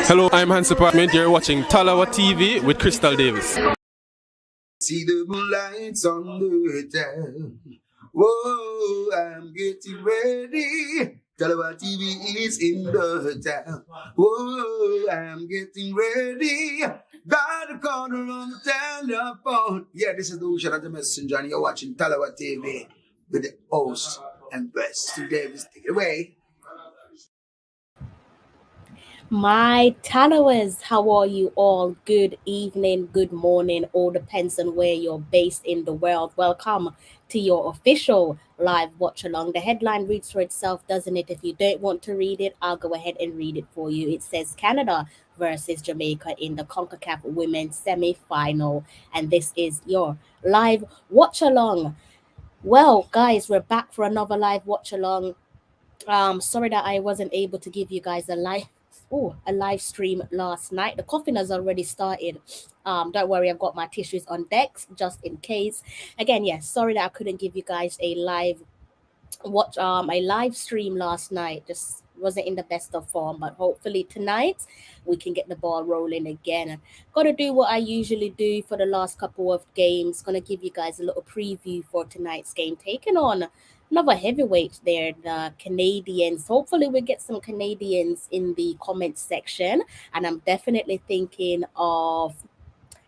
Hello, I'm Hans Apartment. You're watching Talawa TV with Crystal Davis. See the lights on the town. Whoa, I'm getting ready. Talawa TV is in the town. Whoa, I'm getting ready. Got a corner on the telephone. Yeah, this is the Ocean of the Messenger, and you're watching Talawa TV with the host and best Davis. Take it away. My Talawers, how are you all? Good evening, good morning, all depends on where you're based in the world. Welcome to your official live watch along. The headline reads for itself, doesn't it? If you don't want to read it, I'll go ahead and read it for you. It says Canada versus Jamaica in the Concacaf Women's semi-final, and this is your live watch along. Well, guys, we're back for another live watch along. Sorry that I wasn't able to give you guys a live stream last night. The coughing has already started. Don't worry, I've got my tissues on decks just in case. Again, yes, sorry that I couldn't give you guys a live stream last night. Just wasn't in the best of form, but hopefully tonight we can get the ball rolling again. Gotta do what I usually do for the last couple of games. Gonna give you guys a little preview for tonight's game, taking on another heavyweight there, the Canadians. Hopefully we get some Canadians in the comments section, and I'm definitely thinking of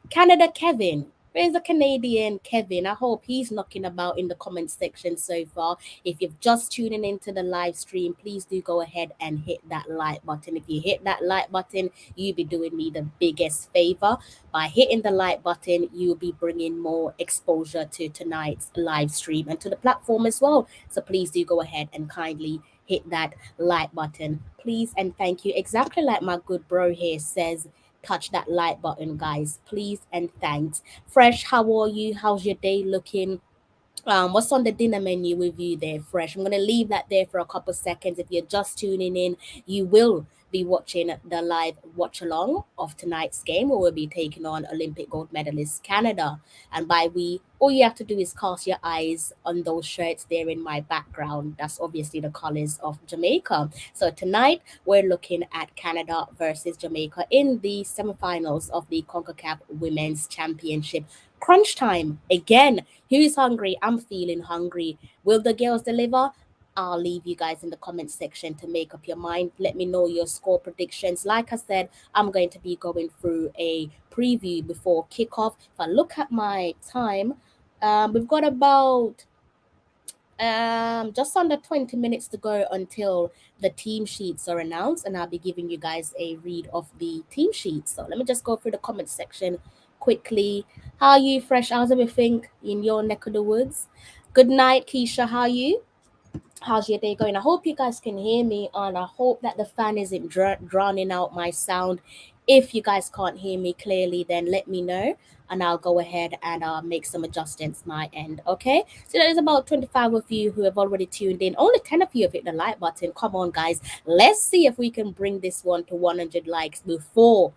Canada Kevin. Where's the Canadian Kevin? I hope he's knocking about in the comment section so far. If you've just tuning into the live stream, please do go ahead and hit that like button. If you hit that like button, you'll be doing me the biggest favor. By hitting the like button, you'll be bringing more exposure to tonight's live stream and to the platform as well. So please do go ahead and kindly hit that like button. Please and thank you. Exactly like my good bro here says, touch that like button, guys, please and thanks. Fresh, how are you? How's your day looking? What's on the dinner menu with you there, Fresh? I'm going to leave that there for a couple seconds. If you're just tuning in, you will be watching the live watch along of tonight's game, where we'll be taking on Olympic gold medalist Canada. And by we, all you have to do is cast your eyes on those shirts there in my background. That's obviously the colors of Jamaica. So tonight we're looking at Canada versus Jamaica in the semifinals of the CONCACAF Women's Championship. Crunch time again. Who's hungry? I'm feeling hungry. Will the girls deliver? I'll leave you guys in the comment section to make up your mind. Let me know your score predictions. Like I said, I'm going to be going through a preview before kickoff. If I look at my time, we've got about just under 20 minutes to go until the team sheets are announced, and I'll be giving you guys a read of the team sheets. So let me just go through the comment section quickly. How are you, Fresh? How's everything in your neck of the woods? Good night, Keisha. How are you? How's your day going? I hope you guys can hear me, and I hope that the fan isn't drowning out my sound. If you guys can't hear me clearly, then let me know, and I'll go ahead and make some adjustments my end. Okay, so there's about 25 of you who have already tuned in. Only 10 of you have hit the like button. Come on, guys, let's see if we can bring this one to 100 likes before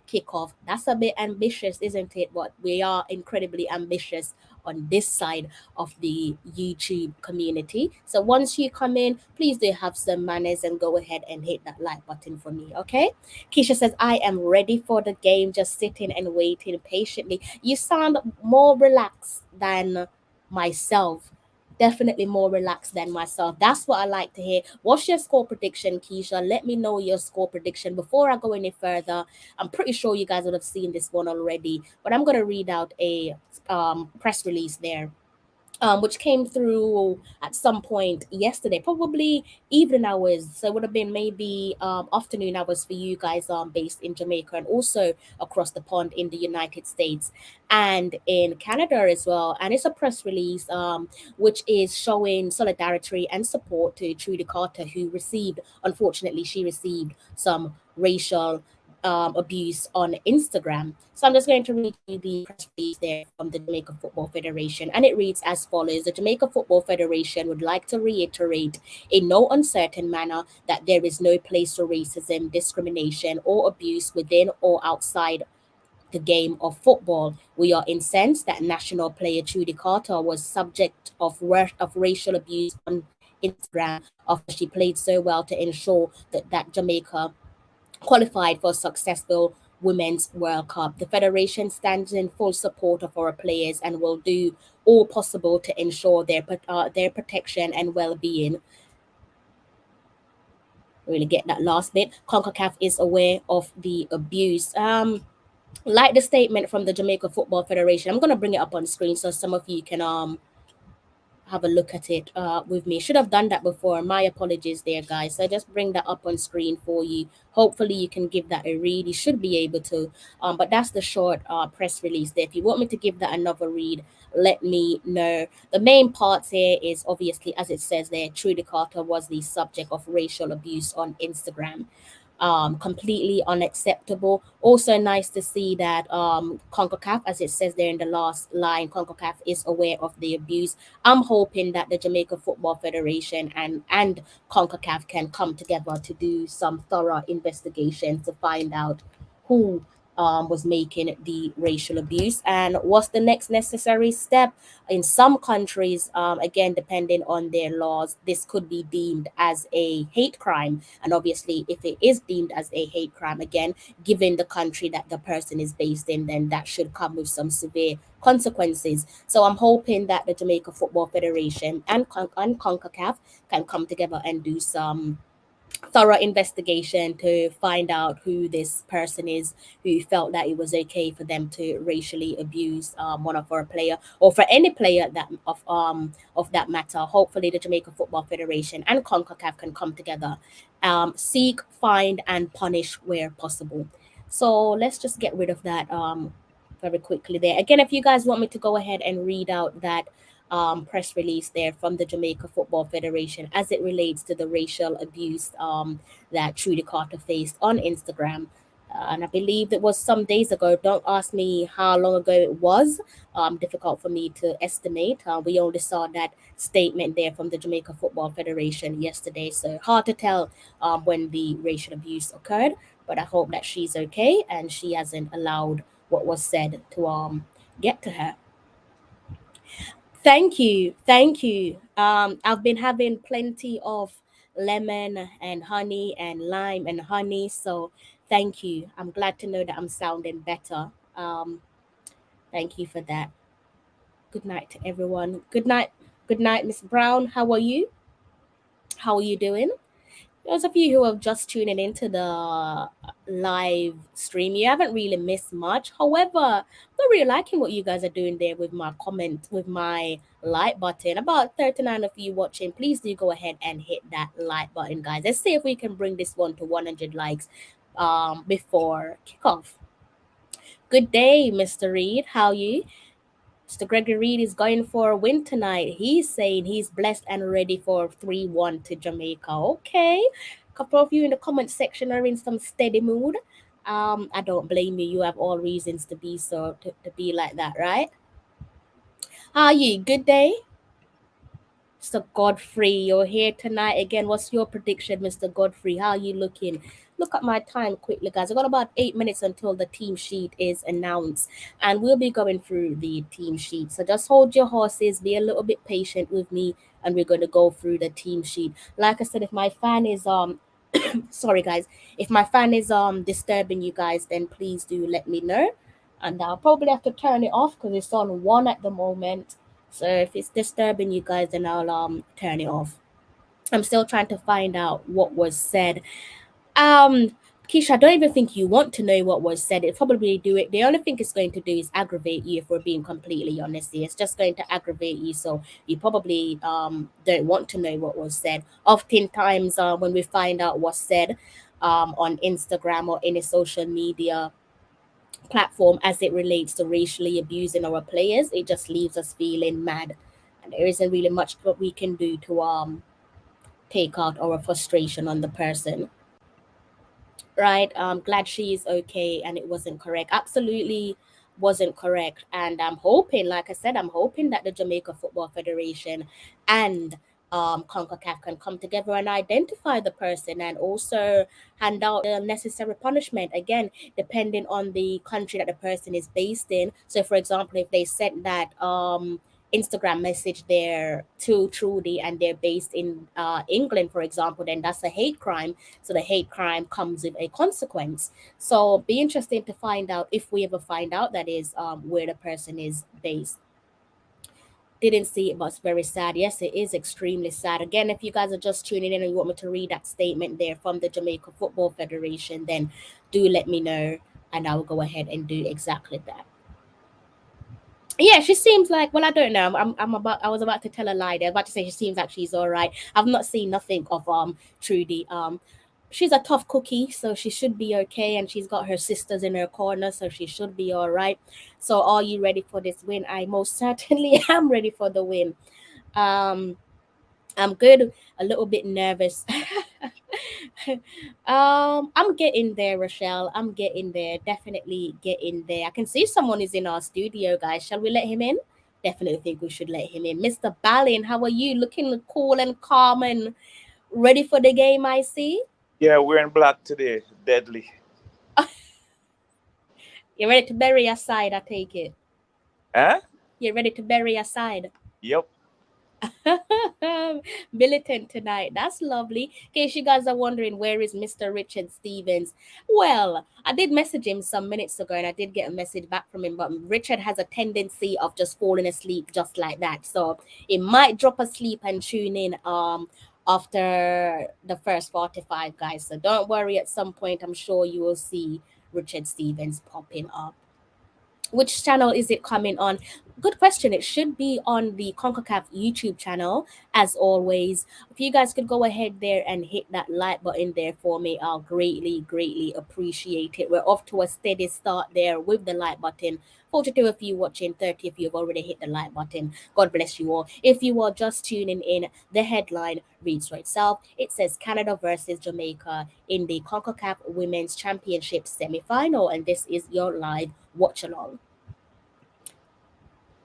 kickoff. That's a bit ambitious, isn't it? But we are incredibly ambitious on this side of the YouTube community. So once you come in, please do have some manners and go ahead and hit that like button for me, okay? Keisha says, I am ready for the game, just sitting and waiting patiently. You sound more relaxed than myself. Definitely more relaxed than myself. That's what I like to hear. What's your score prediction, Keisha? Let me know your score prediction before I go any further. I'm pretty sure you guys would have seen this one already, but I'm going to read out a press release there. Which came through at some point yesterday, probably evening hours. So it would have been maybe afternoon hours for you guys based in Jamaica and also across the pond in the United States and in Canada as well. And it's a press release which is showing solidarity and support to Trudy Carter, who unfortunately, she received some racial abuse on Instagram. So I'm just going to read you the press release there from the Jamaica Football Federation, and it reads as follows. The Jamaica Football Federation would like to reiterate in no uncertain manner that there is no place for racism, discrimination, or abuse within or outside the game of football. We are incensed that national player Trudy Carter was subject of racial abuse on Instagram after she played so well to ensure that Jamaica qualified for a successful Women's World Cup. The federation stands in full support of our players and will do all possible to ensure their protection and well-being. Really get that last bit. CONCACAF is aware of the abuse. Like the statement from the Jamaica Football Federation, I'm gonna bring it up on screen so some of you can have a look at it with me. Should have done that before. My apologies there, guys. So I just bring that up on screen for you. Hopefully you can give that a read. You should be able to. But that's the short press release there. If you want me to give that another read, let me know. The main parts here is obviously, as it says there, Trudy Carter was the subject of racial abuse on Instagram. Completely unacceptable. Also, nice to see that CONCACAF, as it says there in the last line, CONCACAF is aware of the abuse. I'm hoping that the Jamaica Football Federation and CONCACAF can come together to do some thorough investigation to find out who was making the racial abuse and what's the next necessary step. In some countries, again, depending on their laws, this could be deemed as a hate crime. And obviously, if it is deemed as a hate crime, again, given the country that the person is based in, then that should come with some severe consequences. So I'm hoping that the Jamaica Football Federation and CONCACAF can come together and do some thorough investigation to find out who this person is who felt that it was okay for them to racially abuse one of our player or for any player that of that matter. Hopefully the Jamaica Football Federation and CONCACAF can come together, seek, find and punish where possible. So let's just get rid of that very quickly there. Again, if you guys want me to go ahead and read out that press release there from the Jamaica Football Federation as it relates to the racial abuse that Trudy Carter faced on Instagram. And I believe it was some days ago. Don't ask me how long ago it was. Difficult for me to estimate. We only saw that statement there from the Jamaica Football Federation yesterday, so hard to tell when the racial abuse occurred. But I hope that she's okay and she hasn't allowed what was said to get to her. Thank you. Thank you. I've been having plenty of lemon and honey and lime and honey. So thank you. I'm glad to know that I'm sounding better. Thank you for that. Good night to everyone. Good night. Good night, Miss Brown. How are you? How are you doing? Those of you who are just tuning into the live stream, you haven't really missed much. However, I'm not really liking what you guys are doing there with my comment, with my like button. About 39 of you watching, please do go ahead and hit that like button, guys. Let's see if we can bring this one to 100 likes before kickoff. Good day, Mr. Reed. How are you? Mr. Gregory Reed is going for a win tonight. He's saying he's blessed and ready for 3-1 to Jamaica. Okay. A couple of you in the comment section are in some steady mood. I don't blame you. You have all reasons to be to be like that, right? How are you? Good day? Mr. Godfrey, you're here tonight again. What's your prediction, Mr. Godfrey? How are you looking? Look at my time quickly, guys. I've got about 8 minutes until the team sheet is announced, and we'll be going through the team sheet. So just hold your horses, be a little bit patient with me, and we're going to go through the team sheet. Like I said, if my fan is sorry guys, if my fan is disturbing you guys, then please do let me know. And I'll probably have to turn it off because it's on one at the moment. So if it's disturbing you guys, then I'll turn it off. I'm still trying to find out what was said. Keisha, I don't even think you want to know what was said. It probably do it. The only thing it's going to do is aggravate you. If we're being completely honest, here. It's just going to aggravate you. So you probably don't want to know what was said. Oftentimes, when we find out what's said on Instagram or any social media platform as it relates to racially abusing our players, it just leaves us feeling mad, and there isn't really much what we can do to take out our frustration on the person. Right. Glad she is okay and it wasn't correct. Absolutely wasn't correct. And I'm hoping, like I said, I'm hoping that the Jamaica Football Federation and CONCACAF can come together and identify the person and also hand out the necessary punishment. Again, depending on the country that the person is based in. So, for example, if they said that Instagram message there to Trudy and they're based in England, for example, then that's a hate crime. So the hate crime comes with a consequence. So be interesting to find out if we ever find out that is where the person is based. Didn't see it, but it's very sad. Yes, it is extremely sad. Again, if you guys are just tuning in and you want me to read that statement there from the Jamaica Football Federation, then do let me know and I will go ahead and do exactly that. Yeah, she seems like, well, I don't know. I was about to tell a lie there. I was about to say she seems like she's all right. I've not seen nothing of Trudy. She's a tough cookie, so she should be okay, and she's got her sisters in her corner, so she should be all right. So are you ready for this win? I most certainly am ready for the win. Um I'm good, a little bit nervous. I'm getting there, Rochelle. I'm getting there. Definitely getting there. I can see someone is in our studio, guys. Shall we let him in? Definitely think we should let him in. Mr. Ballin, how are you? Looking cool and calm and ready for the game, I see. Yeah, we're in black today. Deadly. You're ready to bury your side, I take it. Huh? You're ready to bury your side. Yep. Militant tonight. That's lovely. In case you guys are wondering, where is Mr. Richard Stevens? Well, I did message him some minutes ago and I did get a message back from him, but Richard has a tendency of just falling asleep just like that. So it might drop asleep and tune in after the first 45, guys. So don't worry, at some point I'm sure you will see Richard Stevens popping up. Which channel is it coming on? Good question. It should be on the Concacaf YouTube channel, as always. If you guys could go ahead there and hit that like button there for me, I'll greatly, greatly appreciate it. We're off to a steady start there with the like button. 42 if you watching, 30 if you've already hit the like button. God bless you all. If you are just tuning in, the headline reads for itself. It says Canada versus Jamaica in the Concacaf Women's Championship semi-final, and this is your live watch along.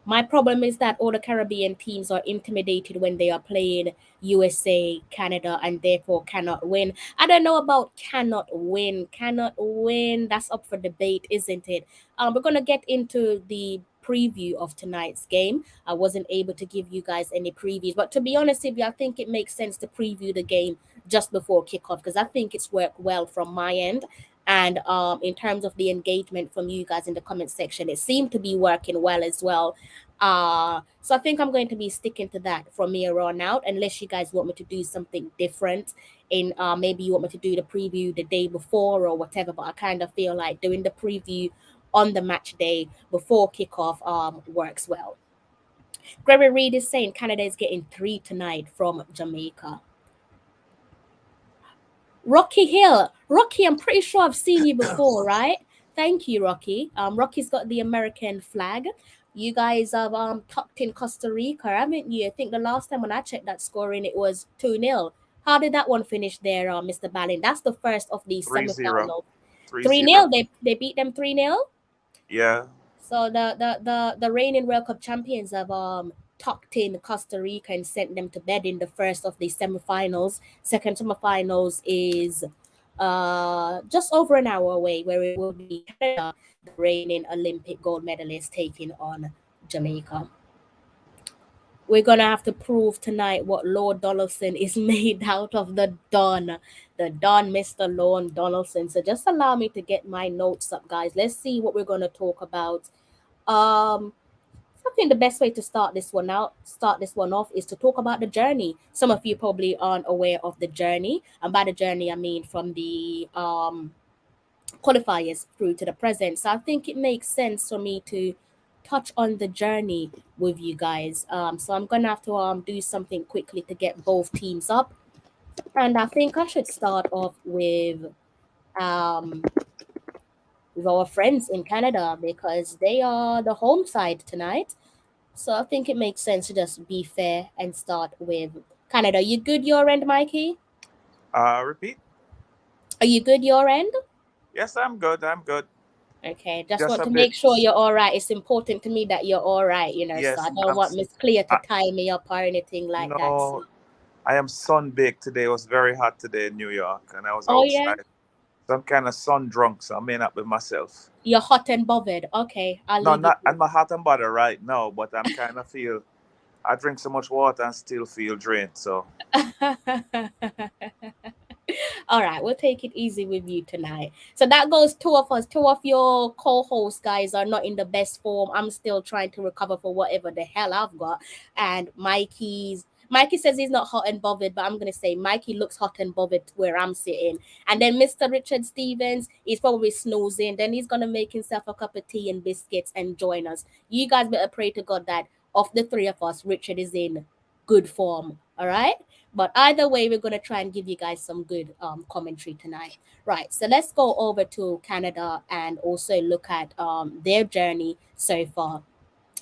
My problem is that all the Caribbean teams are intimidated when they are playing USA, Canada, and therefore cannot win. I don't know about cannot win. Cannot win. That's up for debate, isn't it? We're going to get into the preview of tonight's game. I wasn't able to give you guys any previews, but to be honest with you, I think it makes sense to preview the game just before kickoff because I think it's worked well from my end. And in terms of the engagement from you guys in the comment section, it seemed to be working well as well. So I think I'm going to be sticking to that from here on out, unless you guys want me to do something different. In maybe you want me to do the preview the day before or whatever. But I kind of feel like doing the preview on the match day before kickoff works well. Gregory Reed is saying Canada is getting 3 tonight from Jamaica. Rocky Hill. Rocky, I'm pretty sure I've seen you before, right? Thank you, Rocky. Rocky's got the American flag. You guys have tucked in Costa Rica, haven't you? I think the last time when I checked that scoring, it was 2-0. How did that one finish there, Mr. Ballin? That's the first of the 3-0. semifinals. 3-0. 3-0. They beat them 3-0. Yeah. So the reigning World Cup champions have tucked in Costa Rica and sent them to bed in the first of the semifinals. Second semifinals is just over an hour away, where it will be Canada, the reigning Olympic gold medalist, taking on Jamaica. We're gonna have to prove tonight what Lord Donaldson is made out of. The Don, Mr. Lord Donaldson. So just allow me to get my notes up, guys. Let's see what we're gonna talk about. I think the best way to start this one off is to talk about the journey. Some of you probably aren't aware of the journey, and by the journey I mean from the qualifiers through to the present. So I think it makes sense for me to touch on the journey with you guys. So I'm gonna have to do something quickly to get both teams up, and I think I should start off with our friends in Canada because they are the home side tonight. So I think it makes sense to just be fair and start with Canada. You good your end, Mikey? Repeat. Are you good your end? Yes, I'm good. I'm good. Okay, just want to make sure you're all right. It's important to me that you're all right, Yes, so I don't want Miss Clear to tie me up or anything like that. No, I am sun-baked today. It was very hot today in New York, and I was outside. Yeah? So I'm kind of sun-drunk, so I may not be myself. You're hot and bothered. Okay, I'm not hot and bothered right now, but I'm kind of feel I drink so much water and still feel drained. So All right, we'll take it easy with you tonight. So that goes two of us. Two of your co-hosts, guys, are not in the best form. I'm still trying to recover for whatever the hell I've got. And Mikey says he's not hot and bothered, but I'm gonna say Mikey looks hot and bothered where I'm sitting. And then Mr. Richard Stevens is probably snoozing. Then he's gonna make himself a cup of tea and biscuits and join us. You guys better pray to God that of the three of us, Richard is in good form. All right. But either way, we're going to try and give you guys some good commentary tonight. Right. So let's go over to Canada and also look at their journey so far,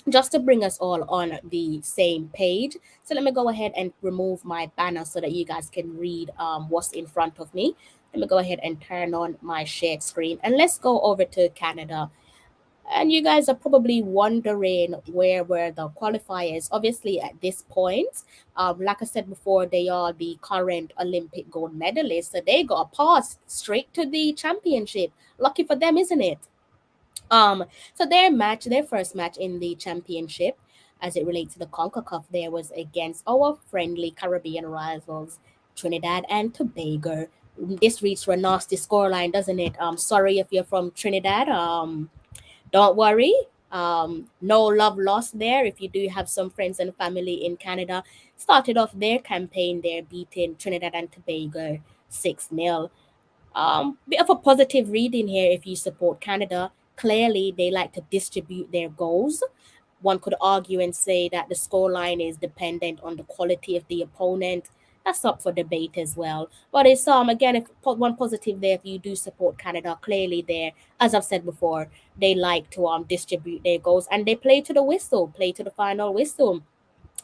just to bring us all on the same page. So let me go ahead and remove my banner so that you guys can read what's in front of me. Let me go ahead and turn on my shared screen and let's go over to Canada. And you guys are probably wondering where were the qualifiers. Obviously, at this point, like I said before, they are the current Olympic gold medalists. So they got a pass straight to the championship. Lucky for them, isn't it? So their first match in the championship, as it relates to the Concacaf, there was against our friendly Caribbean rivals, Trinidad and Tobago. This reads for a nasty scoreline, doesn't it? Sorry if you're from Trinidad. Don't worry. No love lost there. If you do have some friends and family in Canada, started off their campaign there, beating Trinidad and Tobago 6-0. Bit of a positive reading here if you support Canada. Clearly, they like to distribute their goals. One could argue and say that the scoreline is dependent on the quality of the opponent. That's up for debate as well. But it's again, if one positive there, if you do support Canada, clearly there, as I've said before, they like to distribute their goals and they play to the whistle, play to the final whistle.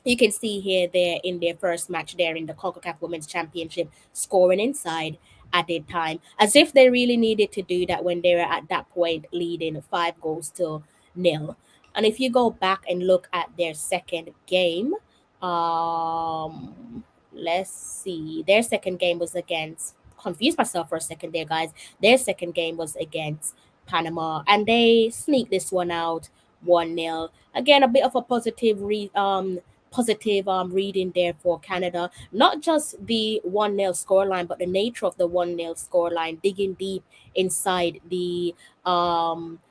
You can see here they're in their first match there in the CONCACAF Women's Championship, scoring inside added time, as if they really needed to do that when they were at that point leading 5-0. And if you go back and look at their second game, let's see, their second game was against, confused myself for a second there, guys. Their second game was against Panama, and they sneaked this one out 1-0. Again, a bit of a positive reading there for Canada. Not just the 1-0 scoreline, but the nature of the 1-0 scoreline, digging deep inside the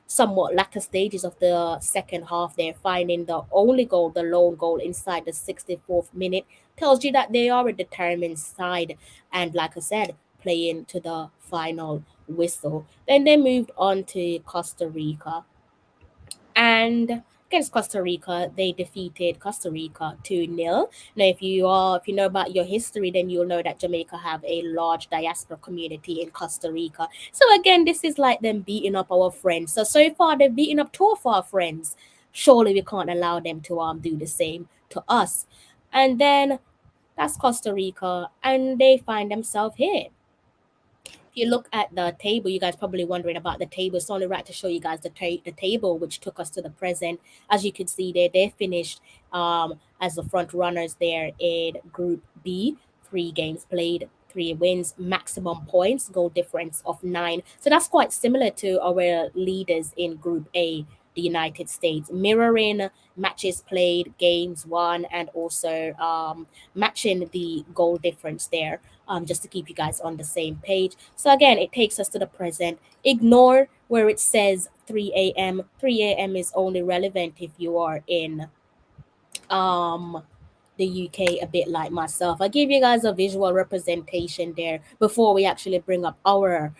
somewhat latter stages of the second half there, finding the only goal, the lone goal inside the 64th minute, tells you that they are a determined side. And like I said, playing to the final whistle. Then they moved on to Costa Rica. And against Costa Rica, they defeated Costa Rica 2-0. Now, if you know about your history, then you'll know that Jamaica have a large diaspora community in Costa Rica. So again, this is like them beating up our friends. So far they've beaten up two of our friends. Surely we can't allow them to do the same to us. And then that's Costa Rica, and they find themselves here. If you look at the table, you guys probably wondering about the table. It's only right to show you guys the table, which took us to the present. As you can see there, they finished as the front runners there in Group B. 3 games played, 3 wins, maximum points, goal difference of 9. So that's quite similar to our leaders in Group A, the United States, mirroring matches played, games won, and also matching the goal difference there, just to keep you guys on the same page. So again, it takes us to the present. Ignore where it says 3 a.m. 3 a.m. is only relevant if you are in the UK, a bit like myself. I give you guys a visual representation there before we actually bring up our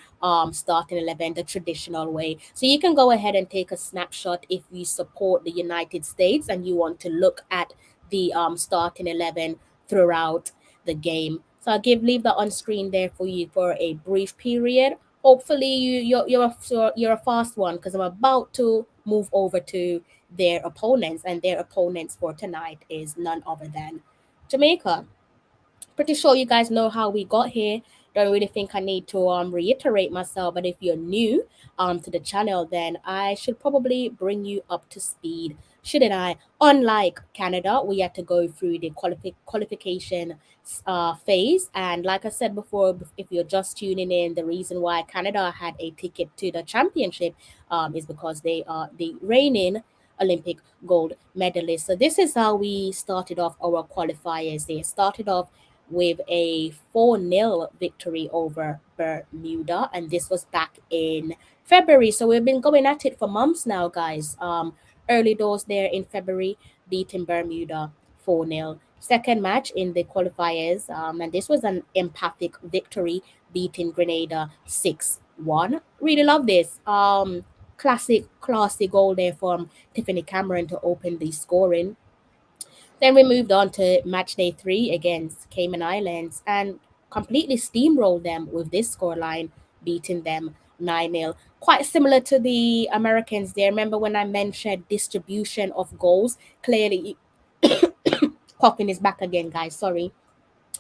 starting 11 the traditional way. So you can go ahead and take a snapshot if you support the United States and you want to look at the starting 11 throughout the game. So leave that on screen there for you for a brief period. Hopefully you're a fast one, because I'm about to move over to their opponents, and their opponents for tonight is none other than Jamaica. Pretty sure you guys know how we got here. Don't really think I need to reiterate myself, but if you're new to the channel, then I should probably bring you up to speed, shouldn't I? Unlike Canada, we had to go through the qualification phase, and like I said before, if you're just tuning in, the reason why Canada had a ticket to the championship is because they are the reigning Olympic gold medalist. So this is how we started off our qualifiers. They started off with a 4-0 victory over Bermuda, and this was back in February. So we've been going at it for months now, guys. Early doors there in February, beating Bermuda 4-0. Second match in the qualifiers, and this was an emphatic victory, beating Grenada 6-1. Really love this. Classic, classy goal there from Tiffany Cameron to open the scoring. Then we moved on to match day 3 against Cayman Islands and completely steamrolled them with this scoreline, beating them 9-0. Quite similar to the Americans there. Remember when I mentioned distribution of goals? Clearly, coughing is back again, guys. Sorry.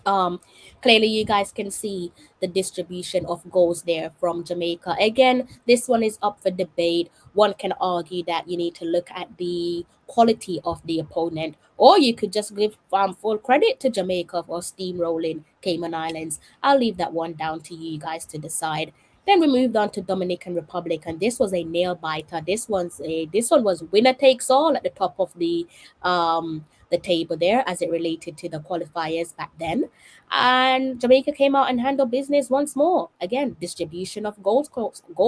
um Clearly you guys can see the distribution of goals there from Jamaica. Again, this one is up for debate. One can argue that you need to look at the quality of the opponent, or you could just give full credit to Jamaica for steamrolling Cayman Islands. I'll leave that one down to you guys to decide. Then we moved on to Dominican Republic, and this was a nail biter. This one was winner takes all at the top of the table there as it related to the qualifiers back then. And Jamaica came out and handled business once more. Again, distribution of goal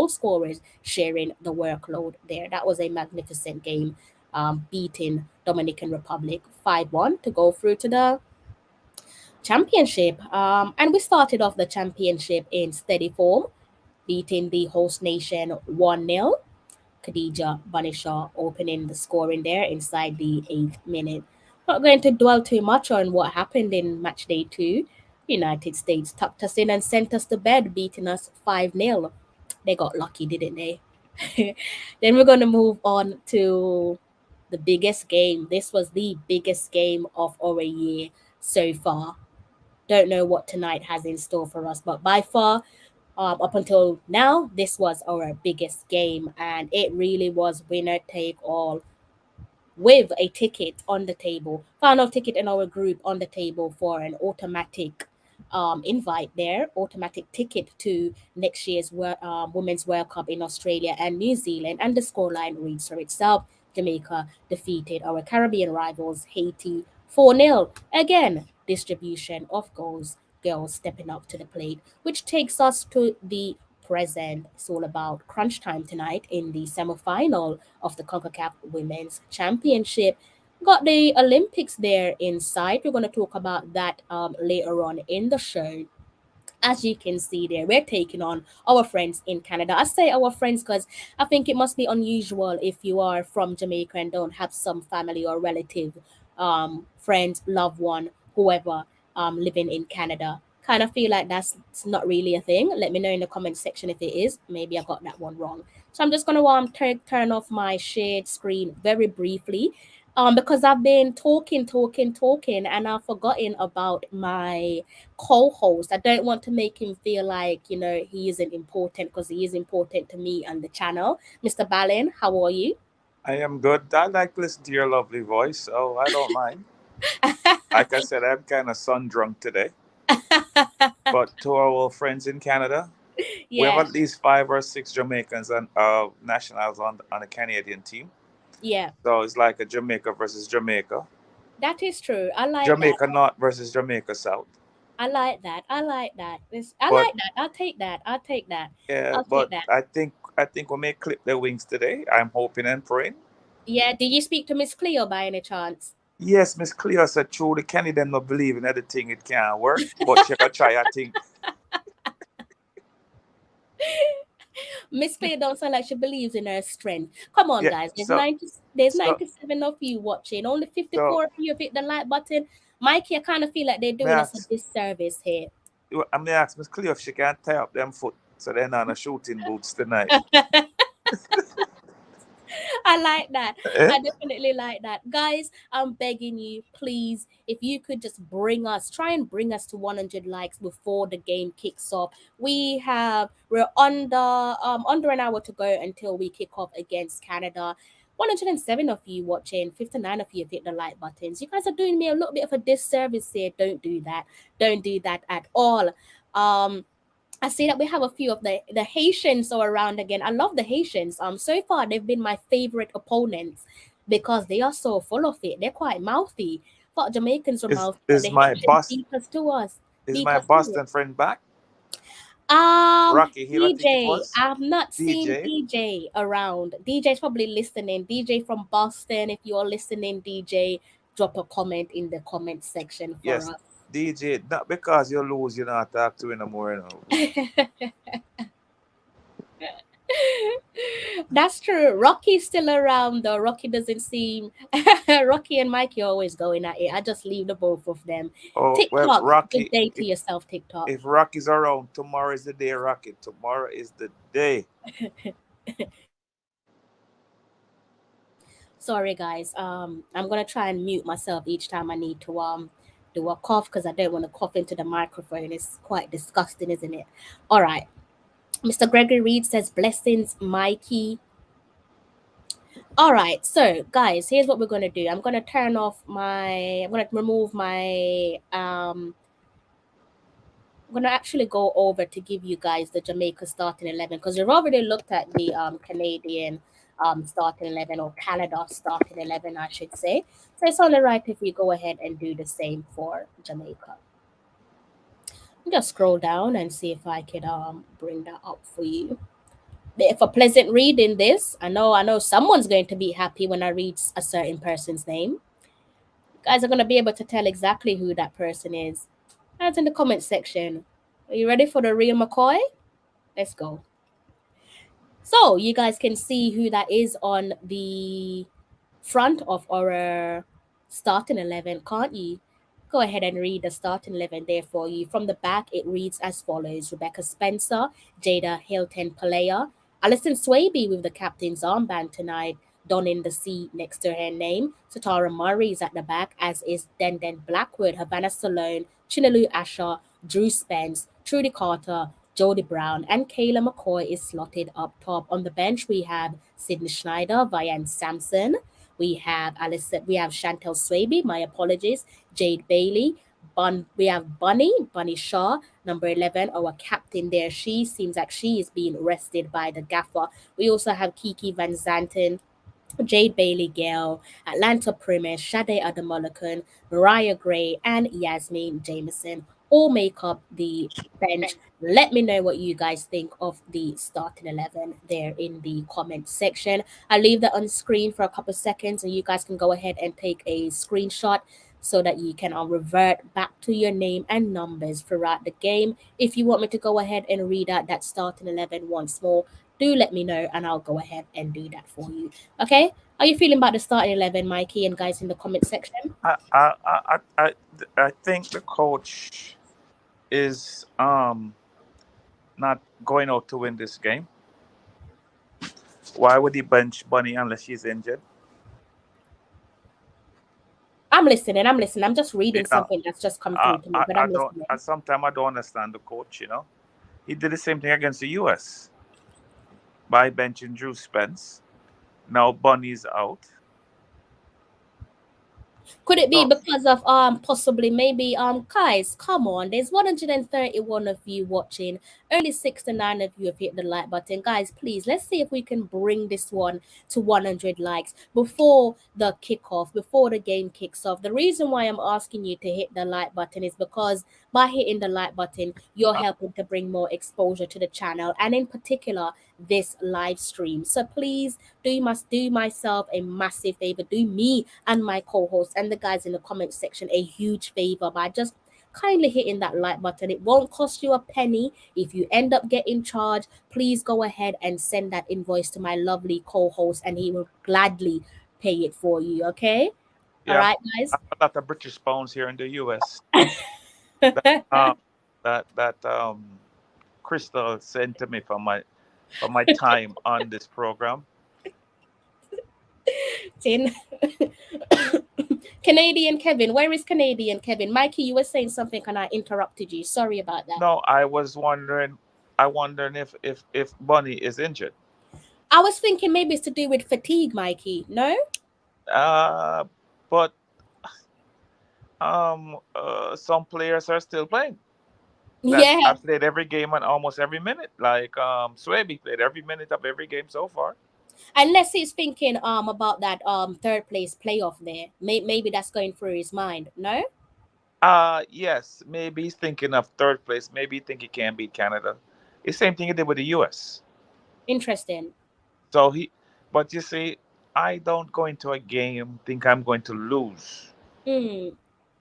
scorers sharing the workload there. That was a magnificent game, beating Dominican Republic 5-1 to go through to the championship. And we started off the championship in steady form, beating the host nation 1-0. Khadija Banishaw opening the scoring there inside the 8th minute. Not going to dwell too much on what happened in match day 2. United States tucked us in and sent us to bed, beating us 5-0. They got lucky, didn't they? Then we're going to move on to the biggest game. This was the biggest game of our year so far. Don't know what tonight has in store for us, but by far, up until now, this was our biggest game, and it really was winner take all, with a ticket on the table, final ticket in our group on the table for an automatic invite there, automatic ticket to next year's Women's World Cup in Australia and New Zealand. And the scoreline reads for itself. Jamaica defeated our Caribbean rivals Haiti 4-0. Again, distribution of goals, girls stepping up to the plate, which takes us to the present. It's all about crunch time tonight in the semi-final of the Concacaf Women's Championship. Got the Olympics there in sight. We're going to talk about that later on in the show. As you can see there, we're taking on our friends in Canada. I say our friends because I think it must be unusual if you are from Jamaica and don't have some family or relative, friend, loved one, whoever, living in Canada. Kind of feel like that's it's not really a thing. Let me know in the comment section if it is. Maybe I got that one wrong. So I'm just gonna turn off my shared screen very briefly, because I've been talking, and I've forgotten about my co-host. I don't want to make him feel like he isn't important, because he is important to me and the channel. Mr. Balin, how are you? I am good. I like to listen to your lovely voice, so I don't mind. Like I said, I'm kind of sun drunk today. But to our friends in Canada, we have Yeah, at least 5 or 6 Jamaicans and nationals on the Canadian team. yeah, So it's like a Jamaica versus Jamaica, that is true. I like that. Jamaica North versus Jamaica South. I like that. I like that. I But like that. I'll take that. I'll take that. yeah, I'll take but that. I think we may clip their wings today. I'm hoping and praying. Yeah. Did you speak to Miss Cleo by any chance? Yes, Miss Cleo said true. The Canadian not believe in anything it can't work, but she can try. I think Miss Cleo don't sound like she believes in her strength. Come on, yeah. guys. So There's so 97 of you watching. Only so 54 of you have hit the like button. Mikey, I kind of feel like they're may doing I us a ask, disservice here. I may ask Miss Cleo if she can tie up them foot so they're not on a shooting boots tonight. I like that. Eh? I definitely like that. Guys, I'm begging you, please, if you could just try and bring us to 100 likes before the game kicks off. We're under an hour to go until we kick off against Canada. 107 of you watching, 59 of you have hit the like buttons. You guys are doing me a little bit of a disservice here. Don't do that. Don't do that at all. I see that we have a few of the Haitians are around again. I love the Haitians. So far they've been my favorite opponents because they are so full of it. They're quite mouthy. But Jamaicans are Is mouthy, but is the my Haitians boss is beat my us to it. Boston friend back? Rocky, he I think it DJ, was I've not seen DJ. DJ around. DJ's probably listening. DJ from Boston, if you're listening, DJ, drop a comment in the comment section for Yes, DJ. Not because you lose, you not talk to him no more. You know. us. That's true. Rocky's still around though. Rocky doesn't seem Rocky and Mikey are always going at it. I just leave the both of them. Oh well, TikTok, good Rocky. day to yourself, TikTok. If Rocky's around, tomorrow is the day, Rocky. Tomorrow is the day. Sorry guys. I'm gonna try and mute myself each time I need to do a cough because I don't want to cough into the microphone. It's quite disgusting, isn't it? All right. Mr. Gregory Reed says blessings, Mikey. All right, so guys, here's what we're gonna do. I'm gonna remove my I'm gonna actually go over to give you guys the Jamaica starting 11 because we've already looked at the Canadian starting 11, or Canada starting 11, I should say. So it's only right if you go ahead and do the same for Jamaica. Just scroll down and see if I could bring that up for you. For pleasant reading this, I know someone's going to be happy when I read a certain person's name. You guys are going to be able to tell exactly who that person is. That's in the comment section. Are you ready for the real McCoy? Let's go. So you guys can see who that is on the front of our starting 11, can't you? Go ahead and read the starting 11 there for you. From the back, it reads as follows: Rebecca Spencer, Jada Hilton Palea, Alison Swaby with the captain's armband tonight, donning the C next to her name. Satara Murray is at the back, as is Denden Blackwood, Havana Salone, Chinalu Asher, Drew Spence, Trudy Carter, Jody Brown, and Kayla McCoy is slotted up top. On the bench, we have Sydney Schneider, Vian Sampson. We have Chantel Swaby, my apologies, Jade Bailey. We have Bunny Shaw, number 11, our captain there. She seems like she is being rested by the gaffer. We also have Kiki Van Zanten, Jade Bailey Gale, Atlanta Primus, Sade Adamolican, Mariah Gray, and Yasmin Jameson all make up the bench. Let me know what you guys think of the starting 11 there in the comment section. I'll leave that on screen for a couple seconds and you guys can go ahead and take a screenshot so that you can revert back to your name and numbers throughout the game. If you want me to go ahead and read out that starting 11 once more, do let me know and I'll go ahead and do that for you. Okay? How are you feeling about the starting 11, Mikey, and guys in the comment section? I think the coach is not going out to win this game. Why would he bench Bunny unless she's injured? I'm listening. I'm just reading Yeah. something that's just come through to me, but I'm listening. Sometimes I don't understand the coach, He did the same thing against the US by benching Drew Spence. Now Bunny's out. Could it be because of possibly maybe guys, come on, there's 131 of you watching, only 69 of you have hit the like button. Guys, please, let's see if we can bring this one to 100 likes before the kickoff, before the game kicks off. The reason why I'm asking you to hit the like button is because by hitting the like button, you're helping to bring more exposure to the channel, and in particular this live stream. So please must do myself a massive favor, do me and my co-host and the guys in the comment section a huge favor by just kindly hitting that like button. It won't cost you a penny. If you end up getting charged, please go ahead and send that invoice to my lovely co-host and he will gladly pay it for you. Okay? Yeah, all right, guys. a lot of British pounds here in the US. that Crystal sent to me for my time on this program. Canadian Kevin, where is Canadian Kevin? Mikey, you were saying something and I interrupted you. Sorry about that. No, I was wondering. If Bunny is injured. I was thinking maybe it's to do with fatigue, Mikey. No. But some players are still playing. I played every game and almost every minute. Like Swaby played every minute of every game so far. Unless he's thinking about that third place playoff there. Maybe that's going through his mind. No? Yes, maybe he's thinking of third place. Maybe he think he can beat Canada. It's the same thing he did with the US. Interesting. So but you see, I don't go into a game think I'm going to lose. Hmm.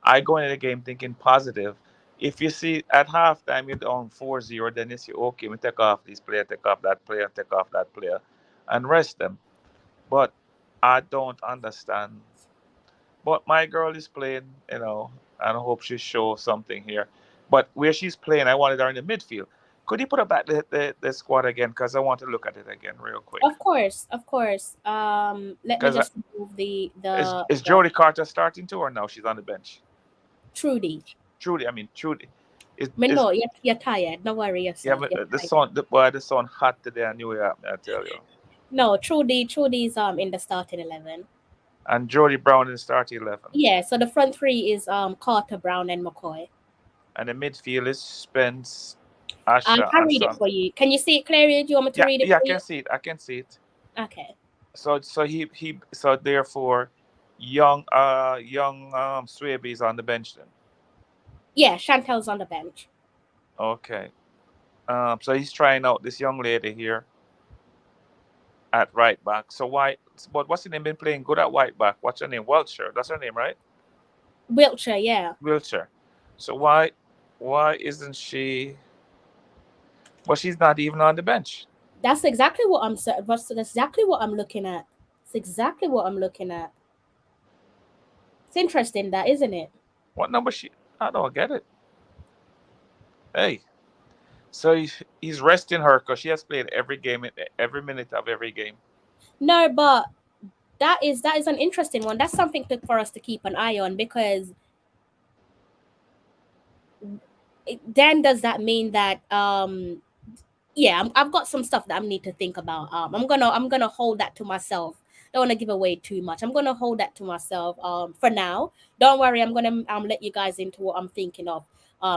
I go into the game thinking positive. If you see at halftime you're down 4-0, then you say, okay, we take off this player, take off that player, take off that player, and rest them. But I don't understand. But my girl is playing, and I hope she shows something here. But where she's playing, I wanted her in the midfield. Could you put her back the squad again? Because I want to look at it again real quick. Of course, of course. Let me Because just move is Jodie Carter starting too, or no? She's on the bench. Trudy. Trudy. Me know you're tired. Don't worry Yeah, yourself. but You're the tired. sun hot today in New York, I tell you. No, Trudy's in the starting 11. And Jodie Brown in the starting 11. Yeah, so the front three is Carter, Brown, and McCoy. And the midfield is Spence, Asha, I'll and read it Son. for you. Can you see it clearly? Do you want me to read it Yeah, for I you? can see it. I can see it. Okay. So therefore, young Swaby is on the bench then. Yeah, Chantel's on the bench. Okay. So he's trying out this young lady here at right back. So but what's her name been playing good at right back? What's her name? Wiltshire. That's her name, right? Wiltshire, yeah. Wiltshire. So why isn't she? Well, she's not even on the bench. That's exactly what that's exactly what I'm looking at. It's exactly what I'm looking at. It's interesting, that isn't it? What number she? I don't get it. Hey, so he's resting her because she has played every game, every minute of every game. No, but that is an interesting one. That's something for us to keep an eye on, because then does that mean that yeah, I've got some stuff that I need to think about. I'm gonna hold that to myself. Don't want to give away too much. I'm gonna hold that to myself for now. Don't worry, I'm gonna let you guys into what I'm thinking of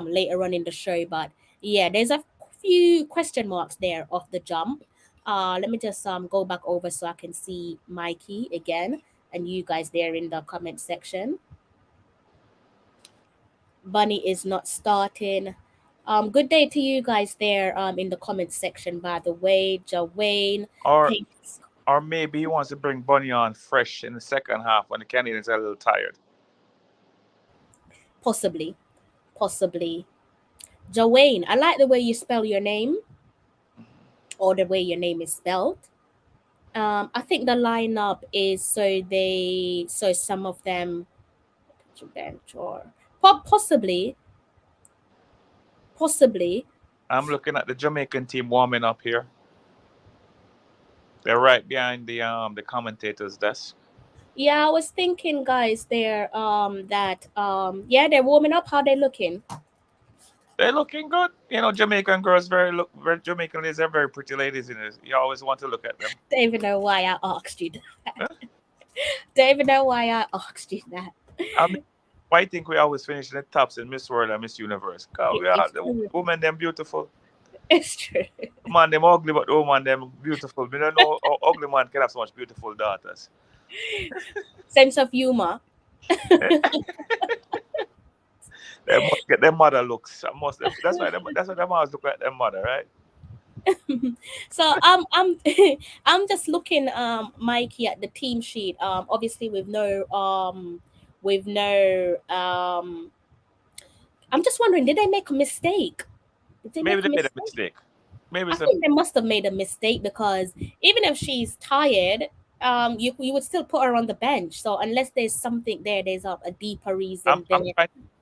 later on in the show. But yeah, there's a few question marks there off the jump. Let me just go back over so I can see Mikey again and you guys there in the comment section. Bunny is not starting. Good day to you guys there in the comment section, by the way. Jawayne. Or maybe he wants to bring Bunny on fresh in the second half when the Canadians are a little tired. Possibly. Jawayne, I like the way you spell your name, or the way your name is spelled. I think the lineup is so some of them bench or possibly. I'm looking at the Jamaican team warming up here. They're right behind the commentator's desk. Yeah, I was thinking, guys, they're yeah, they're warming up. How they looking? They're looking good. Jamaican girls Jamaican ladies are very pretty ladies in it. You always want to look at them. Don't even know why I asked you that. Huh? Don't even know why I asked you that. I mean, why think we always finish in the tops in Miss World and Miss Universe? Because the women them beautiful. It's true. Man, them ugly, but the woman them beautiful. We don't know how ugly man can have so much beautiful daughters. Sense of humor. They must get their mother looks. That's why them always look at their mother, right? So I'm just looking Mikey at the team sheet. Obviously with no I'm just wondering, did they make a mistake? Maybe they made a mistake. I think they must have made a mistake, because even if she's tired, you would still put her on the bench. So unless there's something there, there's a deeper reason.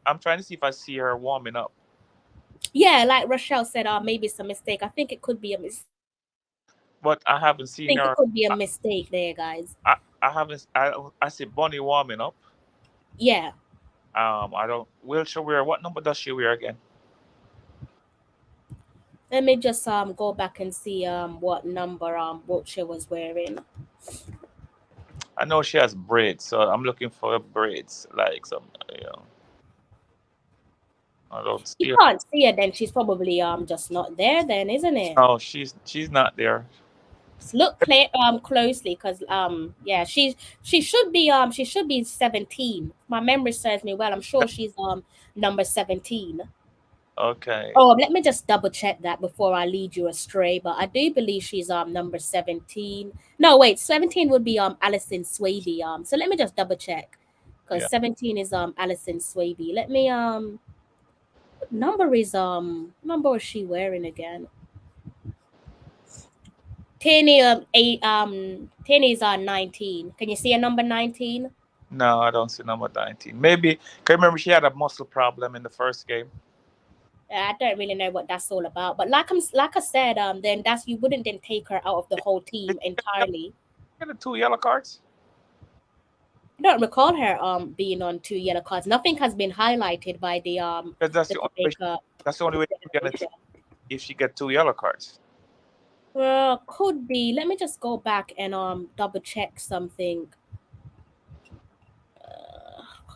I'm trying to see if I see her warming up. Yeah, like Rochelle said, maybe it's a mistake. I think it could be a mistake. But I haven't seen her. It could be a mistake there, guys. I haven't. I see Bunny warming up. Yeah. I don't. Will she wear? What number does she wear again? Let me just go back and see what number Wiltshire was wearing. I know she has braids, so I'm looking for braids, like some, I don't see you can't see her, then she's probably just not there, then, isn't it? No, she's not there. Look closely, because yeah, she should be 17. My memory serves me well. I'm sure she's number 17. Okay. Oh, let me just double check that before I lead you astray. But I do believe she's number 17. No, wait, 17 would be Alison Swaby. So let me just double check, because Yeah. 17 is Alison Swaby. Let me what number is she wearing again? Tenny 10 is 19. Can you see a number 19? No, I don't see number 19. Maybe. Can you remember she had a muscle problem in the first game? I don't really know what that's all about. But like I said, then that's you wouldn't then take her out of the whole Did team she get entirely. the 2 yellow cards? I don't recall her being on 2 yellow cards. Nothing has been highlighted by Because the Jamaica that's the only way she's gonna Federation. if she get 2 yellow cards. Well, could be. Let me just go back and double check something.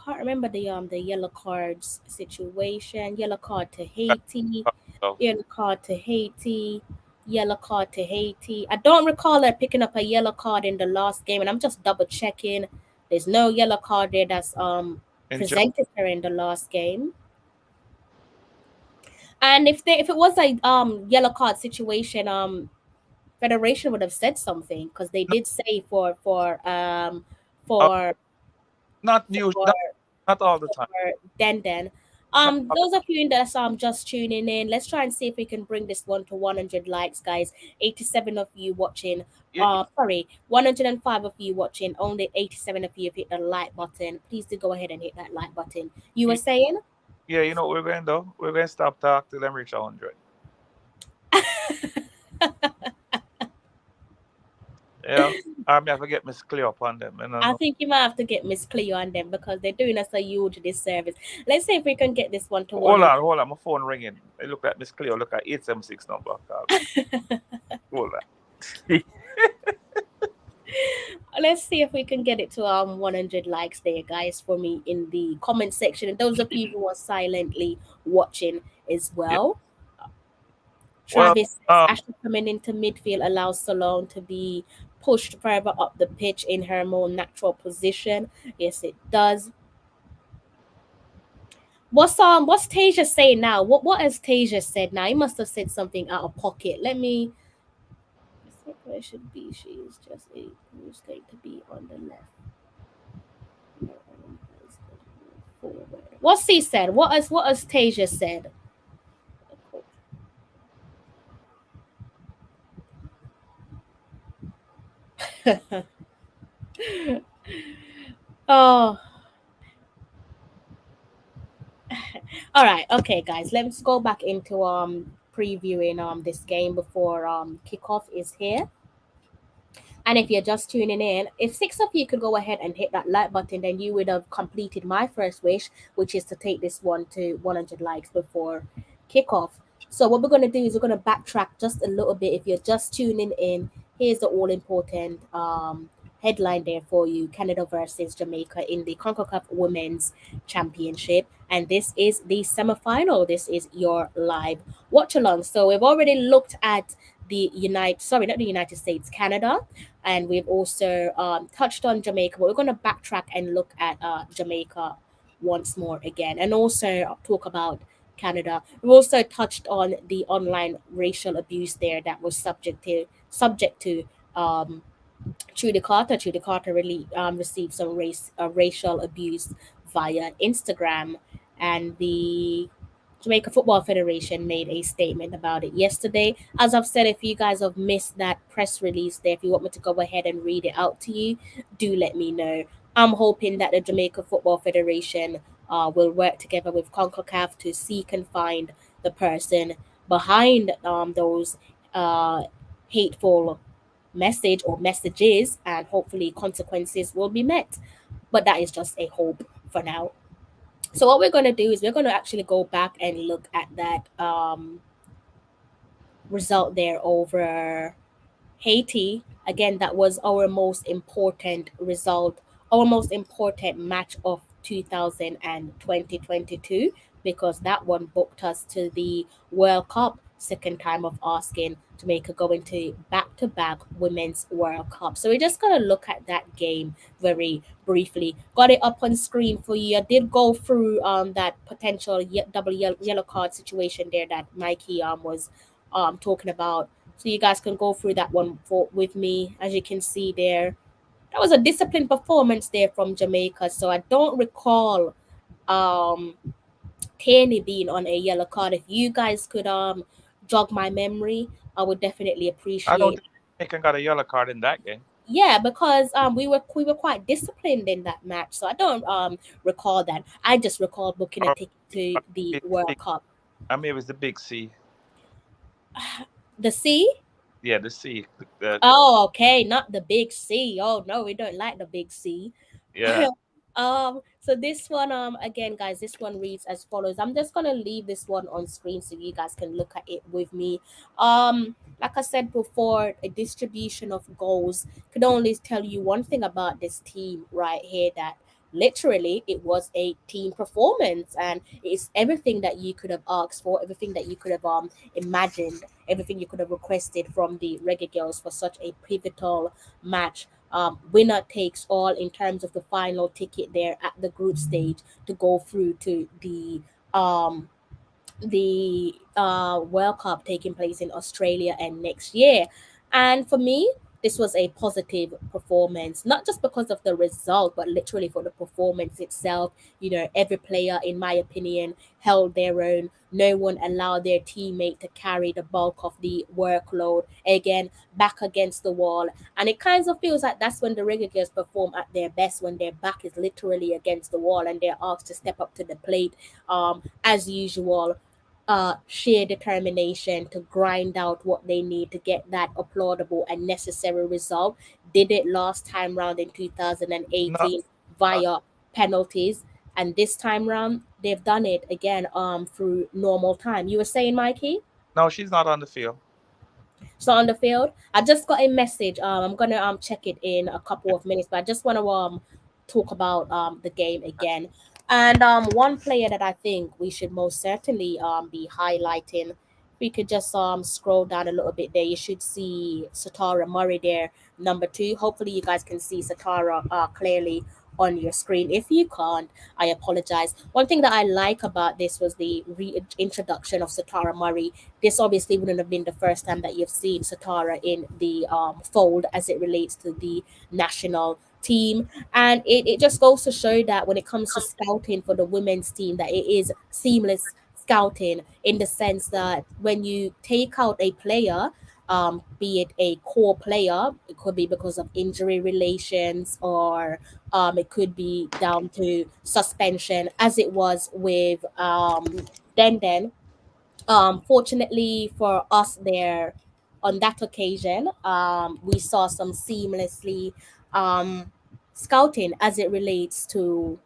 Can't remember the yellow cards situation. Yellow card to Haiti. So Yellow card to Haiti. Yellow card to Haiti. I don't recall her picking up a yellow card in the last game, and I'm just double checking. There's no yellow card there that's enjoy. presented her in the last game. And if it was a yellow card situation, Federation would have said something, because they No, did say uh, for not new. for Not all the time. Den. Not all the Those of you that's just tuning in, let's try and see if we can bring this one to 100 likes, guys. 87 of you watching. Yeah, Sorry, 105 of you watching. Only 87 of you have hit the like button. Please do go ahead and hit that like button. You were yeah, saying? yeah, you know what we're going to do? We're going to stop talk till them reach 100. Yeah. I have to get Miss Cleo upon them. And I think you might have to get Miss Cleo on them, because they're doing us a huge disservice. Let's see if we can get this one to hold 100. on, hold on. My phone ringing. I look at Miss Cleo. Look at 876 number. Hold on. Let's see if we can get it to 100 likes there, guys, for me in the comment section. And those of you who are silently watching as Yeah. well. Well, Travis says Ashley coming into midfield allows Salone to be pushed further up the pitch in her more natural position. Yes, it does. What's Tasia saying now? What has Tasia said now? He must have said something out of pocket. Let me. I think where it should be. She is just a who's going to be on the left. What's he said? What has Tasia said? Oh. All right, okay, guys. Let's go back into previewing this game before kickoff is here. And if you're just tuning in, if 6 of you could go ahead and hit that like button, then you would have completed my first wish, which is to take this one to 100 likes before kickoff. So what we're going to do is we're going to backtrack just a little bit. If you're just tuning in, here's the all-important headline there for you: Canada versus Jamaica in the Concacaf Women's Championship. And this is the semi-final. This is your live watch along. So we've already looked at not the United States, Canada, and we've also touched on Jamaica, but we're going to backtrack and look at Jamaica once more again, and also talk about Canada. We also touched on the online racial abuse there that was subject to Trudy Carter. Trudy Carter really received some racial abuse via Instagram, and the Jamaica Football Federation made a statement about it yesterday. As I've said, if you guys have missed that press release there, if you want me to go ahead and read it out to you, do let me know. I'm hoping that the Jamaica Football Federation will work together with Concacaf to seek and find the person behind those hateful messages, and hopefully consequences will be met. But that is just a hope for now. So what we're going to do is we're going to actually go back and look at that result there over Haiti. Again, that was our most important result, our most important match of 2022, because that one booked us to the World Cup. second time of asking Jamaica go into back-to-back Women's World Cup. So we're just gonna look at that game very briefly. Got it up on screen for you. I did go through that potential double yellow card situation there that Mikey was talking about. So you guys can go through that one with me. As you can see there, that was a disciplined performance there from Jamaica. So I don't recall um Kenny being on a yellow card. If you guys could jog my memory, I would definitely I don't appreciate. think Jamaica got a yellow card in that game. Yeah, because we were quite disciplined in that match, so I don't recall that. I just recall booking a Or, ticket to or the maybe the World big, Cup. I mean, it was the big C. The C? Yeah, the C. Oh, okay, not the big C. Oh no, we don't like the big C. Yeah. So this one, again, guys, this one reads as follows. I'm just gonna leave this one on screen so you guys can look at it with me. Like I said before, a distribution of goals could only tell you one thing about this team right here, that literally it was a team performance, and it's everything that you could have asked for, everything that you could have imagined, everything you could have requested from the Reggae Girls for such a pivotal match. Winner takes all in terms of the final ticket there at the group stage to go through to um, the World Cup taking place in Australia and next year. And for me, this was a positive performance, not just because of the result, but literally for the performance itself. Every player, in my opinion, held their own. No one allowed their teammate to carry the bulk of the workload. Again, back against the wall. And it kind of feels like that's when the regulars perform at their best, when their back is literally against the wall and they're asked to step up to the plate as usual. Sheer determination to grind out what they need to get that applaudable and necessary result. Did it last time round in No, 2018 uh, via penalties, and this time round they've done it again through normal time. You were saying, Mikey? no, she's not on the field. So on the field, I just got a message. I'm gonna check it in a couple Yeah. of minutes, but I just want to talk about the game again. And one player that I think we should most certainly be highlighting. We could just scroll down a little bit there. You should see Satara Murray there, number 2. Hopefully you guys can see Satara clearly on your screen. If you can't, I apologize. One thing that I like about this was the reintroduction of Satara Murray. This obviously wouldn't have been the first time that you've seen Satara in the fold as it relates to the national team. And it just goes to show that when it comes to scouting for the women's team, that it is seamless scouting, in the sense that when you take out a player, be it a core player, it could be because of injury relations, or it could be down to suspension, as it was with Den. Fortunately for us there, on that occasion, we saw some seamlessly um, scouting as it relates to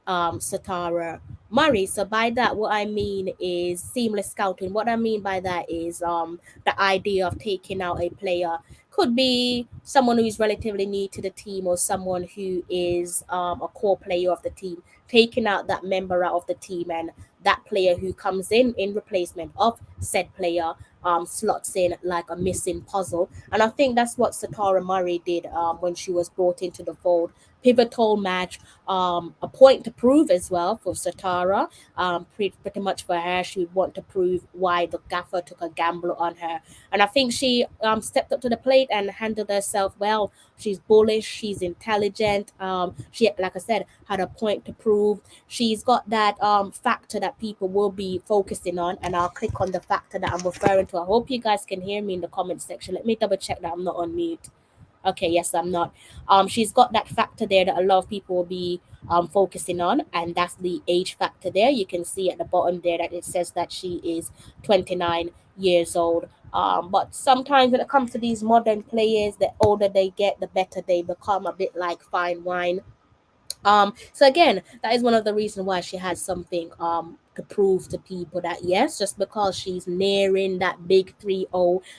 Satara Murray. So by that, what I mean is seamless scouting. What I mean by that is the idea of taking out a player. Could be someone who is relatively new to the team, or someone who is a core player of the team, taking out that member out of the team, and that player who comes in replacement of said player slots in like a missing puzzle. And I think that's what Satara Murray did when she was brought into the fold. Pivotal match, a point to prove as well for Satara. Pretty much for her, she would want to prove why the gaffer took a gamble on her. And I think she stepped up to the plate and handled herself well. She's bullish, she's intelligent. She, like I said, had a point to prove. She's got that factor that people will be focusing on, and I'll click on the factor that I'm referring to. I hope you guys can hear me in the comment section. Let me double check that I'm not on mute. Okay, yes, I'm not. She's got that factor there that a lot of people will be focusing on, and that's the age factor there. You can see at the bottom there that it says that she is 29 years old. But sometimes when it comes to these modern players, the older they get, the better they become, a bit like fine wine. So again, that is one of the reasons why she has something to prove to people that yes, just because she's nearing that big 30,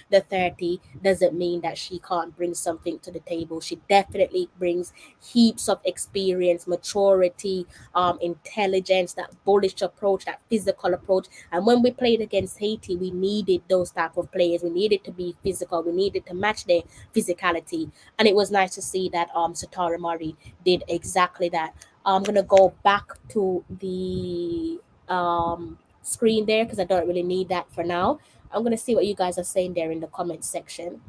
the 30, doesn't mean that she can't bring something to the table. She definitely brings heaps of experience, maturity, intelligence, that bullish approach, that physical approach. And when we played against Haiti, we needed those type of players. We needed to be physical. We needed to match their physicality. And it was nice to see that Satara Murray did exactly that. I'm gonna go back to the screen there because I don't really need that for now. I'm gonna see what you guys are saying there in the comment section.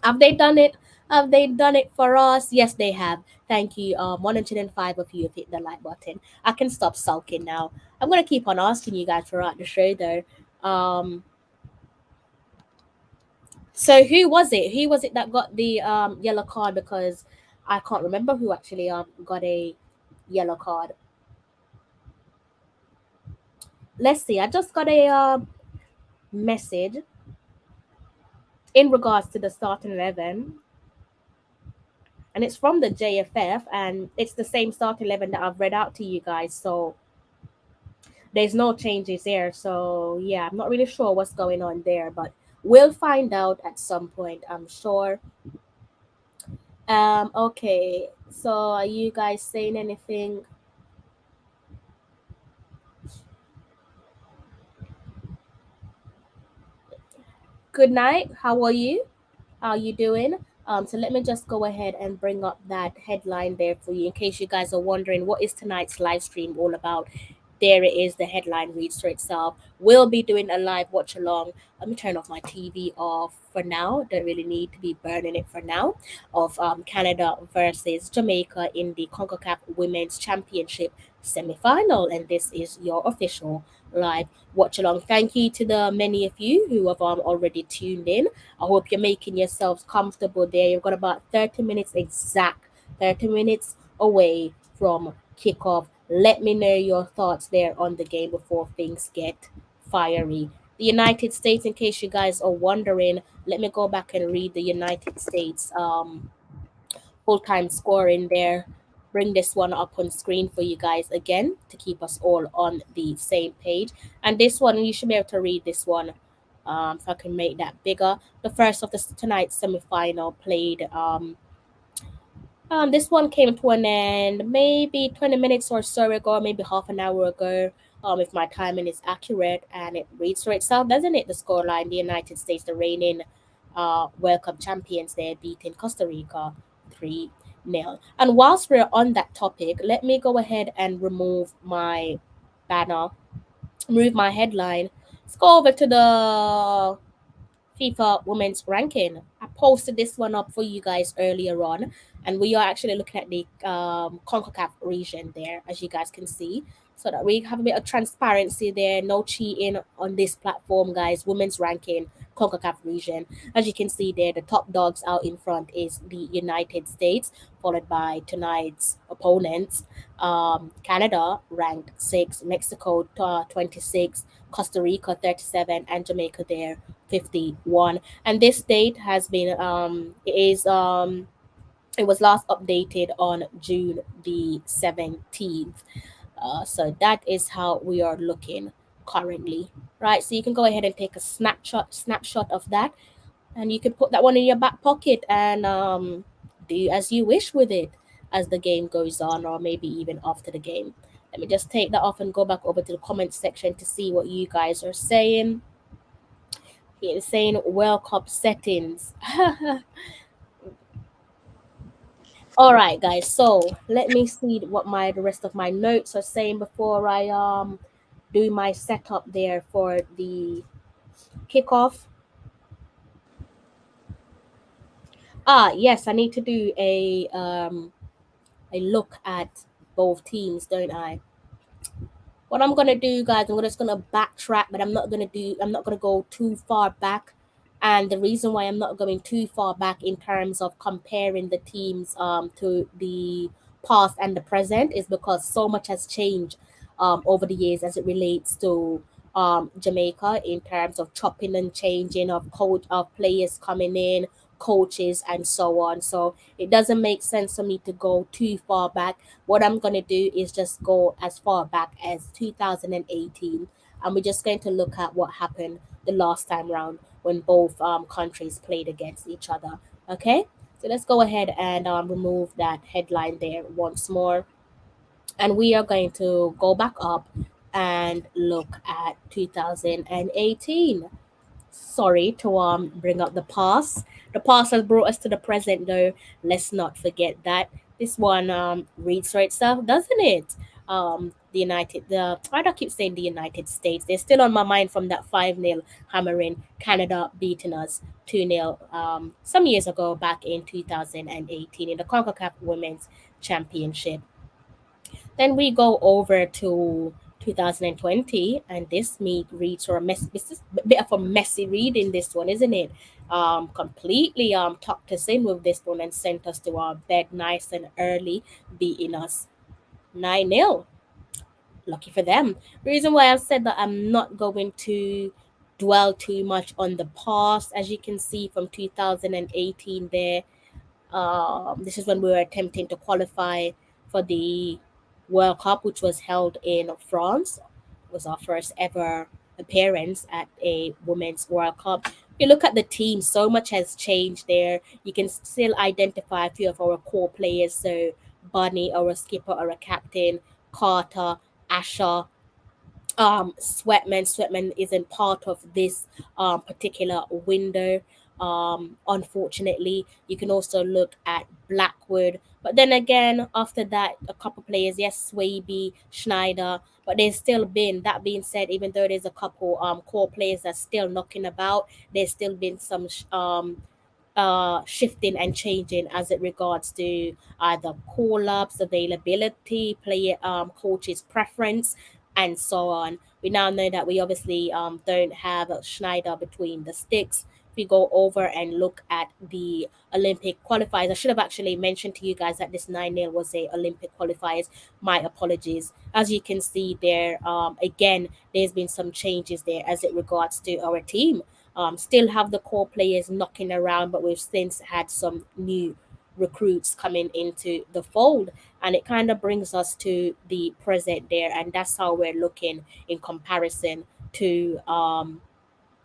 Have they done it? Have they done it for us? Yes, they have. Thank you. 105 of you have hit the like button. I can stop sulking now. I'm gonna keep on asking you guys throughout the show though. So who was it? Who was it that got the yellow card? Because I can't remember who actually got a yellow card. Let's see. I just got a message in regards to the starting 11, and it's from the JFF, and it's the same starting 11 that I've read out to you guys. So there's no changes there. So yeah, I'm not really sure what's going on there, but we'll find out at some point, I'm sure. Okay. So are you guys saying anything? Good night. How are you? How are you doing? So let me just go ahead and bring up that headline there for you in case you guys are wondering what is tonight's live stream all about. There it is, the headline reads for itself. We'll be doing a live watch along. Let me turn off my TV off for now. Don't really need to be burning it for now. Of Canada versus Jamaica in the Concacaf Women's Championship semi-final, and this is your official live watch along. Thank you to the many of you who have already tuned in. I hope you're making yourselves comfortable there. You've got about 30 minutes exact, 30 minutes away from kickoff. Let me know your thoughts there on the game before things get fiery. The United States, in case you guys are wondering, let me go back and read the United States full-time score in there. Bring this one up on screen for you guys again to keep us all on the same page. And this one, you should be able to read this one. If I can make that bigger. The first of the tonight's semi-final played this one came to an end maybe 20 minutes or so ago, maybe half an hour ago, if my timing is accurate, and it reads for itself, doesn't it? The scoreline: the United States, the reigning World Cup champions, they're beating Costa Rica 3-0. And whilst we're on that topic, let me go ahead and remove my banner, remove my headline. Let's go over to the FIFA Women's Ranking. I posted this one up for you guys earlier on, and we are actually looking at the CONCACAF region there, as you guys can see, so that we have a bit of transparency there. No cheating on this platform, guys. Women's Ranking, CONCACAF region. As you can see there, the top dogs out in front is the United States, followed by tonight's opponents. Canada ranked 6, Mexico 26, Costa Rica 37, and Jamaica there 51. And this date has been it was last updated on June the 17th. So that is how we are looking currently, right? So you can go ahead and take a snapshot of that, and you can put that one in your back pocket and do as you wish with it as the game goes on, or maybe even after the game. Let me just take that off and go back over to the comment section to see what you guys are saying. He's saying World Cup settings. All right, guys. So let me see what the rest of my notes are saying before I do my setup there for the kickoff. Yes, I need to do a look at both teams, don't I? What I'm gonna do, guys, I'm just gonna backtrack, but I'm not gonna go too far back. And the reason why I'm not going too far back in terms of comparing the teams to the past and the present is because so much has changed over the years as it relates to Jamaica, in terms of chopping and changing of players coming in, coaches and so on. So it doesn't make sense for me to go too far back. What I'm going to do is just go as far back as 2018, and we're just going to look at what happened the last time round when both countries played against each other. Okay, so let's go ahead and remove that headline there once more, and we are going to go back up and look at 2018. Sorry to bring up the past. The past has brought us to the present, though. Let's not forget that this one reads for itself, doesn't it? The United, the why do I keep saying the United States? They're still on my mind from that 5-0 hammering. Canada beating us 2-0 some years ago, back in 2018 in the Concacaf Women's Championship. Then we go over to 2020, and this meet reads for a mess. This is a bit of a messy read in this one, isn't it? Completely tucked us in with this one and sent us to our bed nice and early, beating us 9-0. Lucky for them. Reason why I've said that I'm not going to dwell too much on the past, as you can see from 2018 there. This is when we were attempting to qualify for the World Cup, which was held in France. It was our first ever appearance at a Women's World Cup. You look at the team, so much has changed there. You can still identify a few of our core players. So Bunny, our skipper, our captain, Carter, Asher, Sweatman isn't part of this particular window. Unfortunately, you can also look at Blackwood, but then again, after that, a couple players, yes, Swaby, Schneider, but there's still been, that being said, even though there's a couple core players that's still knocking about, there's still been some shifting and changing as it regards to either call ups, availability, player coaches' preference, and so on. We now know that we obviously don't have Schneider between the sticks. If we go over and look at the Olympic qualifiers, I should have actually mentioned to you guys that this 9-0 was a Olympic qualifiers. My apologies. As you can see there, again, there's been some changes there as it regards to our team. Still have the core players knocking around, but we've since had some new recruits coming into the fold, and it kind of brings us to the present there, and that's how we're looking in comparison to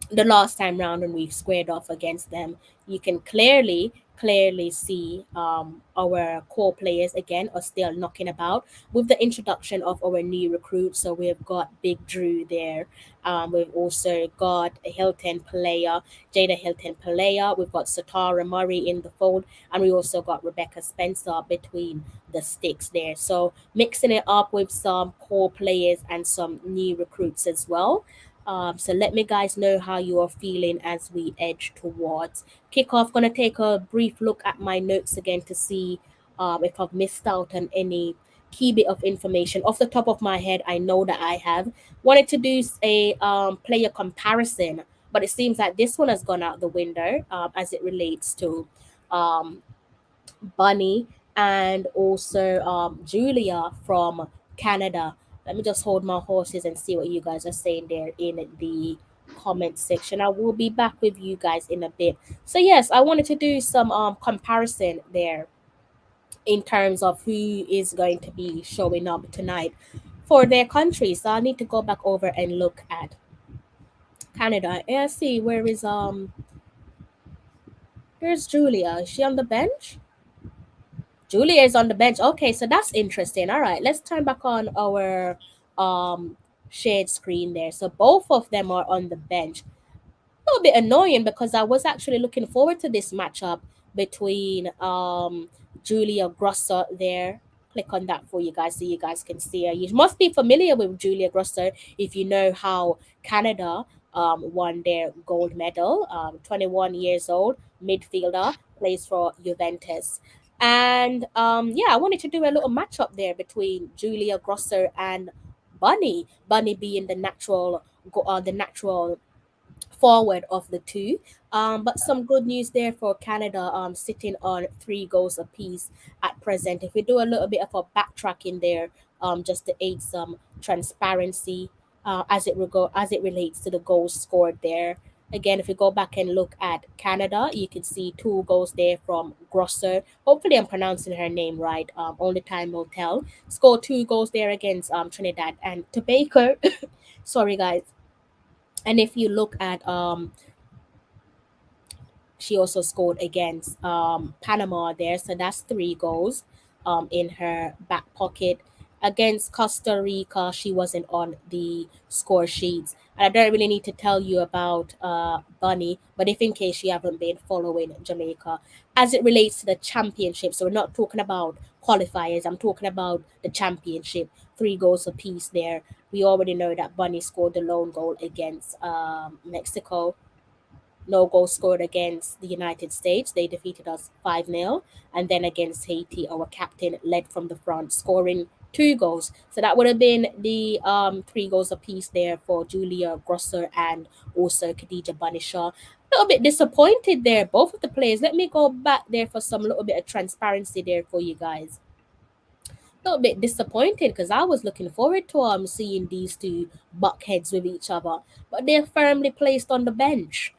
the last time round when we squared off against them. You can clearly see our core players again are still knocking about with the introduction of our new recruits. So we've got Big Drew there. We've also got a Hilton player, Jada Hilton player. We've got Satara Murray in the fold, and we also got Rebecca Spencer between the sticks there. So mixing it up with some core players and some new recruits as well. So let me guys know how you are feeling as we edge towards kickoff. Gonna take a brief look at my notes again to see if I've missed out on any key bit of information. Off the top of my head, I know that I have wanted to do a player comparison, but it seems that this one has gone out the window as it relates to um, Bunny and also Julia from Canada. Let me just hold my horses and see what you guys are saying there in the comment section. I will be back with you guys in a bit. So yes, I wanted to do some comparison there in terms of who is going to be showing up tonight for their country. So I need to go back over and look at Canada. Yeah, see where is there's Julia. Is she on the bench? Julia is on the bench. Okay, so that's interesting. All right, let's turn back on our shared screen there. So both of them are on the bench. A little bit annoying because I was actually looking forward to this matchup between Julia Grosser there. Click on that for you guys so you guys can see her. You must be familiar with Julia Grosser if you know how Canada won their gold medal. 21 years old, midfielder, plays for Juventus. And yeah, I wanted to do a little matchup there between Julia Grosser and Bunny. Bunny being the natural forward of the two. But some good news there for Canada, sitting on 3 goals apiece at present. If we do a little bit of a backtracking there, just to aid some transparency as it relates to the goals scored there. Again, if you go back and look at Canada, you can see 2 goals there from Grosser. Hopefully, I'm pronouncing her name right. Only time will tell. Scored 2 goals there against Trinidad and Tobago. Sorry, guys. And if you look at she also scored against Panama there, so that's 3 goals in her back pocket. Against Costa Rica, she wasn't on the score sheets. And I don't really need to tell you about Bunny, but if in case you haven't been following Jamaica, as it relates to the championship, so we're not talking about qualifiers, I'm talking about the championship. 3 goals apiece there. We already know that Bunny scored the lone goal against Mexico. No goal scored against the United States. They defeated us 5-0. And then against Haiti, our captain led from the front, scoring 2 goals. So that would have been the 3 goals apiece there for Julia Grosser and also Khadija Banishaw. A little bit disappointed there, both of the players. Let me go back there for some little bit of transparency there for you guys. A little bit disappointed because I was looking forward to seeing these two buck heads with each other, but they're firmly placed on the bench.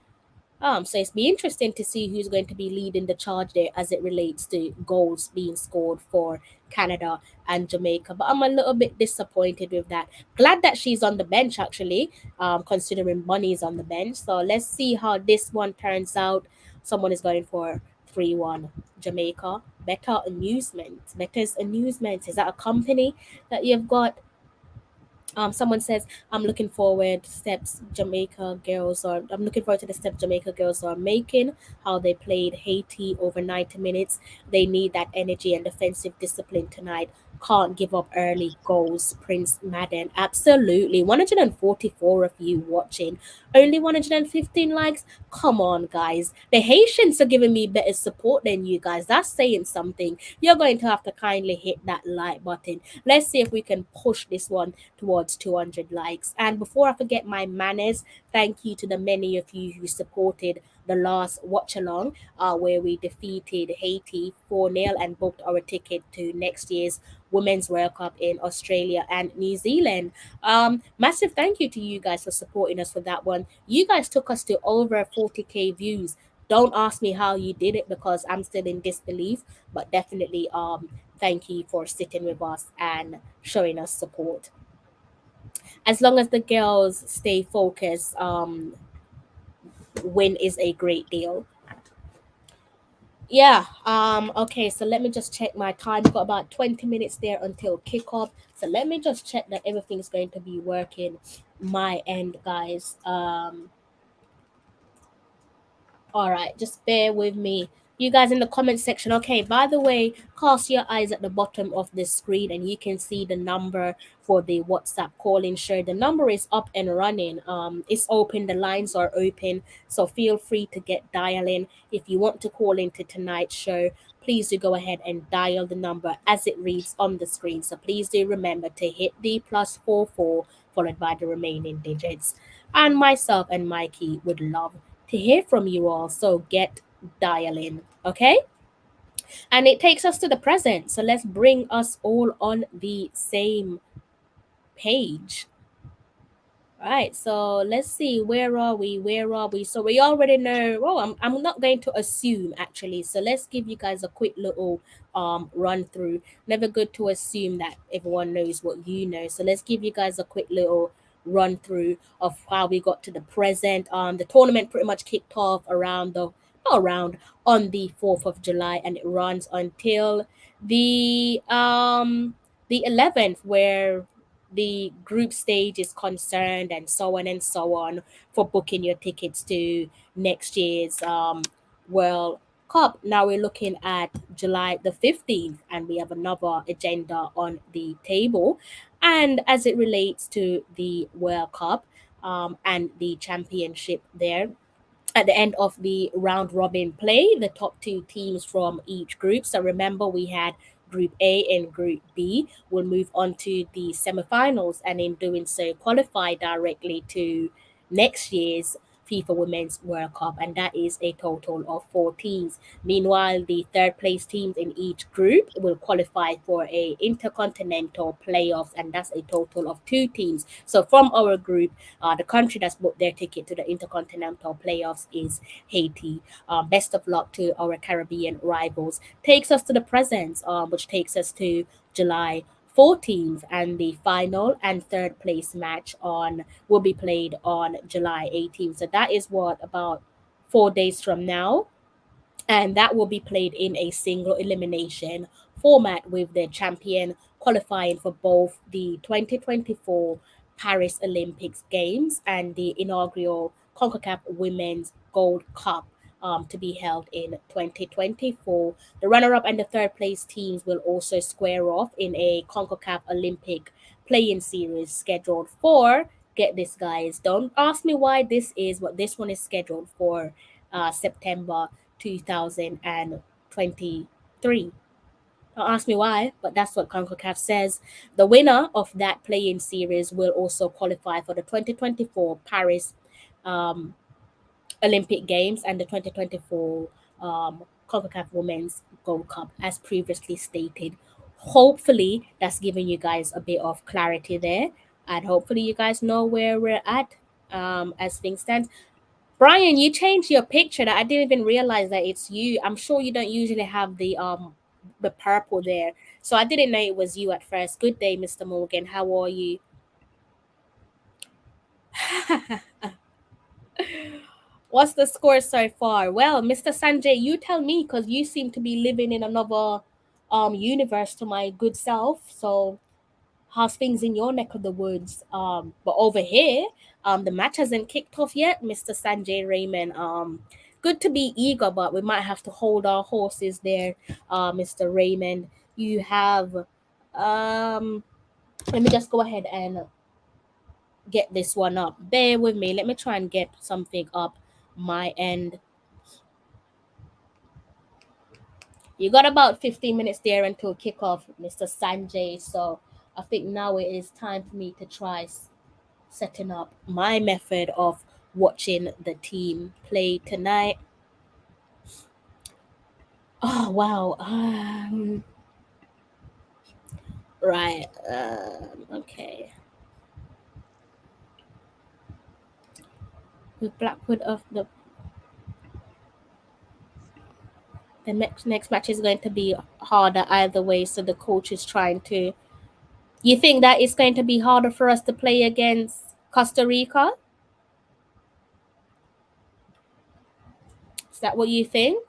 So it's be interesting to see who's going to be leading the charge there as it relates to goals being scored for Canada and Jamaica. But I'm a little bit disappointed with that. Glad that she's on the bench actually, considering Bunny's on the bench. So let's see how this one turns out. Someone is going for 3-1 Jamaica. Better Amusement. Better's Amusement. Is that a company that you've got? Someone says, I'm looking forward to steps Jamaica girls are I'm looking forward to the steps Jamaica girls are making, how they played Haiti over 90 minutes. They need that energy and defensive discipline tonight. Can't give up early goals, Prince Madden. Absolutely. 144 of you watching. Only 115 likes. Come on, guys. The Haitians are giving me better support than you guys. That's saying something. You're going to have to kindly hit that like button. Let's see if we can push this one towards 200 likes. And before I forget my manners, thank you to the many of you who supported the last watch along, where we defeated Haiti 4-0 and booked our ticket to next year's Women's World Cup in Australia and New Zealand. Massive thank you to you guys for supporting us for that one. You guys took us to over 40k views. Don't ask me how you did it because I'm still in disbelief, but definitely thank you for sitting with us and showing us support. As long as the girls stay focused, win is a great deal. Yeah. Okay, so let me just check my time. We've got about 20 minutes there until kickoff. So let me just check that everything's going to be working my end, guys. All right, just bear with me. You guys in the comment section. Okay, by the way, cast your eyes at the bottom of the screen and you can see the number for the WhatsApp call-in show. The number is up and running. It's open, the lines are open, so feel free to get dialing. If you want to call into tonight's show, please do go ahead and dial the number as it reads on the screen. So please do remember to hit the +44 followed by the remaining digits. And myself and Mikey would love to hear from you all. So get dialing, okay? And it takes us to the present. So let's bring us all on the same page. All right, so let's see, where are we? Where are we? So we already know. Oh, I'm not going to assume actually. So let's give you guys a quick little run through. Never good to assume that everyone knows what you know. So let's give you guys a quick little run through of how we got to the present. The tournament pretty much kicked off around the not around on the 4th of July and it runs until the 11th, where the group stage is concerned and so on for booking your tickets to next year's World Cup. Now we're looking at July the 15th and we have another agenda on the table. And as it relates to the World Cup and the championship there, at the end of the round robin play, the top 2 teams from each group. So remember, we had Group A and Group B. Will move on to the semifinals, and in doing so, qualify directly to next year's FIFA Women's World Cup, and that is a total of 4 teams. Meanwhile, the third place teams in each group will qualify for a intercontinental playoffs, and that's a total of 2 teams. So from our group, the country that's booked their ticket to the intercontinental playoffs is Haiti. Best of luck to our Caribbean rivals. Takes us to the present, which takes us to July 14th, and the final and third place match on will be played on July 18th. So that is what, about 4 days from now, and that will be played in a single elimination format, with the champion qualifying for both the 2024 Paris Olympics Games and the inaugural Concacaf Women's Gold Cup, to be held in 2024. The runner-up and the third place teams will also square off in a Concacaf Olympic playing series scheduled for, get this guys, don't ask me why this is, but this one is scheduled for September 2023. Don't ask me why, but that's what CONCACAF says. The winner of that playing series will also qualify for the 2024 Paris um, Olympic Games and the 2024 CONCACAF Women's Gold Cup, as previously stated. Hopefully, that's giving you guys a bit of clarity there, and hopefully, you guys know where we're at as things stand. Brian, you changed your picture. That I didn't even realize that it's you. I'm sure you don't usually have the purple there, so I didn't know it was you at first. Good day, Mr. Morgan. How are you? What's the score so far? Well, Mr. Sanjay, you tell me, because you seem to be living in another universe to my good self. So how's things in your neck of the woods? But over here, the match hasn't kicked off yet, Mr. Sanjay Raymond. Good to be eager, but we might have to hold our horses there, Mr. Raymond. You have, let me just go ahead and get this one up. Bear with me. Let me try and get something up my end. You got about 15 minutes there until kickoff, Mr. Sanjay. So I think now it is time for me to try setting up my method of watching the team play tonight. Oh wow. Right. Okay. With Blackwood of the next match is going to be harder either way. So the coach is trying to. You think that it's going to be harder for us to play against Costa Rica? Is that what you think?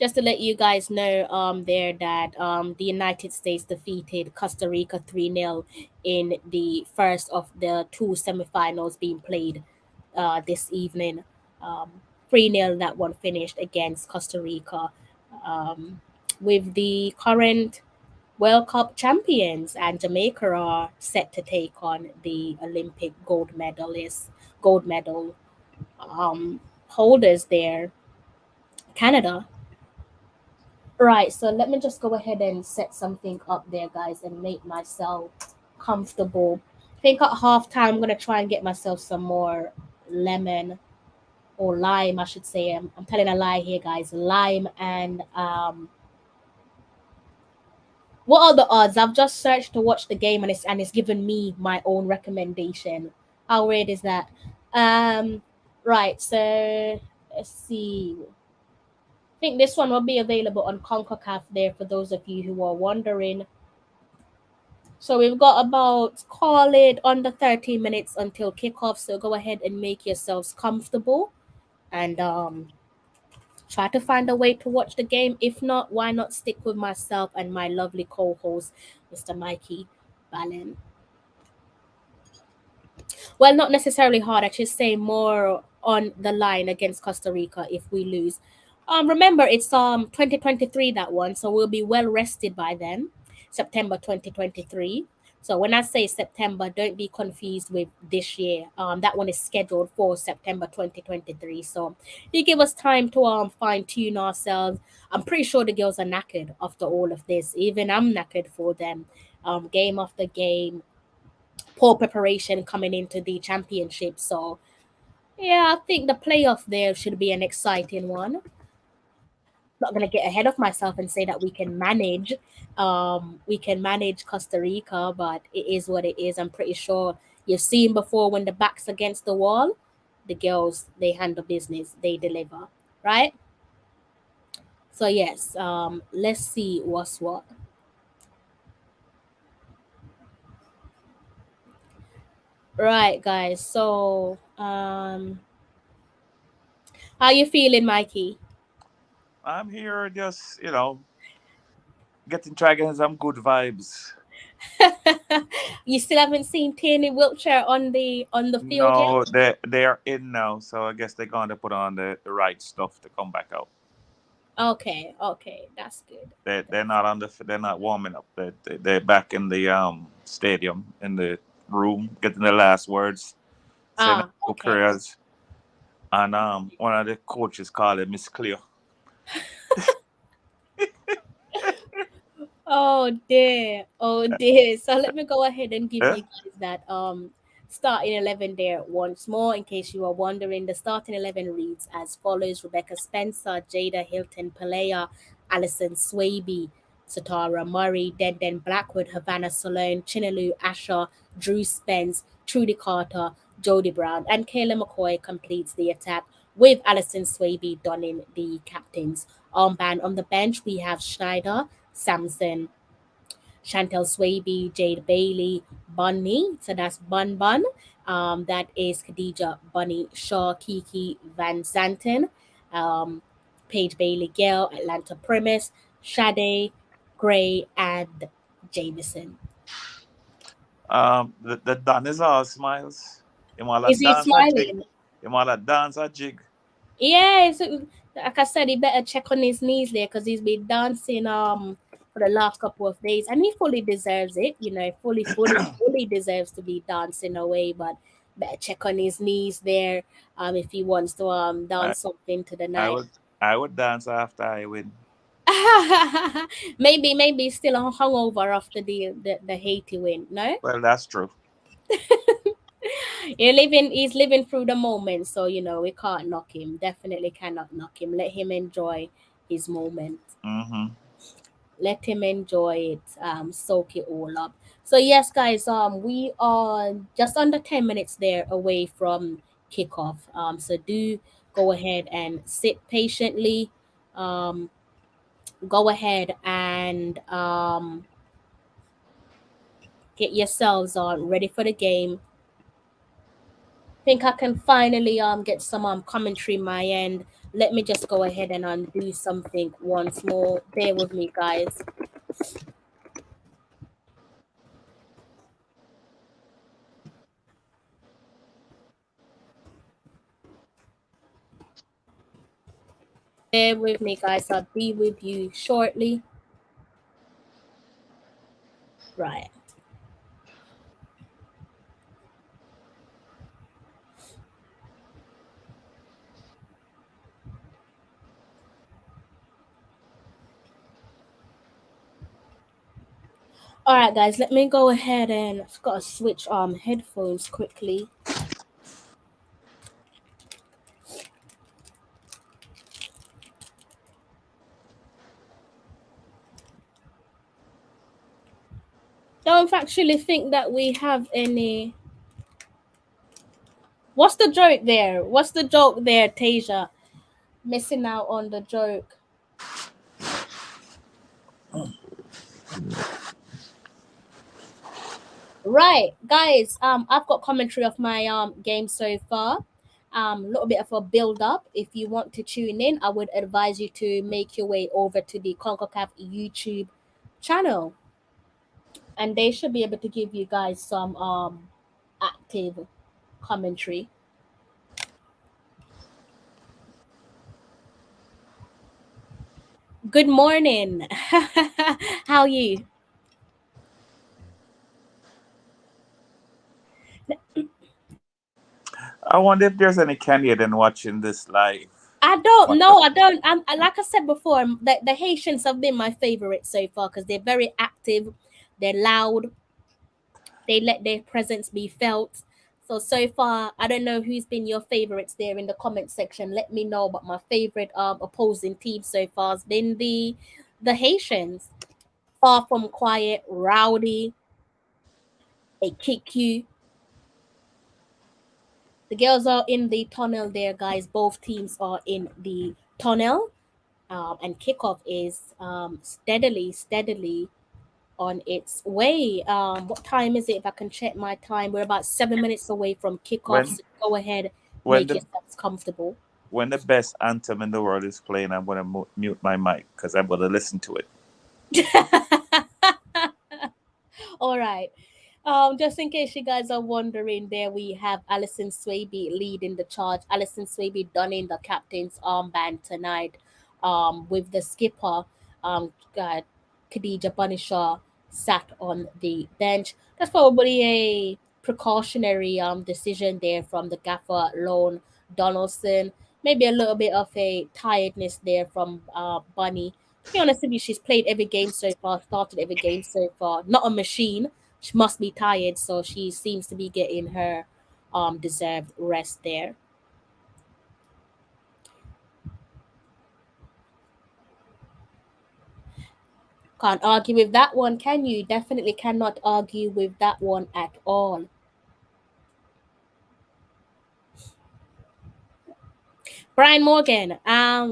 Just to let you guys know there that the United States defeated Costa Rica 3-0 in the first of the 2 semifinals being played this evening. 3-0 that one finished against Costa Rica, with the current World Cup champions, and Jamaica are set to take on the Olympic gold medal holders there, Canada. Right, so let me just go ahead and set something up there, guys, and make myself comfortable. I think at halftime I'm gonna try and get myself some more lemon or lime, I should say. I'm telling a lie here, guys. Lime and what are the odds? I've just searched to watch the game, and it's given me my own recommendation. How weird is that? Right, so let's see. I think this one will be available on CONCACAF there for those of you who are wondering. So we've got about, call it, under 30 minutes until kickoff. So go ahead and make yourselves comfortable and try to find a way to watch the game. If not, why not stick with myself and my lovely co-host, Mr. Mikey Balin. Well, not necessarily hard. I should say more on the line against Costa Rica if we lose. Remember, it's 2023, that one, so we'll be well rested by then, September 2023. So when I say September, don't be confused with this year. That one is scheduled for September 2023. So you give us time to fine tune ourselves. I'm pretty sure the girls are knackered after all of this. Even I'm knackered for them. Game after game, poor preparation coming into the championship. So Yeah, I think the playoff there should be an exciting one. Not gonna get ahead of myself and say that we can manage Costa Rica, but it is what it is. I'm pretty sure you've seen before when the back's against the wall, the girls they handle business, they deliver, right? So yes, let's see what's what. Right, guys. So how you feeling, Mikey? I'm here just, getting try getting some good vibes. You still haven't seen Tierney Wiltshire on the field yet? No, they are in now, so I guess they're going to put on the right stuff to come back out. Okay, okay, that's good. They're not on they're not warming up. They're back in the stadium in the room getting the last words, saying a Ah, few okay. prayers, and one of the coaches called it Miss Clear. Oh dear, oh dear. So let me go ahead and give Yeah? you guys that starting 11 there once more in case you are wondering. The starting 11 reads as follows: Rebecca Spencer, Jada Hilton Pelea, Alison Swaby, Satara Murray, Denden Blackwood, Havana Solone, Chinelu Asher, Drew Spence, Trudy Carter, Jodie Brown, and Kayla McCoy completes the attack with Alison Swaby donning the captain's armband. On the bench, we have Schneider, Samson, Chantel Swaby, Jade Bailey, Bunny. So that's Bun Bun. That is Khadija Bunny Shaw, Kiki Van Zanten, um, Paige Bailey Gale, Atlanta Primus, Sade, Gray, and Jameson. The Don is all smiles. Him all a Is he dance a jig. smiling? Him all a dance a jig. Yeah, like I said, he better check on his knees there because he's been dancing for the last couple of days, and he fully deserves it. You know, fully deserves to be dancing away. But better check on his knees there if he wants to I, dance something to the I night. would I would dance after I win. Maybe he's still hungover after the Haiti win. No, Well, that's true. he's living through the moment, so you know we can't knock him. Definitely cannot knock him. Let him enjoy his moment. Mm-hmm. Let him enjoy it, soak it all up. So yes, guys, we are just under 10 minutes there away from kickoff. So do go ahead and sit patiently. Um, go ahead and get yourselves on ready for the game. Think I can finally get some commentary my end. Let me just go ahead and undo something once more. Bear with me, guys. Bear with me, guys. I'll be with you shortly. Right. All right, guys. Let me go ahead and I've got to switch headphones quickly. Don't actually think that we have any. What's the joke there? What's the joke there, Tasia? Missing out on the joke. Right, guys. I've got commentary of my game so far. A little bit of a build up. If you want to tune in, I would advise you to make your way over to the Concacaf YouTube channel, and they should be able to give you guys some active commentary. Good morning. How are you? I wonder if there's any Canadian watching this live. I don't What know. the- I don't. Like I said before, the Haitians have been my favorite so far because they're very active, they're loud, they let their presence be felt. So far, I don't know who's been your favorites there in the comment section. Let me know. But my favorite opposing team so far has been the Haitians. Far from quiet, rowdy, they kick you. The girls are in the tunnel there, guys. Both teams are in the tunnel. And kickoff is steadily on its way. What time is it? If I can check my time, we're about 7 minutes away from kickoff. When So go ahead, when make the yourselves comfortable. when the best anthem in the world is playing, I'm gonna mute my mic because I'm gonna listen to it. All right. Just in case you guys are wondering, there we have Alison Swaby leading the charge. Alison Swaby donning the captain's armband tonight. With the skipper, uh, Khadija Banishaw sat on the bench. That's probably a precautionary decision there from the gaffer Lone Donaldson. Maybe a little bit of a tiredness there from Bunny. To be honest with you, she's played every game so far, started every game so far. Not a machine. She must be tired, so she seems to be getting her deserved rest there. Can't argue with that one, can you? Definitely cannot argue with that one at all. Brian Morgan,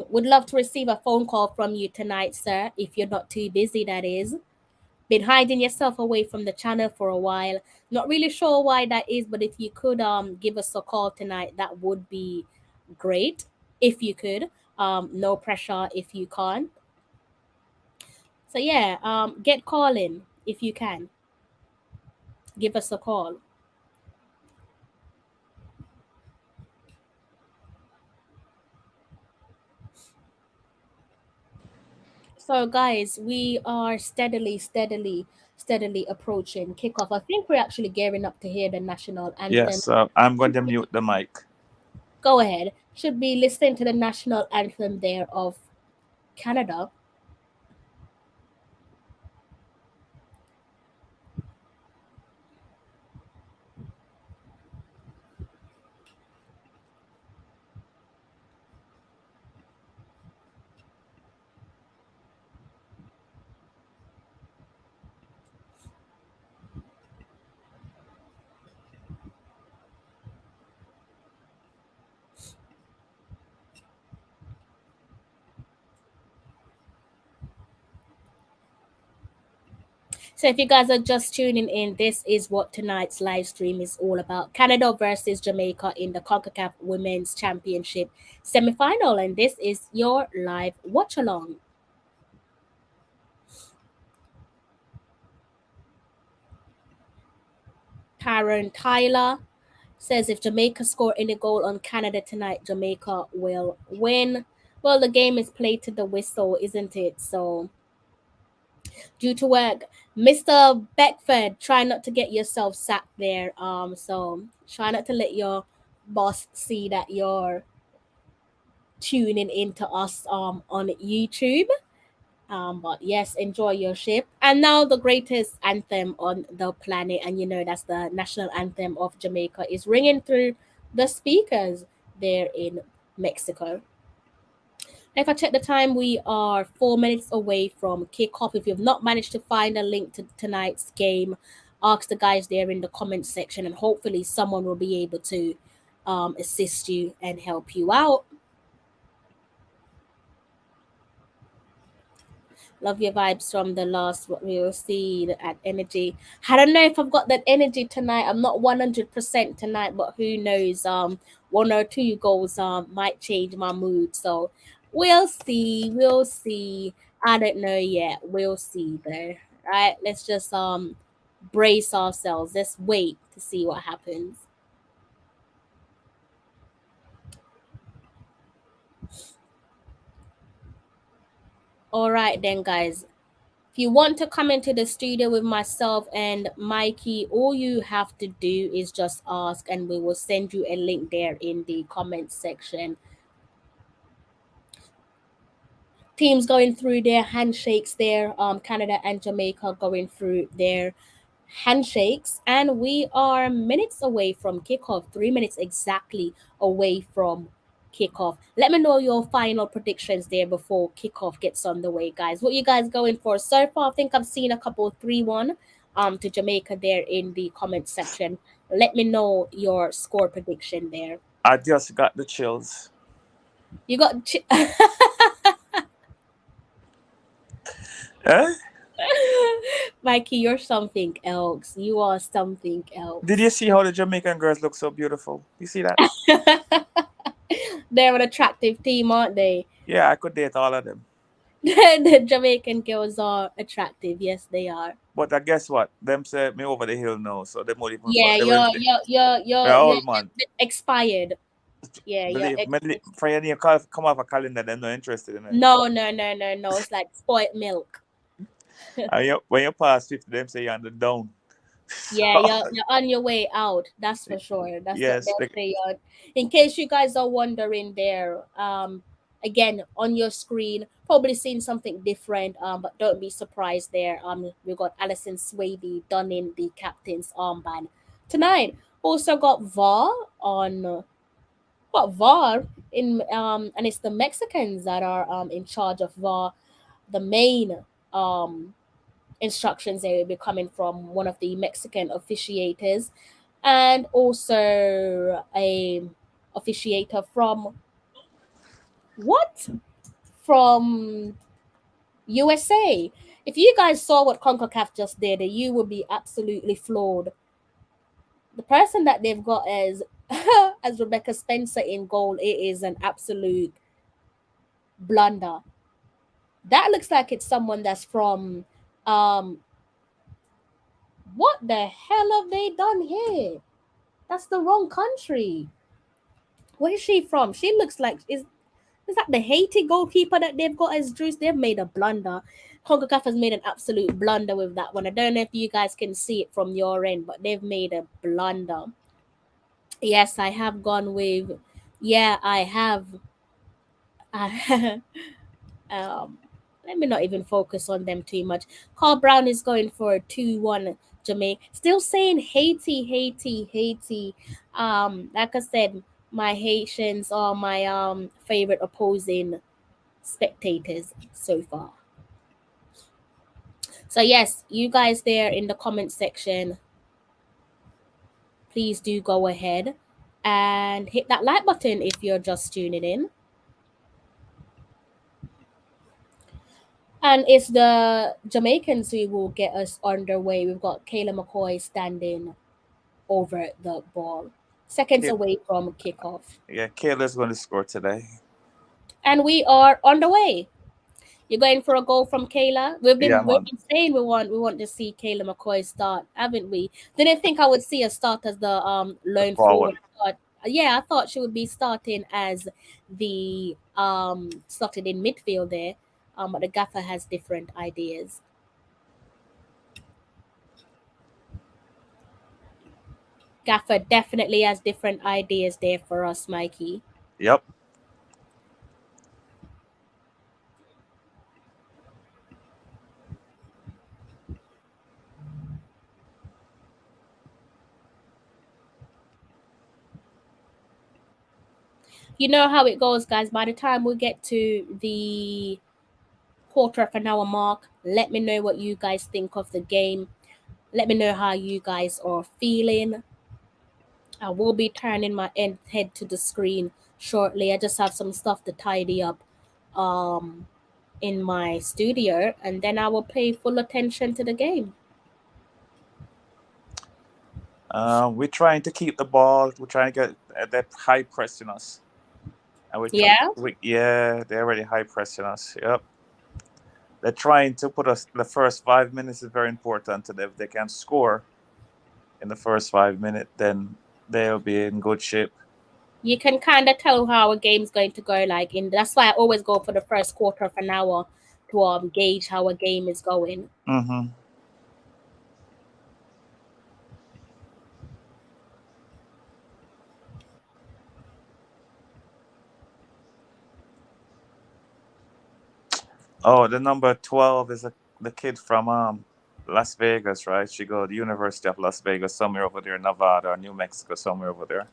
would love to receive a phone call from you tonight, sir, if you're not too busy, that is. Been hiding yourself away from the channel for a while. Not really sure why that is, but if you could give us a call tonight, that would be great. If you could. No pressure if you can't. So yeah, get calling if you can. Give us a call. So guys, we are steadily approaching kickoff. I think we're actually gearing up to hear the national anthem. Yes, I'm going to mute the mic. Go ahead. Should be listening to the national anthem there of Canada. So if you guys are just tuning in, this is what tonight's live stream is all about. Canada versus Jamaica in the Concacaf Women's Championship semi-final, and this is your live watch along. Tyron Tyler says if Jamaica score any goal on Canada tonight, Jamaica will win. Well, the game is played to the whistle, isn't it? So due to work, Mr. Beckford, try not to get yourself sacked there. So try not to let your boss see that you're tuning into us on YouTube. But yes, enjoy your shift. And now the greatest anthem on the planet, and you know that's the national anthem of Jamaica, is ringing through the speakers there in Mexico. If I check the time, we are 4 minutes away from kickoff. If you've not managed to find a link to tonight's game, ask the guys there in the comment section, and hopefully someone will be able to assist you and help you out. Love your vibes from the last what we will see at energy. I don't know if I've got that energy tonight. I'm not 100% tonight, but who knows? One or two goals might change my mood. So we'll see. We'll see. I don't know yet. We'll see though. Right? Let's just brace ourselves. Let's wait to see what happens. All right then, guys. If you want to come into the studio with myself and Mikey, all you have to do is just ask, and we will send you a link there in the comments section. Teams going through their handshakes there. Canada and Jamaica going through their handshakes, and we are minutes away from kickoff, 3 minutes exactly away from kickoff. Let me know your final predictions there before kickoff gets underway, guys. What you guys going for? So far, I think I've seen a couple 3-1 to Jamaica there in the comment section. Let me know your score prediction there. I just got the chills. You got Eh? Mikey, you're something else. You are something else. Did you see how the Jamaican girls look so beautiful? You see that? They're an attractive team, aren't they? Yeah, I could date all of them. The Jamaican girls are attractive. Yes, they are. But I guess what? Them say me over the hill now, so they won't even Yeah, they will they're you're old man. expired. Yeah, you're Believe me, for your name come off a calendar, they're not interested in it. no. It's like spoiled milk. And when you pass 50, them say you're on the down. Yeah, So, you're on your way out. That's for sure. That's what yes, they'll say. In case you guys are wondering, there, again on your screen, probably seeing something different. But don't be surprised. There, we got Alison Swaby donning the captain's armband tonight. Also got VAR on. What VAR in and it's the Mexicans that are in charge of VAR. The main um instructions they will be coming from one of the Mexican officiators, and also a officiator from what? From USA. If you guys saw what Concacaf just did, you would be absolutely floored. The person that they've got as as Rebecca Spencer in goal, it is an absolute blunder. That looks like it's someone that's from um what the hell have they done here? That's the wrong country. Where is she from? She looks like is that the Haiti goalkeeper that they've got as Drews? They've made a blunder. Concacaf has made an absolute blunder with that one. I don't know if you guys can see it from your end, but they've made a blunder. Yes, I have gone with. Yeah, I have. um, let me not even focus on them too much. Carl Brown is going for a 2-1 Jamaica. Still saying Haiti, Haiti, Haiti. Like I said, my Haitians are my favorite opposing spectators so far. So yes, you guys there in the comment section, please do go ahead and hit that like button if you're just tuning in. And it's the Jamaicans who will get us underway. We've got Kayla McCoy standing over the ball, seconds away from kickoff. yeah, Kayla's going to score today. And we are on the way. You're going for a goal from Kayla. Yeah, We've man. been saying we want to see Kayla McCoy start, haven't we? Didn't think I would see her start as the lone Forward. forward. But yeah, I thought she would be starting as the slotted in midfield there. But the gaffer has different ideas. Gaffer definitely has different ideas there for us, Mikey. Yep. You know how it goes, guys. By the time we get to the quarter of an hour mark, let me know what you guys think of the game. Let me know how you guys are feeling. I will be turning my head to the screen shortly. I just have some stuff to tidy up um, in my studio, and then I will pay full attention to the game. We're trying to keep the ball. We're trying to get that high pressing us. And Yeah? yeah, they're already high pressing us. Yep. They're trying to put us the first 5 minutes is very important to them. If they can score in the first 5 minutes, then they'll be in good shape. You can kind of tell how a game's going to go. That's why I always go for the first quarter of an hour to gauge how a game is going. Mm-hmm. Oh, the number 12 is the kid from Las Vegas, right? She go to the University of Las Vegas, somewhere over there, Nevada or New Mexico, somewhere over there.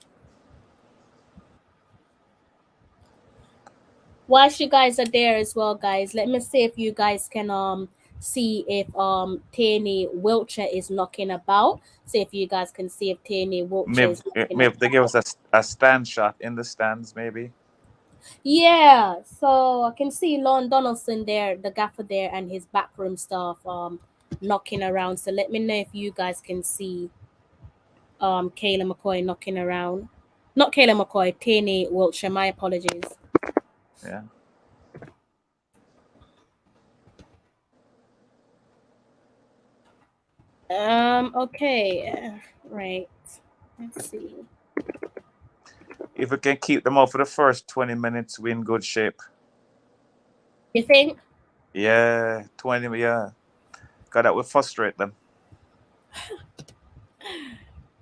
Whilst you guys are there as well, guys, let me see if you guys can see if Tierney Wiltshire is knocking about. See if you guys can see if Tierney Wiltshire Maybe, is knocking maybe they give about. us a stand shot in the stands, maybe. Yeah, so I can see Lon Donaldson there, the gaffer there, and his backroom staff knocking around. So let me know if you guys can see Kayla McCoy knocking around. Not Kayla McCoy, Tierney Wiltshire. My apologies. Yeah. Okay. Right. Let's see. If we can keep them up for the first 20 minutes, we in good shape. You think? Yeah, 20, yeah. Because that will frustrate them.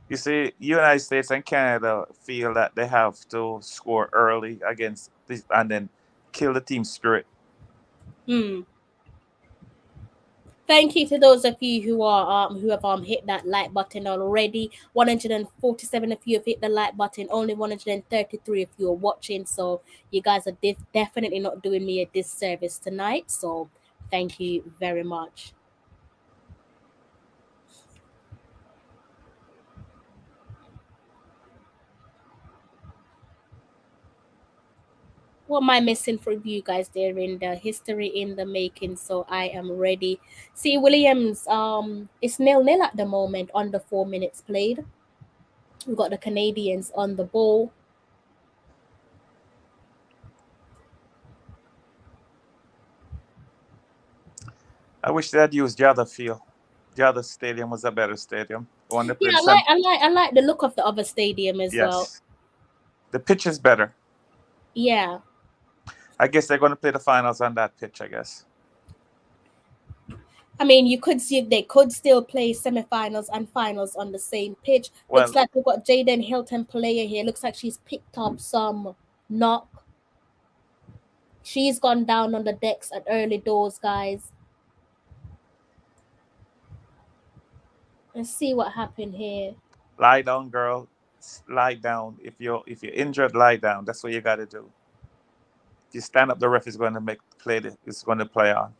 You see, United States and Canada feel that they have to score early against this and then kill the team spirit. Thank you to those of you who are who have hit that like button already. 147 of you have hit the like button. Only 133 of you are watching. So you guys are definitely not doing me a disservice tonight. So thank you very much. What am I missing from you guys there in the history in the making? So I am ready. See, Williams, it's 0-0 at the moment on the 4 minutes played. We've got the Canadians on the ball. I wish they had used the other field. The other stadium was a better stadium. One that played Yeah, I like the look of the other stadium as well. Yes. The pitch is better. Yeah. I guess they're going to play the finals on that pitch, I guess. I mean, you could see they could still play semifinals and finals on the same pitch. Well, Looks like we've got Jaden Hilton player here. Looks like she's picked up some knock. She's gone down on the decks at early doors, guys. Let's see what happened here. Lie down, girl. Lie down. If you're injured, lie down. That's what you got to do. If you stand up, the ref is going to It's going to play on.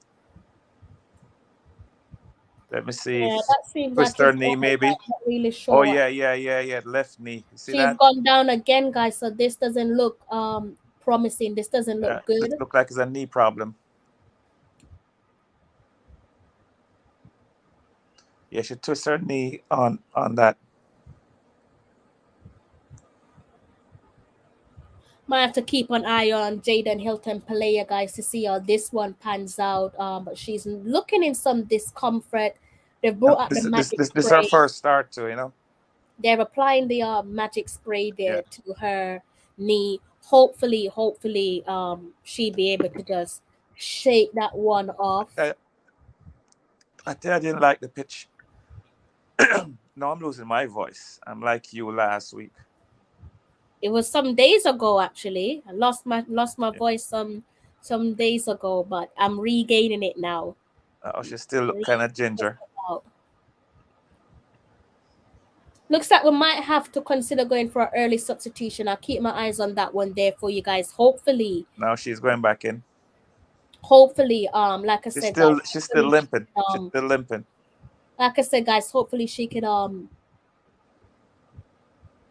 Let me see. Yeah, that seems Twist like her it's knee, maybe. not really sure. Oh yeah. Left knee. You see She's that? gone down again, guys. So this doesn't look promising. This doesn't look good. It looks like it's a knee problem. Yeah, she twist her knee on that. Might have to keep an eye on Jaden Hilton Pelea, guys, to see how this one pans out. But she's looking in some discomfort. They've brought out the magic spray. This is her first start too, you know. They're applying the magic spray there to her knee. Hopefully, she'll be able to just shake that one off. I tell you, I didn't like the pitch. No, I'm losing my voice. I'm like you last week. It was some days ago, actually. I lost my voice some days ago, but I'm regaining it now. She still look kind of ginger. Looks like we might have to consider going for an early substitution. I'll keep my eyes on that one there for you guys. Hopefully. Now she's going back in. Hopefully, like I said, she's still limping. She's still limping. Like I said, guys, hopefully she could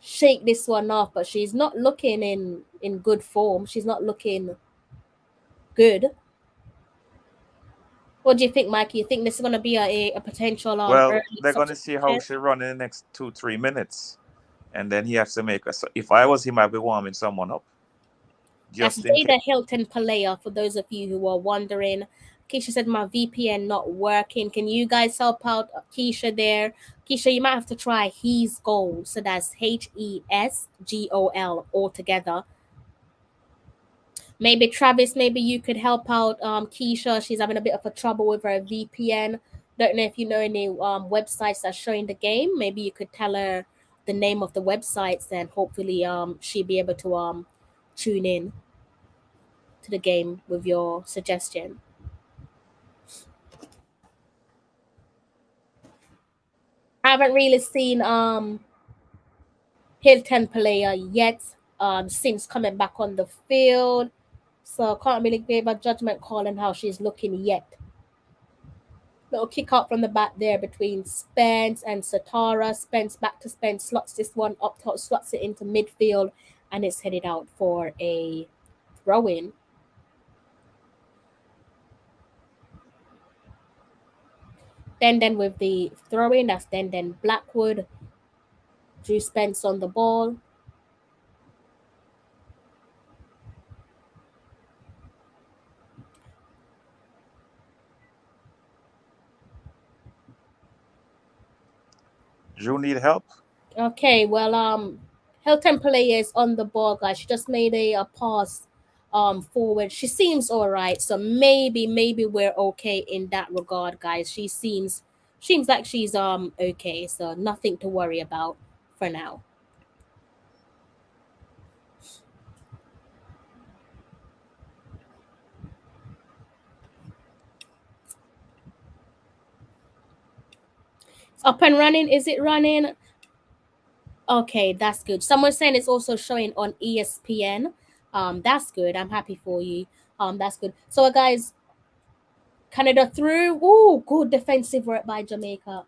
shake this one off, but she's not looking in good form. She's not looking good. What do you think, Mike? You think this is going to be a potential? Well, they're going to see how she run in the next 2-3 minutes, and then he has to make us. So if I was him, I'd be warming someone up. That's Jada Hilton Pelea, for those of you who are wondering. Keisha said my VPN not working. Can you guys help out Keisha there? Keisha, you might have to try His Goal. So that's HESGOL all together. Maybe Travis, maybe you could help out Keisha. She's having a bit of a trouble with her VPN. Don't know if you know any websites that are showing the game. Maybe you could tell her the name of the websites, and hopefully she'll be able to tune in to the game with your suggestion. haven't really seen Hilton player yet since coming back on the field. So can't really give a judgment call on how she's looking yet. Little kick out from the back there between Spence and Satara. Spence back to Spence, slots this one up top, slots it into midfield, and it's headed out for a throw-in. Then with the throw-in, that's then Blackwood. Drew Spence on the ball. Drew need help. Okay, well, Hilton player is on the ball, guys. She just made a pass forward. She seems all right, so maybe we're okay in that regard, guys. She seems like she's okay, so nothing to worry about for now. It's up and running. Is it running? Okay, that's good. Someone's saying it's also showing on ESPN. That's good. I'm happy for you. That's good. So, guys, Canada through. Ooh, good defensive work by Jamaica.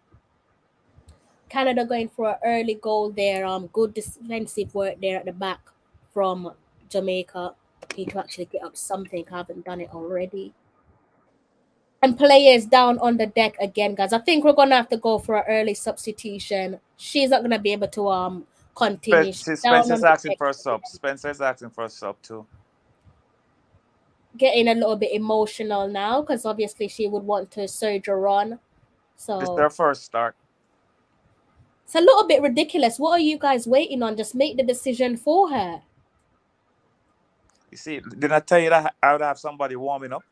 Canada going for an early goal there. Good defensive work there at the back from Jamaica. Need to actually get up something. I haven't done it already. And players down on the deck again, guys. I think we're gonna have to go for an early substitution. She's not gonna be able to continue. Spencer's asking for a sub. Spencer's asking for a sub too. Getting a little bit emotional now because obviously she would want to surge her on. So this is their first start. It's a little bit ridiculous. What are you guys waiting on? Just make the decision for her. You see, didn't I tell you that I would have somebody warming up?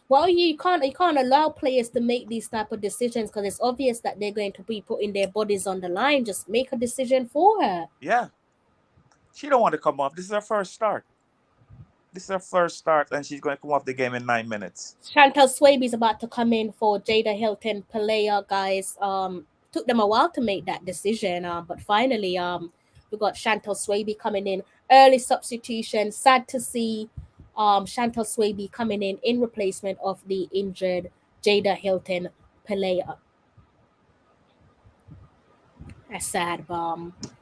Well, you can't allow players to make these type of decisions because it's obvious that they're going to be putting their bodies on the line. Just make a decision for her. Yeah. She don't want to come off. This is her first start. And she's going to come off the game in 9 minutes. Chantal Swaby's about to come in for Jada Hilton Pelea, guys. Took them a while to make that decision, but finally, we got Chantal Swaby coming in. Early substitution. Sad to see Chantal Swaby coming in replacement of the injured Jada Hilton Pelea. That's sad,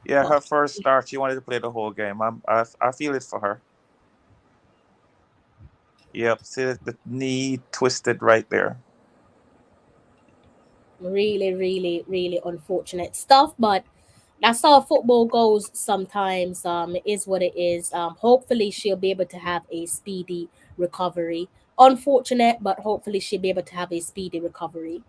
yeah, her first start. She wanted to play the whole game. I feel it for her. Yep, see the knee twisted right there. Really unfortunate stuff, but that's how football goes sometimes. It is what it is. Hopefully she'll be able to have a speedy recovery. Unfortunate, but hopefully she'll be able to have a speedy recovery.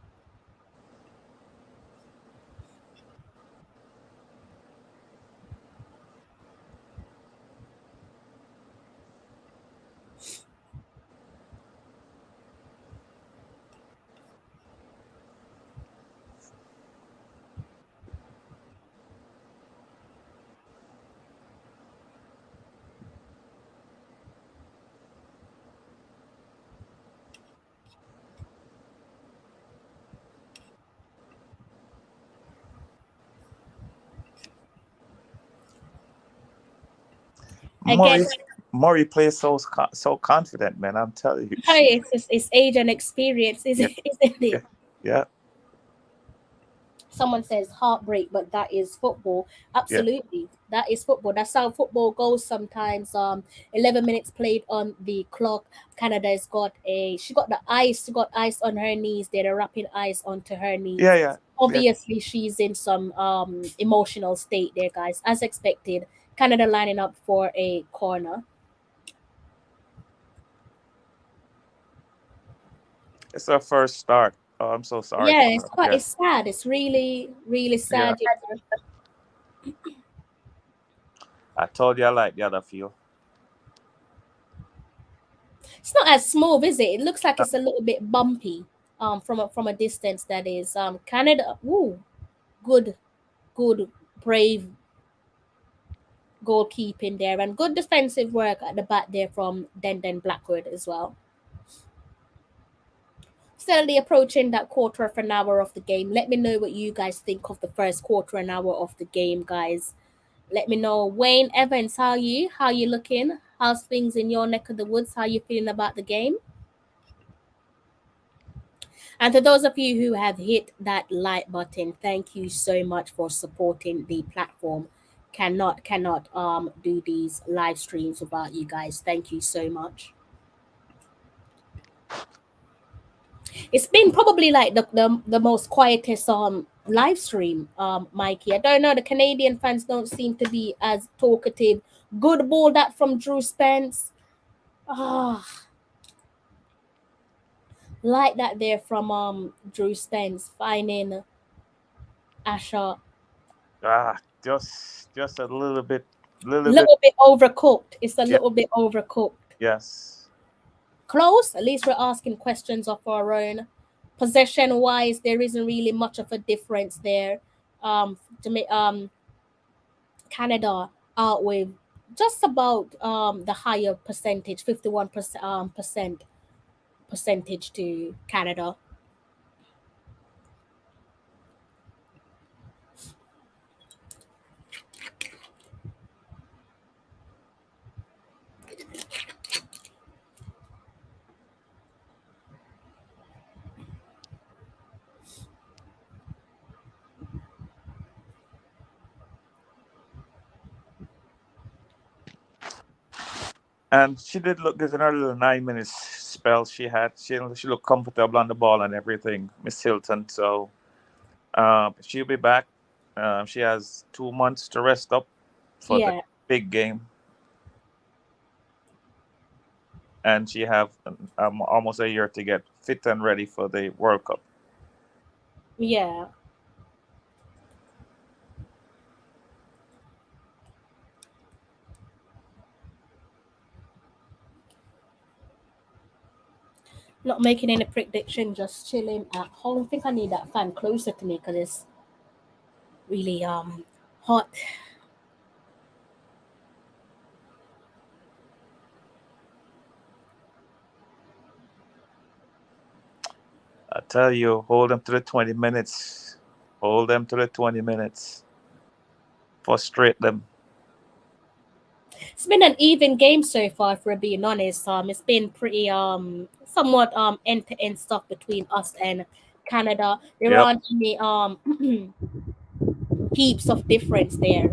Again, Murray plays so confident, man. I'm telling you. It's age and experience, isn't it? Yeah. Someone says heartbreak, but that is football. Absolutely, that is football. That's how football goes sometimes. 11 minutes played on the clock. Canada's got the ice. She got ice on her knees. They're wrapping ice onto her knees. Yeah. Obviously, she's in some emotional state there, guys. As expected, Canada lining up for a corner. It's her first start. Oh, I'm so sorry. Yeah, it's sad. It's really sad. Yeah. I told you I like the other field. It's not as smooth, is it? It looks like it's a little bit bumpy. From a distance, that is. Canada. Ooh, good, brave goalkeeping there, and good defensive work at the back there from Den Blackwood as well. Steadily approaching that quarter of an hour of the game. Let me know what you guys think of the first quarter an hour of the game, guys. Let me know. Wayne Evans, how are you? How you looking? How's things in your neck of the woods? How you feeling about the game? And to those of you who have hit that like button, thank you so much for supporting the platform. Cannot do these live streams without you guys. Thank you so much. It's been probably like the most quietest live stream, Mikey. I don't know. The Canadian fans don't seem to be as talkative. Good ball that from Drew Spence. Ah, like that there from Drew Spence finding Asher. Just a little bit, Little bit overcooked. It's a Yeah. little bit overcooked. Yes. Close. At least we're asking questions of our own. Possession wise, there isn't really much of a difference there. Canada out with just about the higher percentage, 51% percentage to Canada. And she did look good in her little 9 minutes spell she had. She looked comfortable on the ball and everything, Miss Hilton. So she'll be back. She has 2 months to rest up for the Yeah, big game, and she have almost a year to get fit and ready for the World Cup. yeah. Not making any prediction, just chilling at home. I think I need that fan closer to me because it's really hot. I tell you, hold them to the 20 minutes. Hold them to the 20 minutes. Frustrate them. It's been an even game so far, for being honest. It's been pretty somewhat end to end stuff between us and Canada. There Yep. aren't any heaps of difference there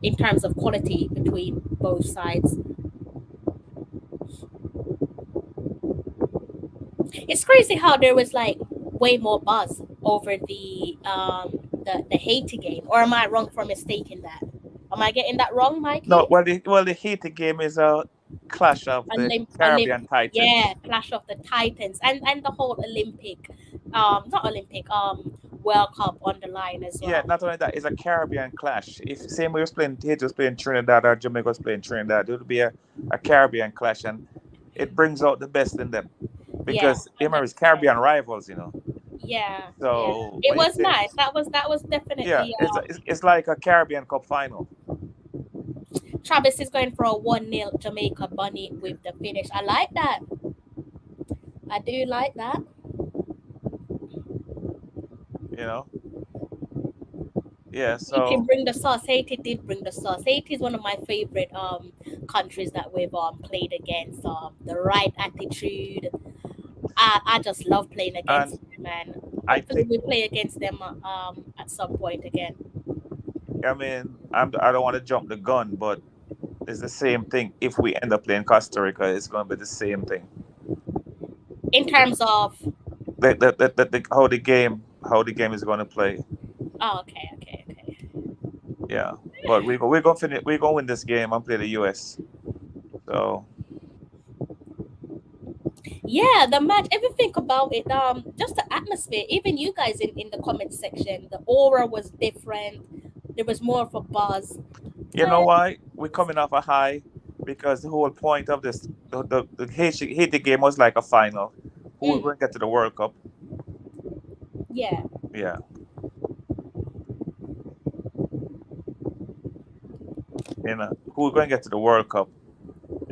in terms of quality between both sides. It's crazy how there was like way more buzz over the Haiti game. Or am I wrong for mistaking that? Am I getting that wrong, No, Mikey? well, the Haiti game is a clash of the Caribbean Titans. Yeah, Clash of the Titans and the whole Olympic, not Olympic, World Cup on the line as Yeah, well. not only that, it's a Caribbean clash. If same way was playing, Haiti was playing Trinidad or Jamaica was playing Trinidad, it would be a Caribbean clash, and it brings out the best in them Yeah, because remember it's 100%. Caribbean rivals, Yeah, yeah. So It when you was say nice. That was yeah, definitely it's like a Caribbean Cup final. Travis is going for a 1-0 Jamaica bunny with the finish. I like that. I do like that. You know, yeah. You can So bring the sauce. Haiti did bring the sauce. Haiti is one of my favorite countries that we've played against. The right attitude. I just love playing and against them, man. I Hopefully think we play against them at some point again. I mean I don't want to jump the gun, but it's the same thing. If we end up playing Costa Rica, it's going to be the same thing. In terms of How the game is going to play. oh, okay. Yeah, but we're gonna finish. We're gonna win this game and play the US. So Yeah, the match. If you think about it, just the atmosphere. Even you guys in the comment section, the aura was different. There was more of a buzz. you know why we're coming off a high because the whole point of this the Haiti game was like a final. Who will Mm, going to get to the World Cup? yeah. Yeah, who going to get to the World Cup,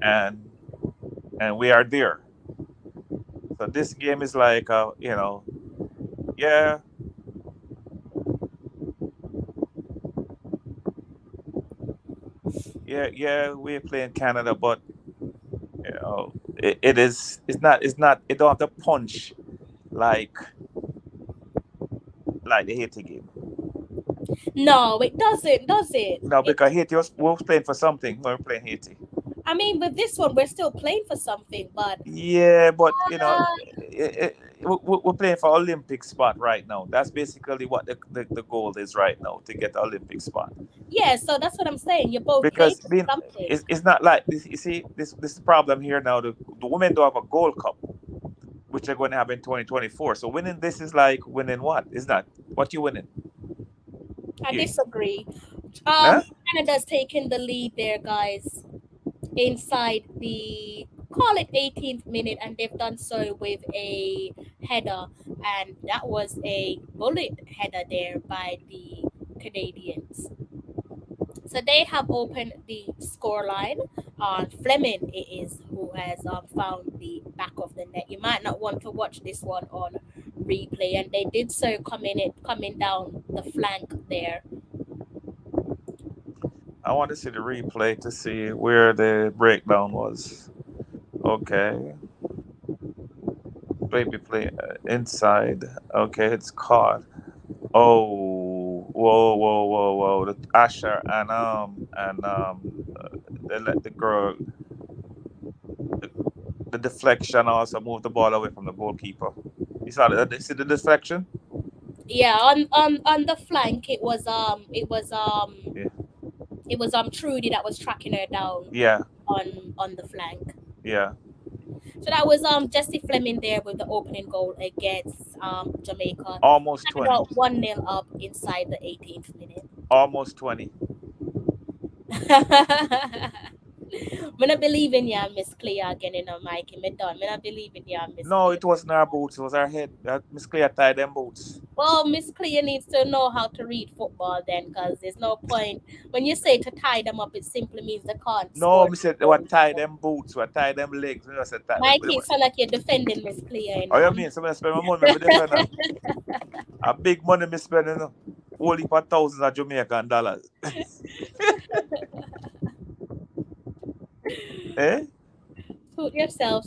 and we are there. So this game is like, yeah, yeah, we're playing Canada, but it is, it don't have the punch like the Haiti game. No, it doesn't, does it? No, because Haiti was playing for something when we were playing Haiti. I mean, with this one, we're still playing for something, but Yeah, but uh, we're playing for Olympic spot right now. That's basically what the goal is right now, to get the Olympic spot. yeah. So that's what I'm saying. You're both playing Because for being something. it's not like this. You see, this problem here now. The women don't have a Gold Cup, which they're going to have in 2024. So winning this is like winning what? Is that what you winning? I You, disagree. huh? Canada's taking the lead there, guys, inside the call it 18th minute, and they've done so with a header, and that was a bullet header there by the Canadians. So they have opened the scoreline. Fleming it is who has found the back of the net. You might not want to watch this one on replay, and they did so coming down the flank there. I want to see the replay to see where the breakdown was. Okay, baby play inside. Okay, it's caught. Oh, whoa! The Asher and they let the girl, the deflection also moved the ball away from the goalkeeper. You saw the see the deflection? Yeah, on the flank Yeah, it was Trudy that was tracking her down yeah, on the flank. yeah. So that was Jesse Fleming there with the opening goal against Jamaica. Almost Canada 20. 1-0 up inside the 18th minute. Almost 20. I'm not believing you, Miss Clea, again in a mic. Me done. I'm not believing you, Miss No, Clea. it wasn't our boots. It was our head. Miss Clear tied them boots. Well, Miss Clea needs to know how to read football then, because there's no point. When you say to tie them up, it simply means they can't No, score. me said what tie them boots. What tie them legs. Me just said tie. Mikey, it sound like you're defending Miss Clea. Oh, you mean? So I spend my money. Me defend her. A big money me spend. Only for thousands of Jamaican dollars. Eh? Suit yourself.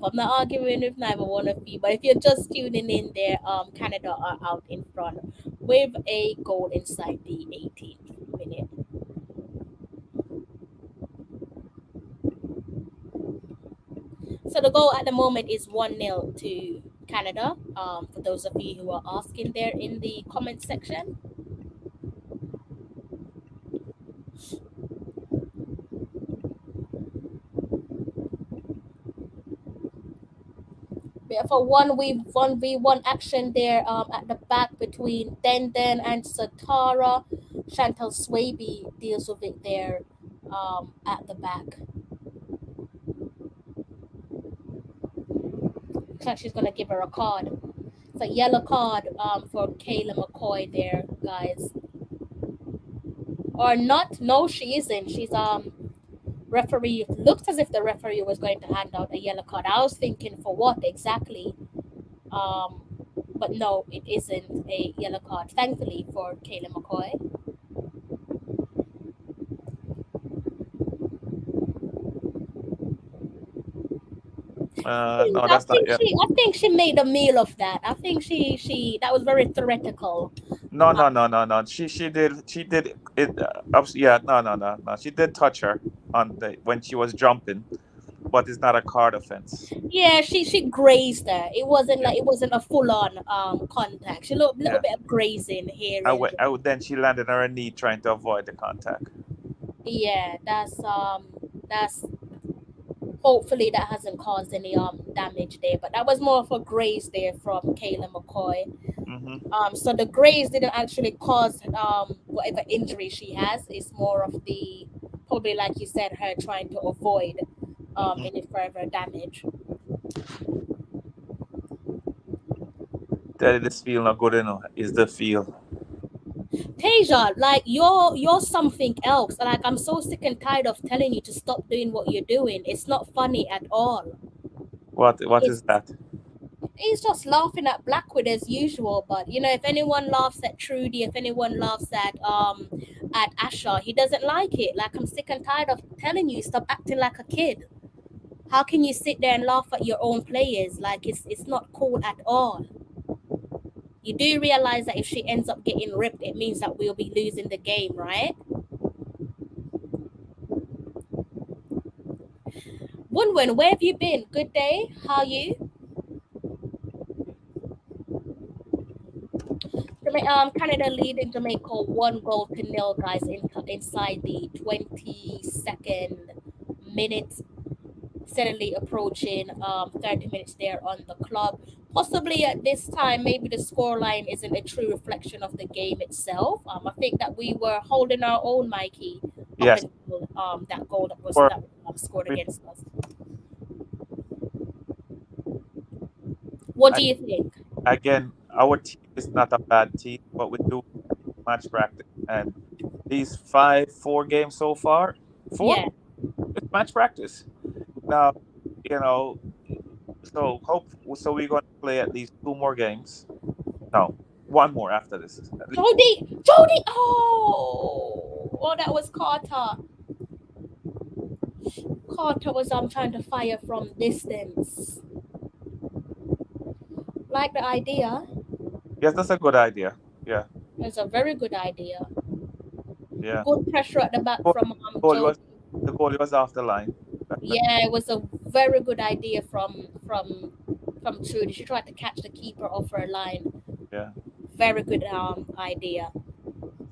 I'm not arguing with neither one of you, but if you're just tuning in there, Canada are out in front with a goal inside the 18th minute. So the goal at the moment is 1-0 to Canada. For those of you who are asking there in the comment section. For 1v1 action there at the back between Denden and Satara. Chantal Swaby deals with it there at the back. Looks like she's gonna give her a card. It's a yellow card for Kayla McCoy there, guys. Or not? No, she isn't. She's referee. It looked as if the referee was going to hand out a yellow card. I was thinking for what exactly? But no, it isn't a yellow card. Thankfully for Kayla McCoy. No, that's not yet. I think she made a meal of that. I think she that was very theoretical. No. She did it. Yeah, no. She did touch her on the when she was jumping, but it's not a card offense. Yeah, she grazed her. It wasn't Yeah. like it wasn't a full on contact. She looked a little Yeah. bit of grazing here. Then she landed on her knee trying to avoid the contact. Yeah, that's hopefully that hasn't caused any damage there. But that was more of a graze there from Kayla McCoy. Mm-hmm. So the graze didn't actually cause whatever injury she has. It's more of the probably like you said, her trying to avoid any further damage. Tell you this feel not good enough. Is the feel. Tasia, like you're something else. Like I'm so sick and tired of telling you to stop doing what you're doing. It's not funny at all. What is that? He's just laughing at Blackwood as usual. But you know, if anyone laughs at Trudy, if anyone laughs at Asher, he doesn't like it. Like, I'm sick and tired of telling you, stop acting like a kid. How can you sit there and laugh at your own players? Like, it's not cool at all. You do realize that if she ends up getting ripped, it means that we'll be losing the game, right? Wunwin, where have you been? Good day. How are you? Canada leading Jamaica 1-0, guys, inside the 22nd minute. Steadily approaching 30 minutes there on the clock. Possibly at this time, maybe the scoreline isn't a true reflection of the game itself. I think that we were holding our own, Mikey, up Yes. until that goal that was scored against us. What do you think? Again, our team is not a bad team, but we do match practice. And these 4 games so far, 4, Yeah. it's match practice. Now, you know, so we're going to play at least 2 more games. No, 1 more after this. Jody! Oh, that was Carter. Carter was trying to fire from distance. Like the idea. Yes, that's a good idea. Yeah. It's a very good idea. Yeah. Good pressure at the back from The Jody. goalie was off the line. Yeah, it was a very good idea from Trudy. She tried to catch the keeper off her line. Yeah. Very good idea.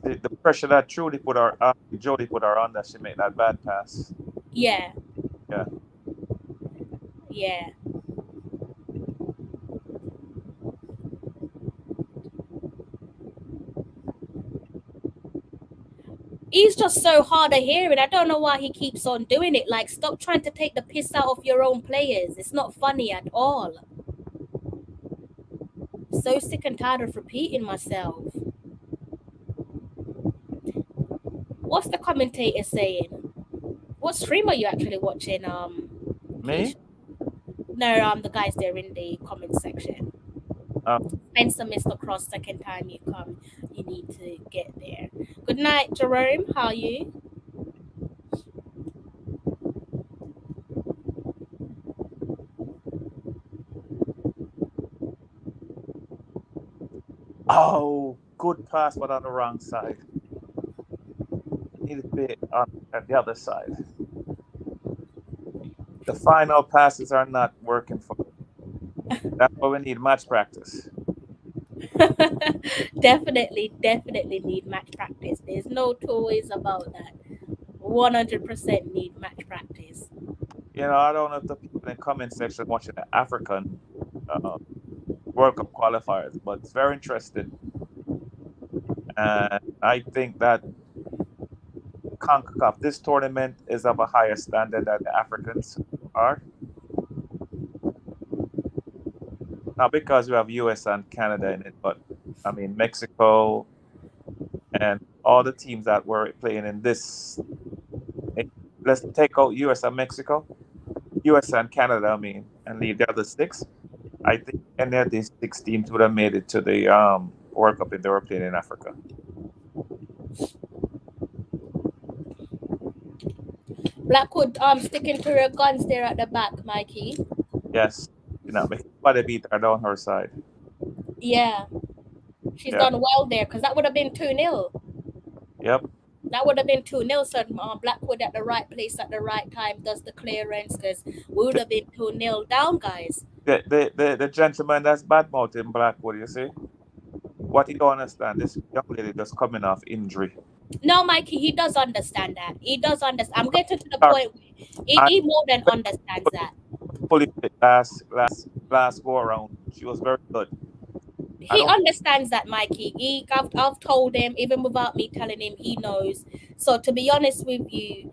The pressure that Jody put her on, that she made that bad pass. Yeah. Yeah. Yeah. He's just so hard of hearing. I don't know why he keeps on doing it. Like, stop trying to take the piss out of your own players. It's not funny at all. So sick and tired of repeating myself. What's the commentator saying? What stream are you actually watching? Me? No, the guys there in the comment section. Spencer missed the cross. Second time you come, you need to get there. Good night, Jerome. How are you? Oh, good pass, but on the wrong side. Need to be on at the other side. The final passes are not working for me. That's why we need match practice. Definitely need match practice. There's no two ways about that. 100% need match practice. You know, I don't know if the people in the comment section watching the African World Cup qualifiers, but it's very interesting. And I think that Concacaf, this tournament is of a higher standard than the Africans are. Not because we have US and Canada in it, but I mean Mexico and all the teams that were playing in this. Let's take out US and Mexico, US and Canada, I mean, and leave the other 6. I think any of these 6 teams would have made it to the World Cup if they were playing in Africa. Blackwood sticking to her guns there at the back, Mikey. Yes. You know, nobody beat her down her side. Yeah. She's done well there, because that would have been 2-0. Yep. That would have been 2-0. So Blackwood at the right place at the right time does the clearance, because we would have been 2-0 down, guys. The gentleman that's bad-mouthing Blackwood, you see? What he don't understand, this young lady just coming off injury. No, Mikey, he does understand that. He does understand. I'm getting to the point where he more than understands that. Fully fit last go around. She was very good. He understands that, Mikey. I've told him, even without me telling him, he knows. So to be honest with you,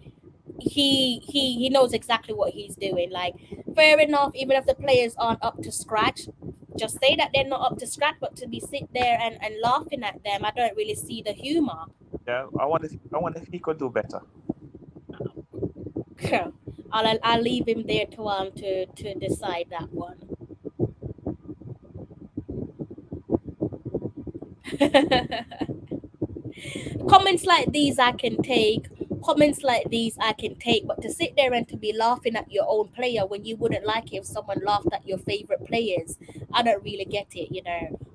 he knows exactly what he's doing. Like, fair enough, even if the players aren't up to scratch, just say that they're not up to scratch, but to be sit there and laughing at them, I don't really see the humor. Yeah, I wonder if he could do better. I'll leave him there to decide that one. Comments like these I can take. Comments like these I can take, but to sit there and to be laughing at your own player when you wouldn't like it if someone laughed at your favorite players, I don't really get it.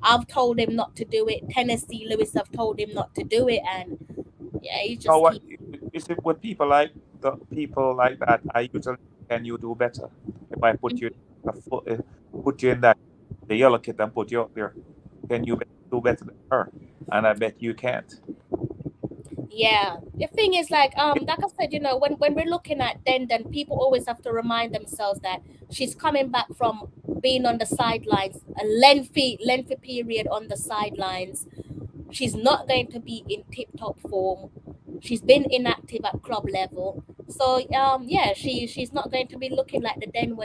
I've told him not to do it. Tennessee Lewis have told him not to do it, and yeah, he Know just what? keep. You see, with people like that, I usually can you do better if I put you in that the yellow kit and put you up there. Can you do better than her? And I bet you can't. Yeah, the thing is like I said, when we're looking at then people always have to remind themselves that she's coming back from being on the sidelines, a lengthy period on the sidelines. She's not going to be in tip top form. She's been inactive at club level. So yeah, she's not going to be looking like the den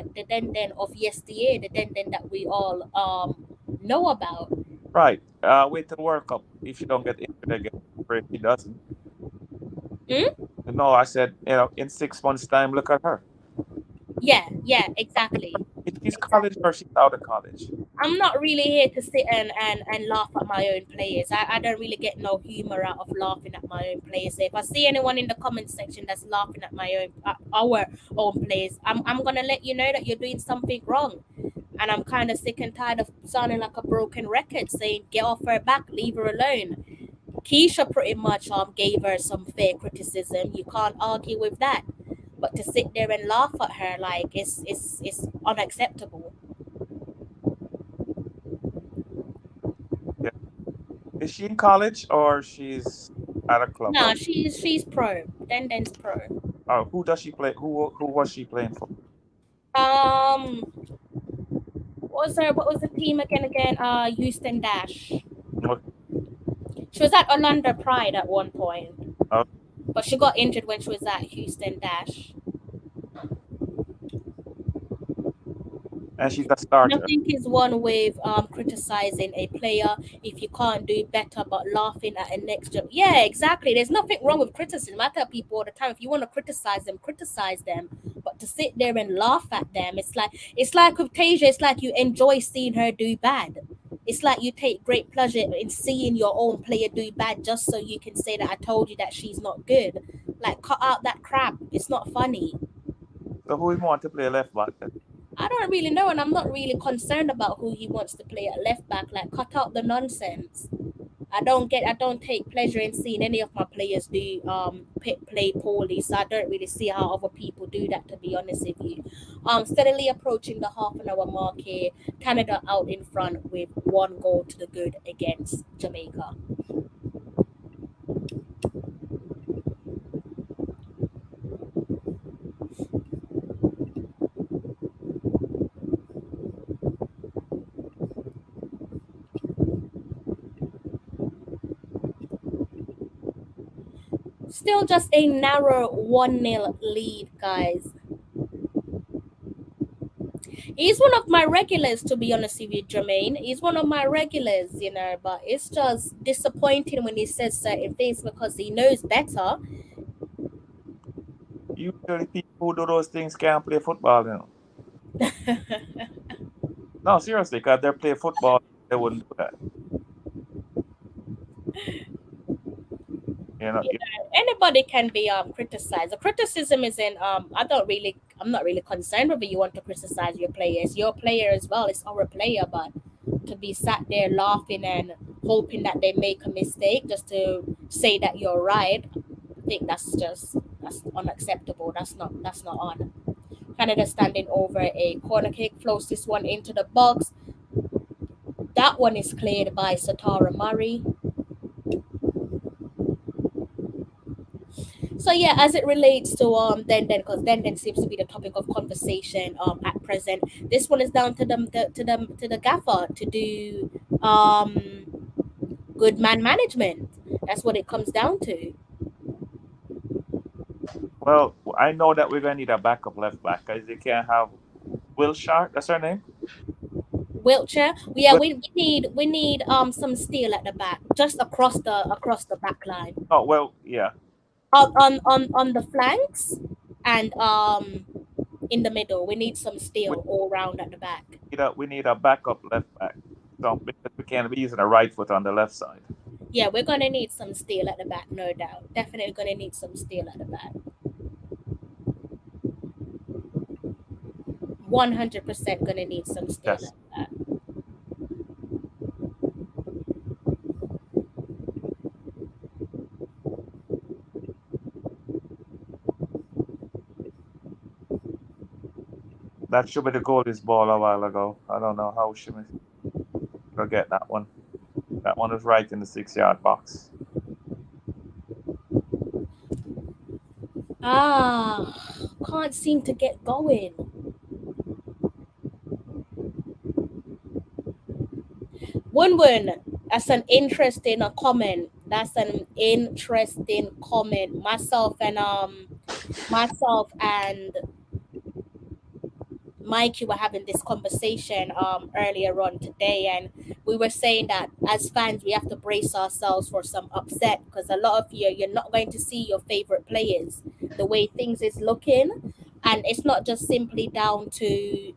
of yesteryear, the den that we all know about. Right. Wait till the World Cup. If she don't get injured again, or if she doesn't. Hmm? No, I said, in 6 months' time, look at her. Yeah, exactly. If she's college Exactly. or she's out of college. I'm not really here to sit and laugh at my own players. I don't really get no humor out of laughing at my own players. So if I see anyone in the comment section that's laughing at our own players, I'm gonna let you know that you're doing something wrong. And I'm kind of sick and tired of sounding like a broken record saying get off her back, leave her alone. Keisha pretty much gave her some fair criticism. You can't argue with that. But to sit there and laugh at her like it's unacceptable. Yeah. Is she in college or she's at a club? No, she's pro. Denden's pro. Who does she play? Who was she playing for? Um, what was the team again? Houston Dash. Okay. She was at Orlando Pride at one point, Oh, but she got injured when she was at Houston Dash. and she's a starter. Nothing is one with criticizing a player if you can't do better, but laughing at a next job. Yeah, exactly. There's nothing wrong with criticism. I tell people all the time, if you want to criticize them, criticize them. But to sit there and laugh at them, it's like with Tasia, it's like you enjoy seeing her do bad. It's like you take great pleasure in seeing your own player do bad just so you can say that I told you that she's not good. Like cut out that crap. It's not funny. So who you want to play left back then? I don't really know, and I'm not really concerned about who he wants to play at left back. Like, cut out the nonsense. I don't take pleasure in seeing any of my players do play poorly. So I don't really see how other people do that. To be honest with you, steadily approaching the half an hour mark here. Canada out in front with 1 goal to the good against Jamaica. Still just a narrow 1-0 lead, guys. He's one of my regulars, to be honest with you, Jermaine. He's one of my regulars, but it's just disappointing when he says certain things because he knows better. Usually people who do those things can't play football. No, seriously, because they play football, they wouldn't do that. Anybody can be criticized. The criticism isn't I'm not really concerned whether you want to criticize your players. Your player as well, it's our player, but to be sat there laughing and hoping that they make a mistake just to say that you're right, I think that's unacceptable. That's not on. Canada standing over a corner kick, floats this one into the box. That one is cleared by Satara Murray. So yeah, as it relates to because then seems to be the topic of conversation at present. This one is down to the gaffer to do good man management. That's what it comes down to. Well, I know that we're gonna need a backup left back because they can't have Wilshire. That's her name. Wiltshire. Yeah, we need some steel at the back, just across the back line. Oh well, yeah. On the flanks and in the middle. We need some steel all round at the back. We need a backup left back. So because we can't be using the right foot on the left side. Yeah, we're gonna need some steel at the back, no doubt. Definitely gonna need some steel at the back. 100% gonna need some steel Yes. at the back. That should be the goalie's ball a while ago. I don't know how she will get that one. That one was right in the 6-yard box. Can't seem to get going. Wun, that's an interesting comment. That's an interesting comment. Myself and Mikey were having this conversation earlier on today, and we were saying that as fans we have to brace ourselves for some upset, because a lot of you're not going to see your favorite players the way things is looking, and it's not just simply down to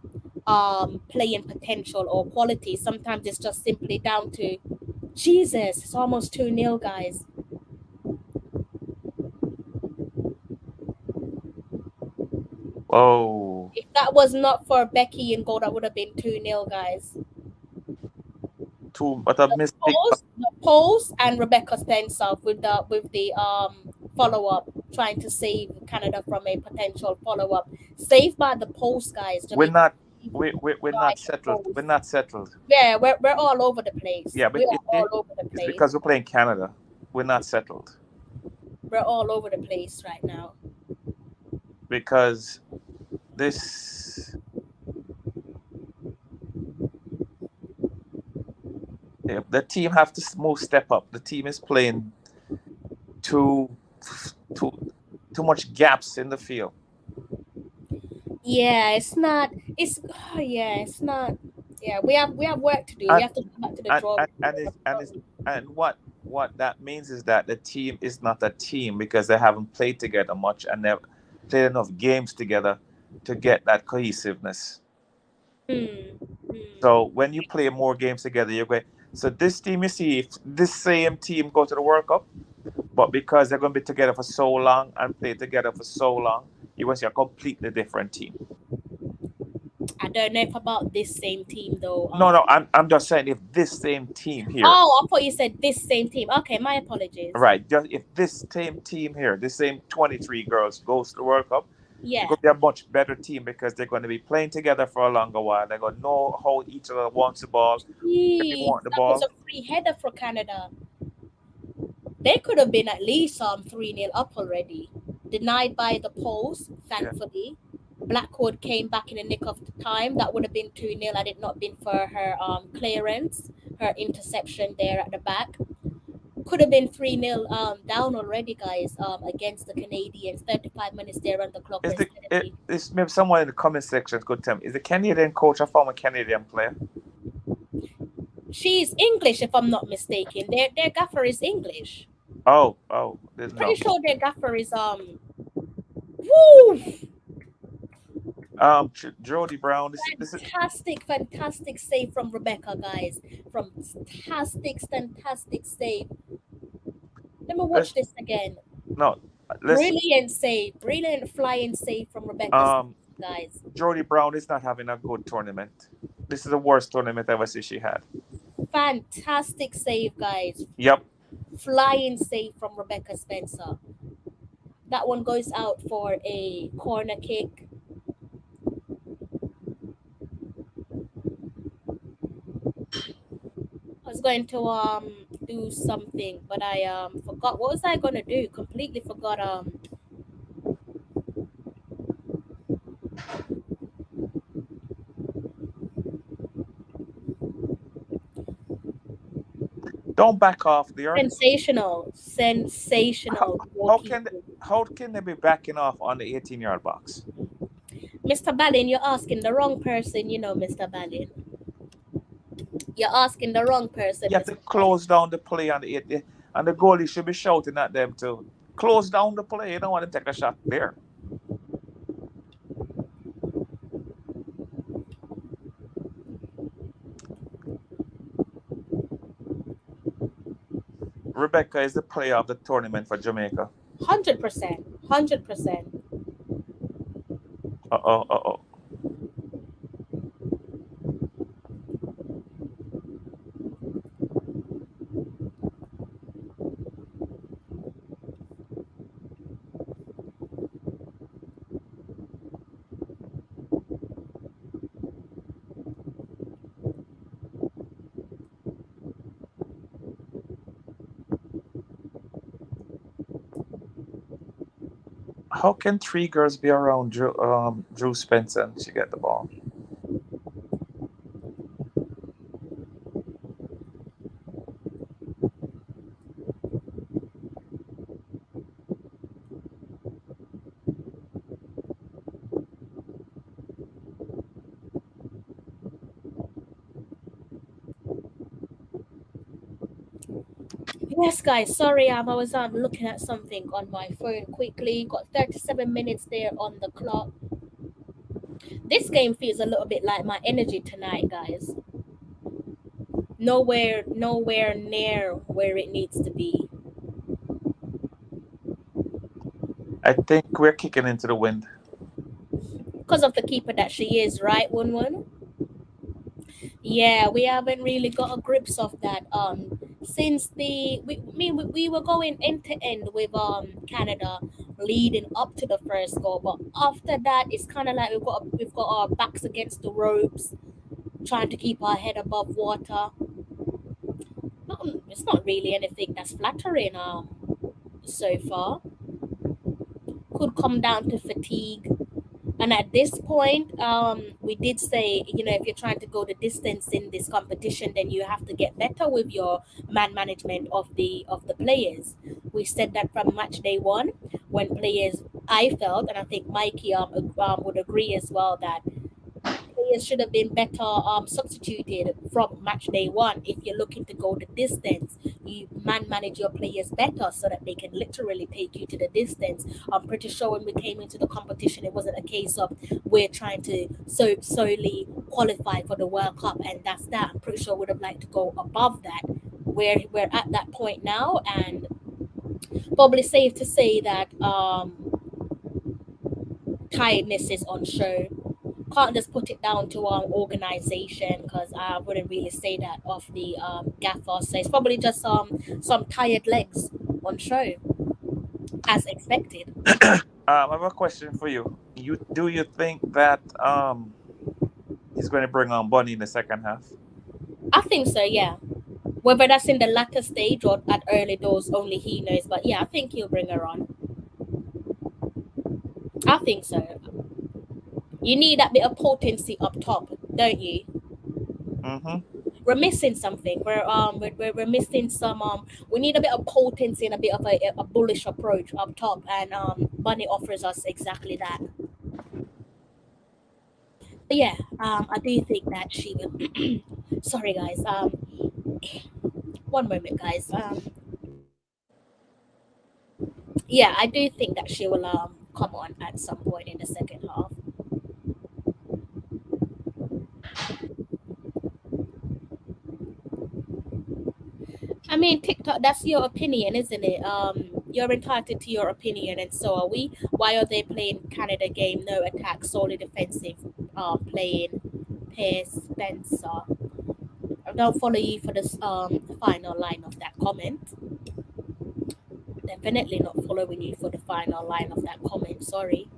playing potential or quality. Sometimes it's just simply down to Jesus, it's almost 2-0, guys. Oh, If that was not for Becky in goal, that would have been 2-0, guys. but a mistake. The post and Rebecca Spencer with the follow up, trying to save Canada from a potential follow up. Saved by the post, guys. We're Jamaica not. We're not settled. We're not settled. Yeah, we're all over the place. Yeah, We but are all over the it's place. because we're playing Canada. We're not settled. We're all over the place right now. Because this. Yeah, the team have to step up. The team is playing too much gaps in the field. Yeah, it's not. It's yeah, it's not. Yeah, we have work to do. We have to go back to the drawing. And what that means is that the team is not a team because they haven't played together much and they've played enough games together to get that cohesiveness. So when you play more games together, you're going. So this team, you see, if this same team go to the World Cup, but because they're going to be together for so long and play together for so long, you're going to see a completely different team. I don't know if about this same team though. No, I'm just saying if this same team here. Oh, I thought you said this same team. Okay, my apologies. Right, just if this same team here, this same 23 girls goes to the World Cup, yeah, they're going to be a much better team because they're going to be playing together for a longer while. They're going to know how each other wants the ball. They want the that ball. was a free header for Canada. They could have been at least 3-0 up already. Denied by the post, thankfully. Yeah. Blackwood came back in the nick of the time. That would have been 2-0 had it not been for her clearance, her interception there at the back. Could have been 3-0 down already, guys, against the Canadians. 35 minutes there on the clock. Is maybe someone in the comment section could tell me, is the Canadian coach a former Canadian player? She's English, if I'm not mistaken. Their gaffer is English. Oh, pretty sure their gaffer is woo! Jody Brown. Fantastic save from Rebecca, guys. Fantastic save. Let me watch this again. No, brilliant save, brilliant flying save from Rebecca, guys. Jody Brown is not having a good tournament. This is the worst tournament I ever see she had. Fantastic save, guys. Yep. Flying save from Rebecca Spencer. That one goes out for a corner kick. I was going to do something, but I forgot. What was I gonna do? Completely forgot. Don't back off there. Sensational. How can they be backing off on the 18-yard box? Mr. Ballin, you're asking the wrong person, Mr. Ballin. You're asking the wrong person. You have to close down the play on the 8, and the goalie should be shouting at them to close down the play. You don't want to take a shot there. Rebecca is the player of the tournament for Jamaica. 100%. 100%. Uh oh, uh oh. How can three girls be around Drew Spencer and she get the ball? Yes, guys. Sorry, I was looking at something on my phone quickly. Got 37 minutes there on the clock. This game feels a little bit like my energy tonight, guys. Nowhere near where it needs to be. I think we're kicking into the wind. Because of the keeper that she is, right, Wun? Yeah, we haven't really got a grips of that. Since we were going end to end with Canada leading up to the first goal, but after that it's kind of like we've got our backs against the ropes, trying to keep our head above water. It's not really anything that's flattering so far. Could come down to fatigue. And at this point, we did say, if you're trying to go the distance in this competition, then you have to get better with your man management of the players. We said that from match day one, when players, I felt, and I think Mikey would agree as well, that players should have been better substituted from match day one. If you're looking to go the distance, you manage your players better so that they can literally take you to the distance. I'm pretty sure when we came into the competition, it wasn't a case of we're trying to solely qualify for the World Cup and that's that. I'm pretty sure would have liked to go above that. We're at that point now, and probably safe to say that tiredness is on show. Can't just put it down to organization, because I wouldn't really say that of the gaffer. So it's probably just some tired legs on show, as expected. I have a question for you. Do you think that he's going to bring on Bunny in the second half? I think so, yeah. Whether that's in the latter stage or at early doors, only he knows. But yeah, I think he'll bring her on. I think so. You need that bit of potency up top, don't you? Mm-hmm. We're missing something. We're missing some we need a bit of potency and a bit of a bullish approach up top, and Bunny offers us exactly that. But yeah, I do think that she will. Sorry, guys. One moment, guys. Yeah, I do think that she will come on at some point in the second half. I mean, TikTok, that's your opinion, isn't it? You're entitled to your opinion, and so are we. Why are they playing Canada game? No attack, solely defensive. Playing Pierce Spencer. I don't follow you for this final line of that comment. Definitely not following you for the final line of that comment. Sorry.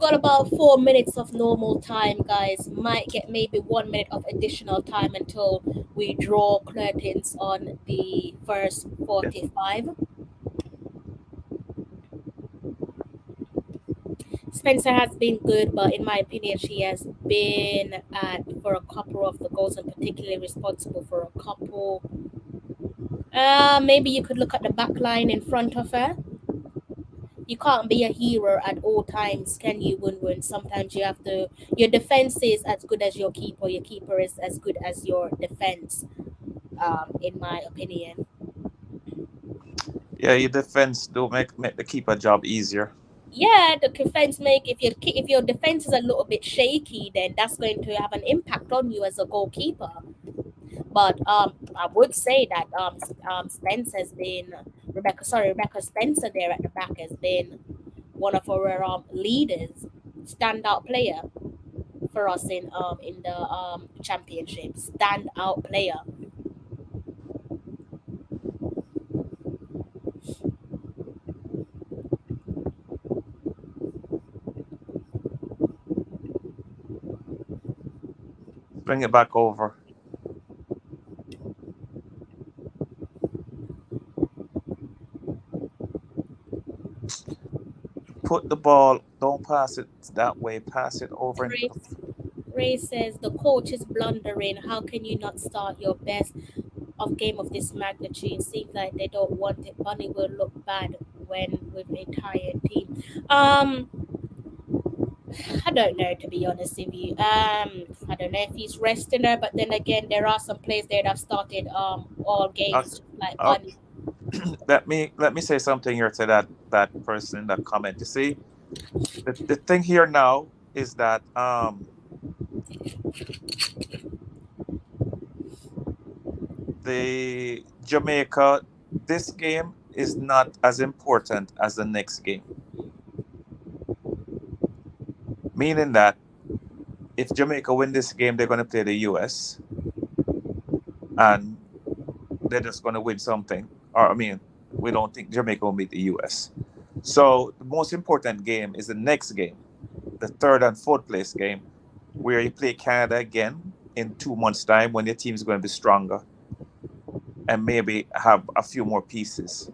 got about 4 minutes of normal time, guys. Might get maybe 1 minute of additional time until we draw curtains on the first 45. Spencer has been good, but in my opinion, she has been at for a couple of the goals and particularly responsible for a couple. Maybe you could look at the back line in front of her. You can't be a hero at all times, can you, Win? Sometimes you have to. Your defense is as good as your keeper. Your keeper is as good as your defense, in my opinion. Yeah, your defense do make the keeper job easier. Yeah, the defense make if your defense is a little bit shaky, then that's going to have an impact on you as a goalkeeper. But I would say that Spence has been Rebecca Spencer there at the back has been one of our leaders, standout player for us in the championship. Standout player. Bring it back over. Put the ball. Don't pass it that way. Pass it over into Ray, the. Ray says the coach is blundering. How can you not start your best of game of this magnitude? Seems like they don't want it. Bunny will look bad when with a tired team. I don't know, to be honest with you. I don't know if he's resting her, but then again, there are some players there that have started all games like Uh, Bunny. let me say something here to that person in that comment. You see, the thing here now is that the Jamaica, this game is not as important as the next game. Meaning that if Jamaica win this game, they're going to play the US, and they're just going to win something. Or I mean, we don't think Jamaica will beat the US. So the most important game is the next game, the third and fourth place game, where you play Canada again in 2 months' time when your team is going to be stronger and maybe have a few more pieces.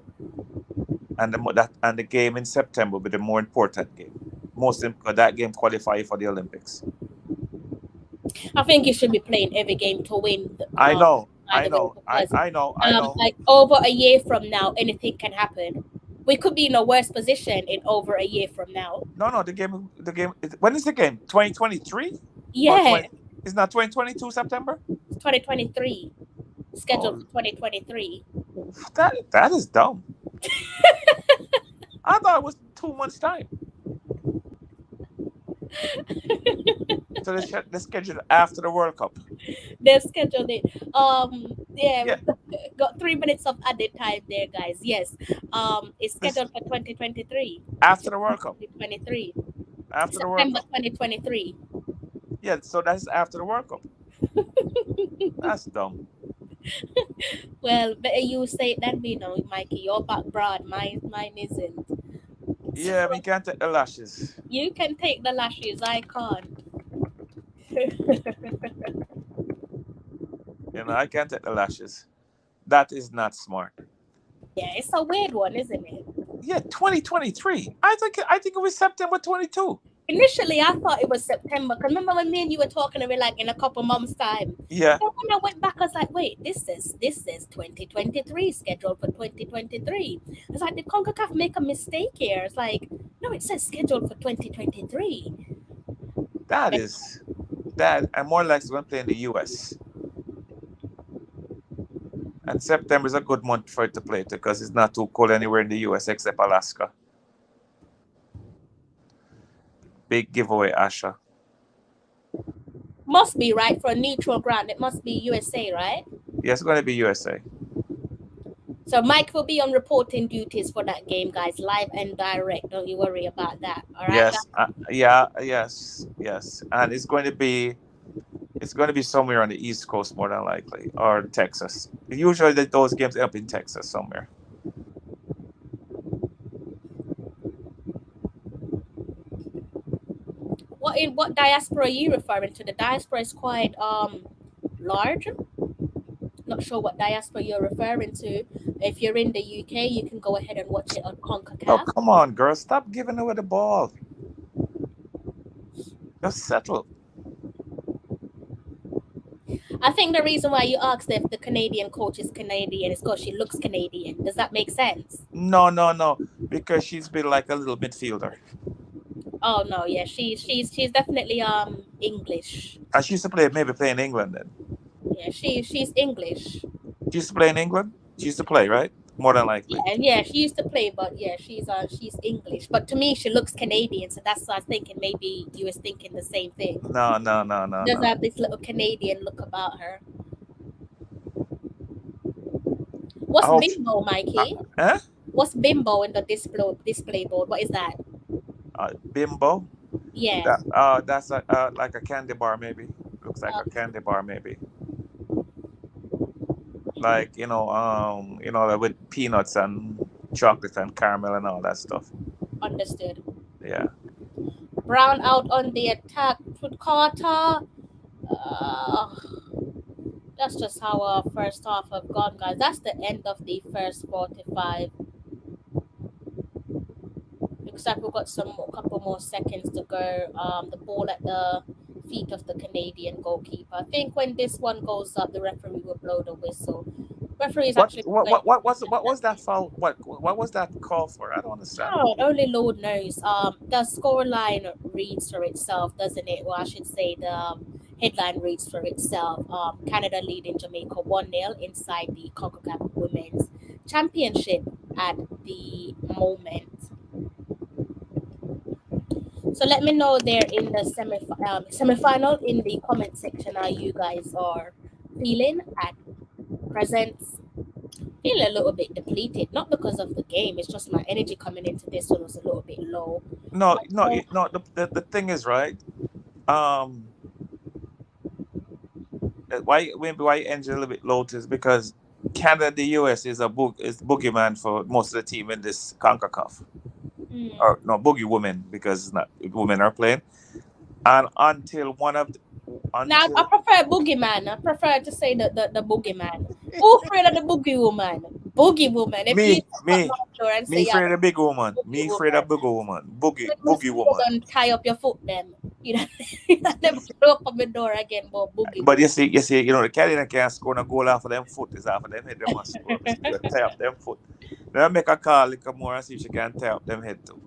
And the game in September will be the more important game. That game qualify for the Olympics. I think you should be playing every game to win. I know, By I the way, know, because I know, I know. like over a year from now, anything can happen. We could be in a worse position in over a year from now. No, the game. When is the game? 2023 or Yeah, 20? It's not 2022 September. 2023 scheduled Oh, for 2023. that is dumb. I thought it was 2 months time. So they scheduled after the World Cup. They've scheduled it. Yeah, Yeah, got 3 minutes of added time there, guys. Yes. It's this scheduled for 2023. after the World Cup. 2023. After the World September Cup. 2023. Yeah, so that's after the World Cup. That's dumb. Well, better you say it than me now, Mikey. Your back broad, mine isn't. Yeah, I mean, you can't take the lashes. You can take the lashes, I can't. I can't take the lashes. That is not smart. Yeah, it's a weird one, isn't it? Yeah, 2023. I think it was September 22. Initially, I thought it was September. Because remember when me and you were talking about like in a couple months' time? Yeah. But when I went back, I was like, wait, this says 2023, scheduled for 2023. I was like, did Concacaf make a mistake here? It's like, no, it says scheduled for 2023. That and more likely going to play in the US. And September is a good month for it to play because it's not too cold anywhere in the US except Alaska. Big giveaway, Asha. Must be, right? For a neutral ground, it must be USA, right? Yeah, it's going to be USA. So Mike will be on reporting duties for that game, guys, live and direct. Don't you worry about that. All right. Yes, yes, and it's going to be somewhere on the East Coast more than likely, or Texas. Usually those games end up in Texas somewhere. what diaspora are you referring to? The diaspora is quite large. Not sure what diaspora you're referring to. If you're in the UK, you can go ahead and watch it on Oh, Concacaf. come on, girl. Stop giving away the ball. Just settle. I think the reason why you asked if the Canadian coach is Canadian is because she looks Canadian. Does that make sense? No. Because she's been like a little midfielder. Oh no, yeah, she's definitely English. And she used to play in England then. Yeah, she's English. She used to play in England? She used to play, right? More than likely. Yeah, she used to play, but yeah, she's English. But to me, she looks Canadian, so that's why I was thinking maybe you was thinking the same thing. No. She does have this little Canadian look about her. What's bimbo, Mikey? What's bimbo in the display board? What is that? Bimbo? Yeah. That's like a candy bar, maybe. Looks like a candy bar, maybe. Like with peanuts and chocolate and caramel and all that stuff. Understood. Yeah. Brown out on the attack. Put Carter. That's just how our first half have gone, guys. That's the end of the first 45. Looks like we've got a couple more seconds to go. The ball at the feet of the Canadian goalkeeper. I think when this one goes up, the referee will blow the whistle. Referee is actually. What was that foul? What was that call for? I don't understand. Oh, only Lord knows. The scoreline reads for itself, doesn't it? Well, I should say the headline reads for itself. Canada leading Jamaica 1-0 inside the Concacaf Women's Championship at the moment. So let me know there in the semi-final in the comment section how you guys are feeling at present. Feel a little bit depleted, not because of the game. It's just my energy coming into this one was a little bit low. No. The thing is, right? Why energy a little bit low is because Canada, the US is boogeyman for most of the team in this CONCACAF. Or no, boogie women, because it's not women are playing. And until one of now I prefer boogeyman. I prefer to say the boogeyman. Who afraid of the boogie woman? Boogie woman. If me afraid of the big woman. Me afraid of big woman. Boogie woman. And tie up your foot then. You know, never throw up on the door again, but boogie. But you see, the Canadian can't score a goal off of them foot. Is off of them head. They must score. Tie up them foot. Then make a call, like more, and see if she can tie up them head too.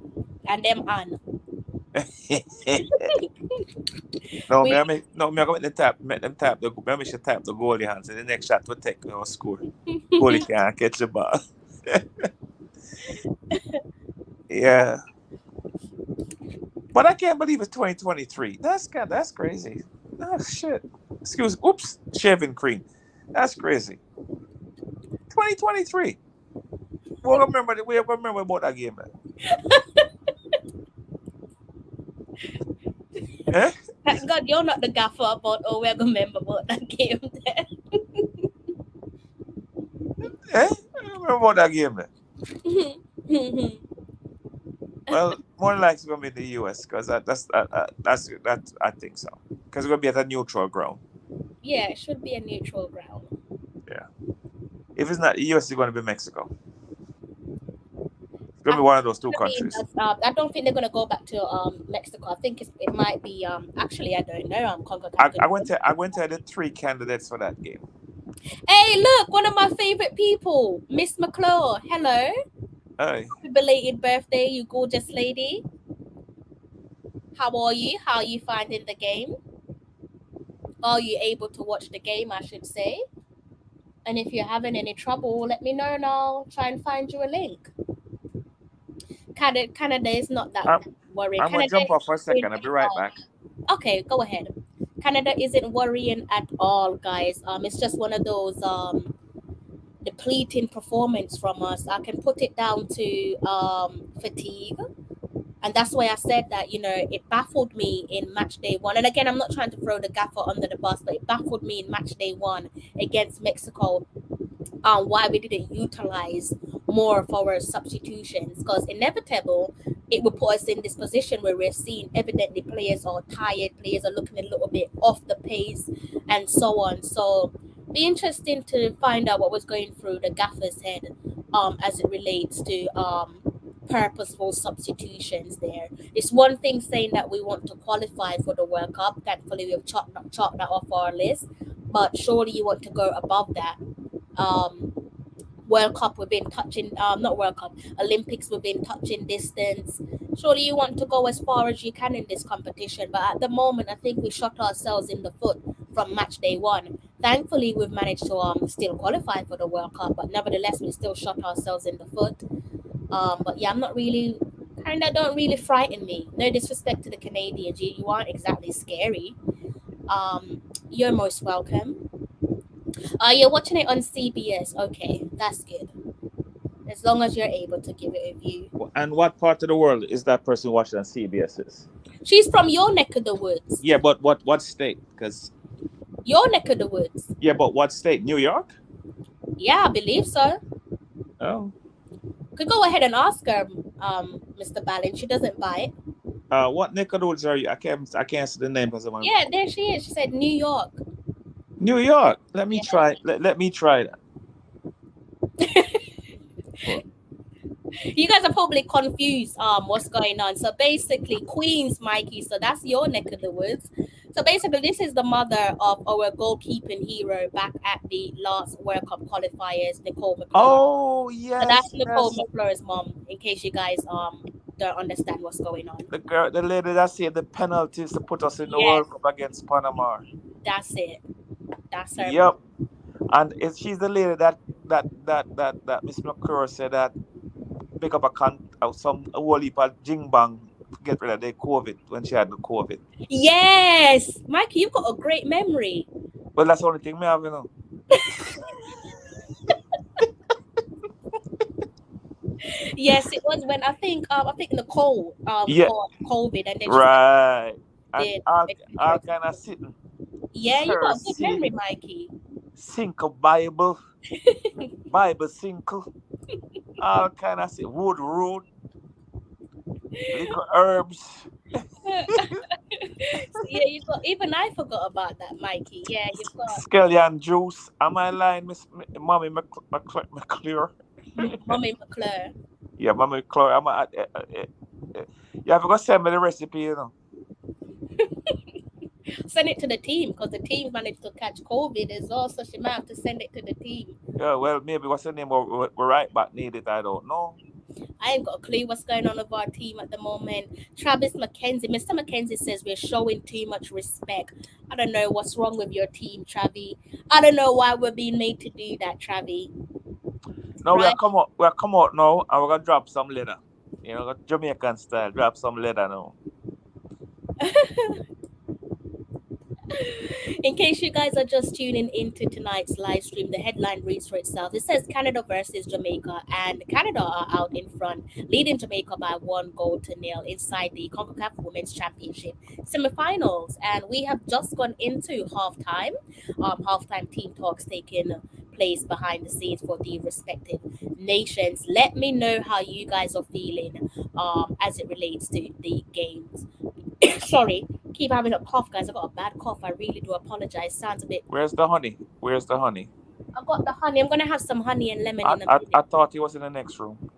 And them on. I'm going to tap the goal. Maybe she tap the goalie hands, and the next shot will take or score. Goalie can't catch the ball. Yeah. But I can't believe it's 2023. That's crazy. Oh shit. Oops, shaving cream. That's crazy. 2023. We remember about that game, man. Eh? Thank God you're not the gaffer about we're gonna remember about that game there. I remember about that game, man. Well, more than likely it's gonna be in the US because that's I think so. Because it's gonna be at a neutral ground. Yeah, it should be a neutral ground. Yeah. If it's not the US, it's gonna be Mexico. It's gonna be one of those two countries. I don't think they're gonna go back to Mexico. I think it might be actually I don't know. I went to the 3 candidates for that game. Hey, look, one of my favorite people, Miss McClure. Hello. Hey. Happy belated birthday, you gorgeous lady. How are you? How are you finding the game? Are you able to watch the game, I should say? And if you're having any trouble, let me know and I'll try and find you a link. Canada is not that worrying. I'm going to jump off for a second. I'll be right back. Okay, go ahead. Canada isn't worrying at all, guys. It's just one of those depleting performance from us. I can put it down to fatigue. And that's why I said that, it baffled me in match day 1. And again, I'm not trying to throw the gaffer under the bus, but it baffled me in match day 1 against Mexico. Why we didn't utilize more of our substitutions, because inevitable it will put us in this position where we're seeing evidently players are tired, players are looking a little bit off the pace, and so on. So be interesting to find out what was going through the gaffer's head as it relates to purposeful substitutions there. It's one thing saying that we want to qualify for the World Cup. Thankfully, we've chalked that off our list. But surely you want to go above that. World Cup within touching, not World Cup, Olympics within touching distance. Surely you want to go as far as you can in this competition. But at the moment, I think we shot ourselves in the foot from match day one. Thankfully, we've managed to still qualify for the World Cup, but nevertheless, we still shot ourselves in the foot. But yeah, I'm not really, don't really frighten me. No disrespect to the Canadians, you aren't exactly scary. You're most welcome. You're watching it on CBS. Okay, that's good. As long as you're able to give it a view. And what part of the world is that person watching on CBS? She's from your neck of the woods. Yeah, but what state? Because your neck of the woods. Yeah, but what state? New York? Yeah, I believe so. Oh. Could go ahead and ask her, Mr. Ballin. She doesn't bite. What neck of the woods are you? I can't see the name because of my. Yeah, there she is. She said New York. New York. Let me try. Let me try that. You guys are probably confused what's going on. So basically, Queens, Mikey, so that's your neck of the woods. So basically, this is the mother of our goalkeeping hero back at the last World Cup qualifiers, Nicole McClure. Oh, yes. So that's Nicole McClure's mom, in case you guys don't understand what's going on. The lady that saved the penalties to put us in the World Cup against Panama. That's it. That's her. Yep. And she's the lady that Miss McClure said that pick up some whole heap of jing bang to get rid of the COVID when she had the COVID. Yes, Mikey, you've got a great memory. Well, that's the only thing we have, you know. Yes, it was when I think Nicole caught COVID and then right. And all kind of sitting. Yeah, you got a good memory, Mikey. Cinco Bible, Bible Cinco, all kind of wood root, little herbs. Yeah, you got. Even I forgot about that, Mikey. Yeah, you've got scallion juice. Am I lying, Miss Mommy McClure? Mommy McClure. Yeah, Mommy McClure. You have to send me the recipe, you know. Send it to the team because the team managed to catch COVID as well, so she might have to send it to the team. Yeah, well, maybe what's the name? We're right back need it. I don't know. I ain't got a clue what's going on with our team at the moment. Travis McKenzie, Mr. McKenzie says we're showing too much respect. I don't know what's wrong with your team, Travi. I don't know why we're being made to do that, Travi. No, right? we're come out now and we're gonna drop some leather. You know, Jamaican style, drop some leather now. In case you guys are just tuning into tonight's live stream, the headline reads for itself. It says Canada versus Jamaica, and Canada are out in front, leading Jamaica by 1-0 inside the Concacaf Women's Championship semifinals. And we have just gone into halftime. Halftime team talks taking place behind the scenes for the respective nations. Let me know how you guys are feeling as it relates to the games. Sorry, keep having a cough, guys. I got a bad cough. I really do apologize. Sounds a bit. Where's the honey? I got the honey. I'm gonna have some honey and lemon in a minute. I thought he was in the next room.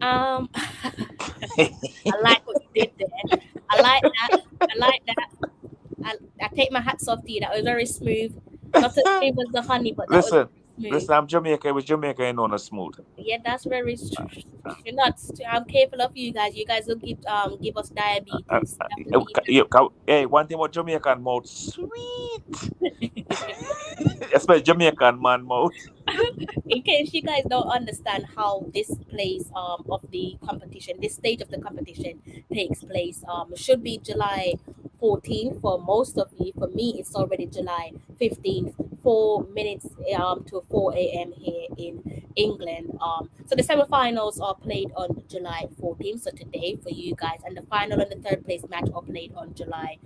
I like what you did there. I like that. I take my hats off to you. That was very smooth. Not as smooth as the honey, but that was smooth. Listen, I'm Jamaica. It was Jamaica ain't known as smooth. Yeah, that's very true. You're not. I'm careful of you guys. You guys will give us diabetes. Hey, one thing about Jamaican mouth, sweet. Especially Jamaican man mouth. In case you guys don't understand how this place of the competition, this stage of the competition takes place, it should be July 14th for most of you. For me, it's already July 15th, 4 minutes to 4 a.m. here in England. So the semifinals are played on July 14th, so today for you guys, and the final and the third place match are played on July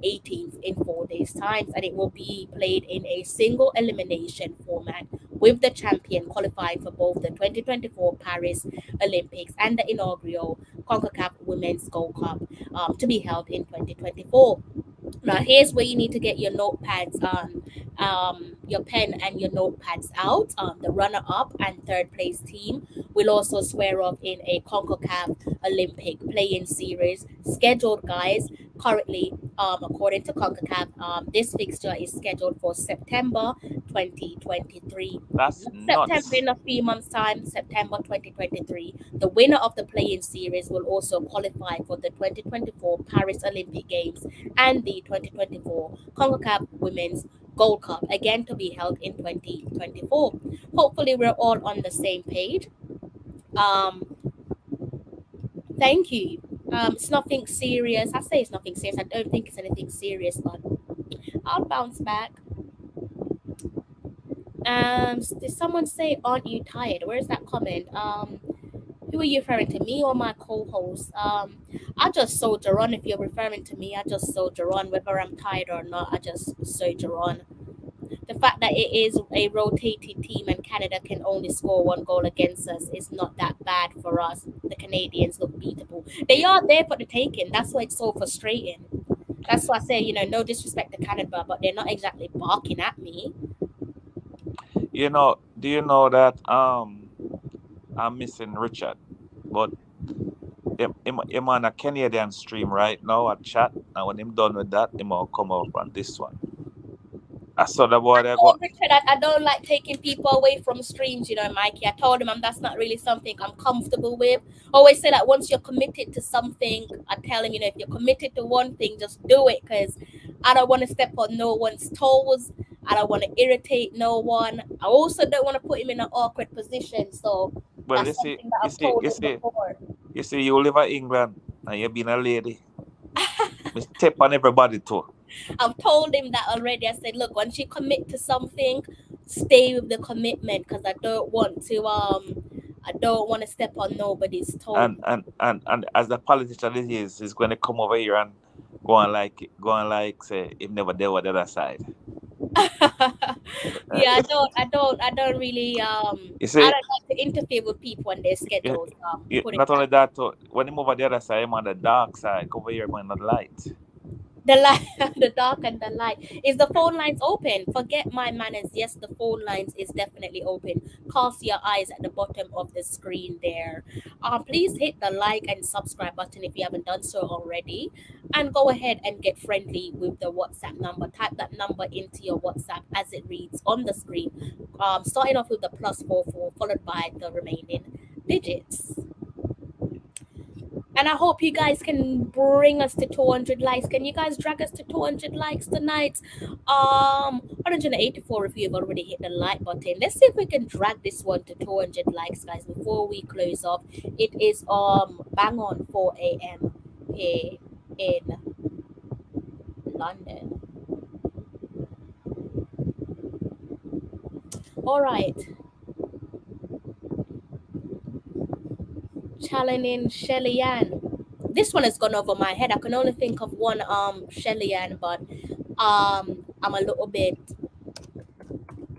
18th in 4 days' time, and it will be played in a single elimination format with the champion qualifying for both the 2024 Paris Olympics and the inaugural Concacaf Women's Gold Cup to be held in 2024. Now, here's where you need to get your notepads, your pen and your notepads out. The runner-up and third place team will also square off in a CONCACAF Olympic play-in series scheduled, guys. Currently, according to CONCACAF, this fixture is scheduled for September 2023. That's September nuts. in a few months' time, September 2023. The winner of the play-in series will also qualify for the 2024 Paris Olympic Games and the 2024 CONCACAF Women's Gold Cup, again to be held in 2024. Hopefully, we're all on the same page. Thank you. It's nothing serious. I say it's nothing serious. I don't think it's anything serious, but I'll bounce back. Did someone say, "Aren't you tired?" Where's that comment? Who are you referring to, me or my co-host? I just soldier on. If you're referring to me, I just soldier on. Whether I'm tired or not, I just soldier on. The fact that it is a rotating team and Canada can only score one goal against us is not that bad for us. The Canadians look beatable. They are there for the taking. That's why it's so frustrating. That's why I say, no disrespect to Canada, but they're not exactly barking at me. Do you know that I'm missing Richard, but him on a Canadian stream right now at chat, and when him done with that, him will come up on this one. I saw the boy there go. Richard, I don't like taking people away from streams, Mikey. I told him that's not really something I'm comfortable with. Always say that once you're committed to something, I tell him, if you're committed to one thing, just do it, because I don't want to step on no one's toes. I don't want to irritate no one. I also don't want to put him in an awkward position. So Well, that's something that I've told him before. You see, you live in England and you've been a lady. Step on everybody too. I've told him that already. I said, look, once you commit to something, stay with the commitment, because I don't want to step on nobody's toes. And as the politician it is, he's going to come over here and go on like say if never there were the other side. Yeah, I don't really you see, I don't like to interfere with people and their schedules. Not only that, when you move on the other side, I'm on the dark side. Over here, I'm on the light. The light, the dark and the light. Is the phone lines open? Forget my manners. Yes, the phone lines is definitely open. Cast your eyes at the bottom of the screen there. Please hit the like and subscribe button if you haven't done so already. And go ahead and get friendly with the WhatsApp number. Type that number into your WhatsApp as it reads on the screen. Starting off with the +44, followed by the remaining digits. And I hope you guys can bring us to 200 likes. Can you guys drag us to 200 likes tonight? 184 if you've already hit the like button. Let's see if we can drag this one to 200 likes, guys, before we close off. It is bang on 4 a.m. here in London. All right. Challenging Shelly Ann. This one has gone over my head. I can only think of one Shelly Ann, but I'm a little bit,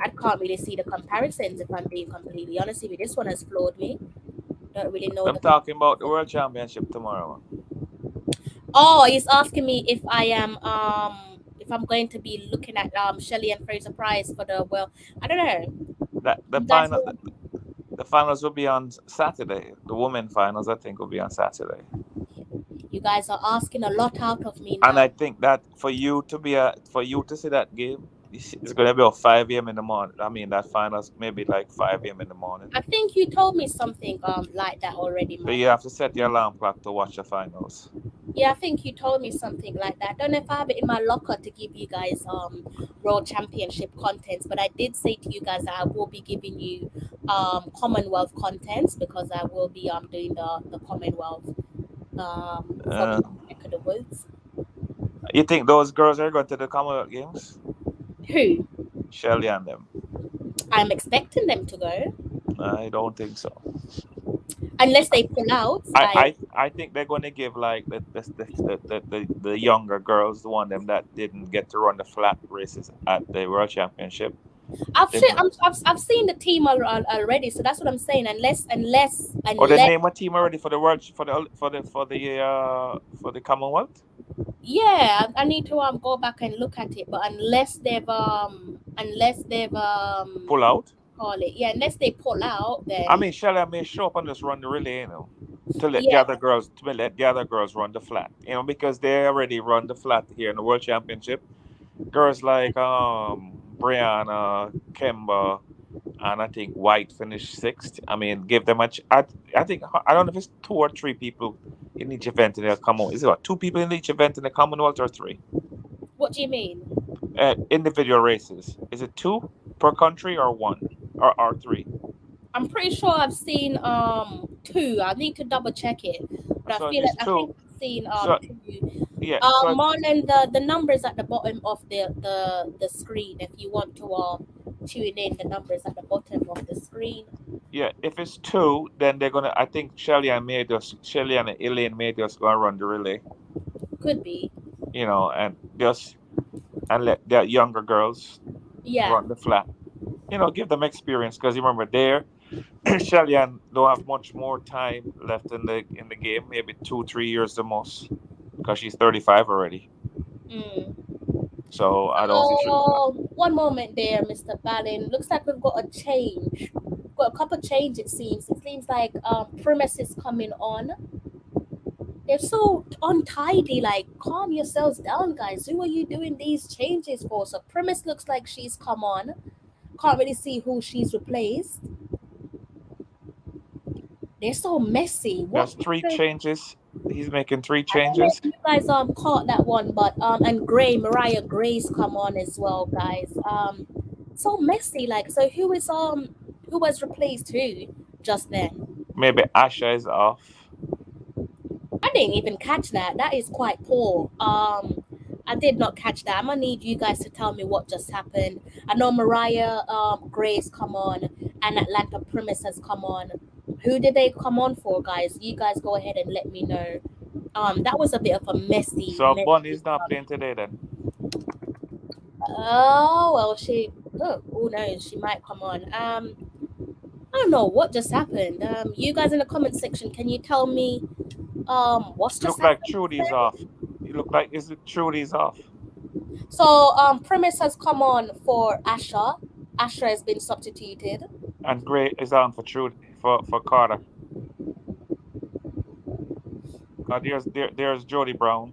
I can't really see the comparisons if I'm being completely honest with you. This one has floored me. Don't really know. I'm talking about the World Championship tomorrow. Oh, he's asking me if I am if I'm going to be looking at Shelly and Fraser Price for the, well, I don't know. The finals will be on Saturday. The women finals, I think, will be on Saturday. You guys are asking a lot out of me now. And I think that for you to see that game, it's going to be at 5 a.m. in the morning. I mean, that finals maybe like 5 a.m. in the morning. I think you told me something like that already, Mike. So you have to set your alarm clock to watch the finals. Yeah, I think you told me something like that. I don't know if I have it in my locker to give you guys World Championship contents, but I did say to you guys that I will be giving you Commonwealth contents, because I will be doing the Commonwealth for the woods. You think those girls are going to the Commonwealth Games? Who? Shelly and them. I'm expecting them to go. I don't think so. Unless they pull out. I think they're going to give like the younger girls, the one them that didn't get to run the flat races at the World Championship. I've They seen, might. I've seen the team already, so that's what I'm saying. Or they name a team already for the world for the Commonwealth. yeah, I need to go back and look at it, but unless they've Pull out. call it, yeah, unless they pull out, I then mean, Shelley may show up and just run the relay, yeah. to let the other girls run the flat, because they already run the flat here in the World Championship. Girls like Brianna, Kemba, and I think White finished sixth. I mean, give them I think I don't know if it's 2 or 3 people in each event in the Commonwealth. Is it what, 2 people in each event in the Commonwealth or 3? What do you mean? Individual races. Is it 2 per country or 1 or 3? I'm pretty sure I've seen two. I need to double check it, but So I if feel it's like I think two, I've seen so two. yeah, so Marlon, the numbers at the bottom of the screen. If you want to tune in, the numbers at the bottom of the screen. yeah, if it's 2, then they're gonna. I think Shelly and Elaine may just gonna run the relay, Could be. and let the younger girls Yeah. run the flat. Give them experience because you remember there, Shelly-Ann don't have much more time left in the game, maybe 2-3 years the most, because she's 35 already. Mm. So I don't see. So one moment there, Mr. Ballin. Looks like we've got a change. Got a couple change. It seems. It seems like premises coming on. They're so untidy. Like, calm yourselves down, guys. Who are you doing these changes for? So premise looks like she's come on. Can't really see who she's replaced. They're so messy. There's What? 3 changes. He's making 3 I don't know changes. if you guys caught that one, but and Mariah Gray's come on as well, guys. So messy. Like, so who was replaced who just then? Maybe Asha is off. I didn't even catch that. That is quite poor. I did not catch that. I'm gonna need you guys to tell me what just happened. I know Mariah Gray's come on and Atlanta Primus has come on. Who did they come on for, guys? You guys go ahead and let me know. That was a bit of a messy. So Bunny's not playing today then. Oh well, who knows? She might come on. I don't know what just happened. You guys in the comment section, can you tell me what's just Look like happened? Trudy's off. It look like is it Trudy's off? So Premise has come on for Asha. Asha has been substituted. And Gray is on for Trudy for Carter. There's Jody Brown.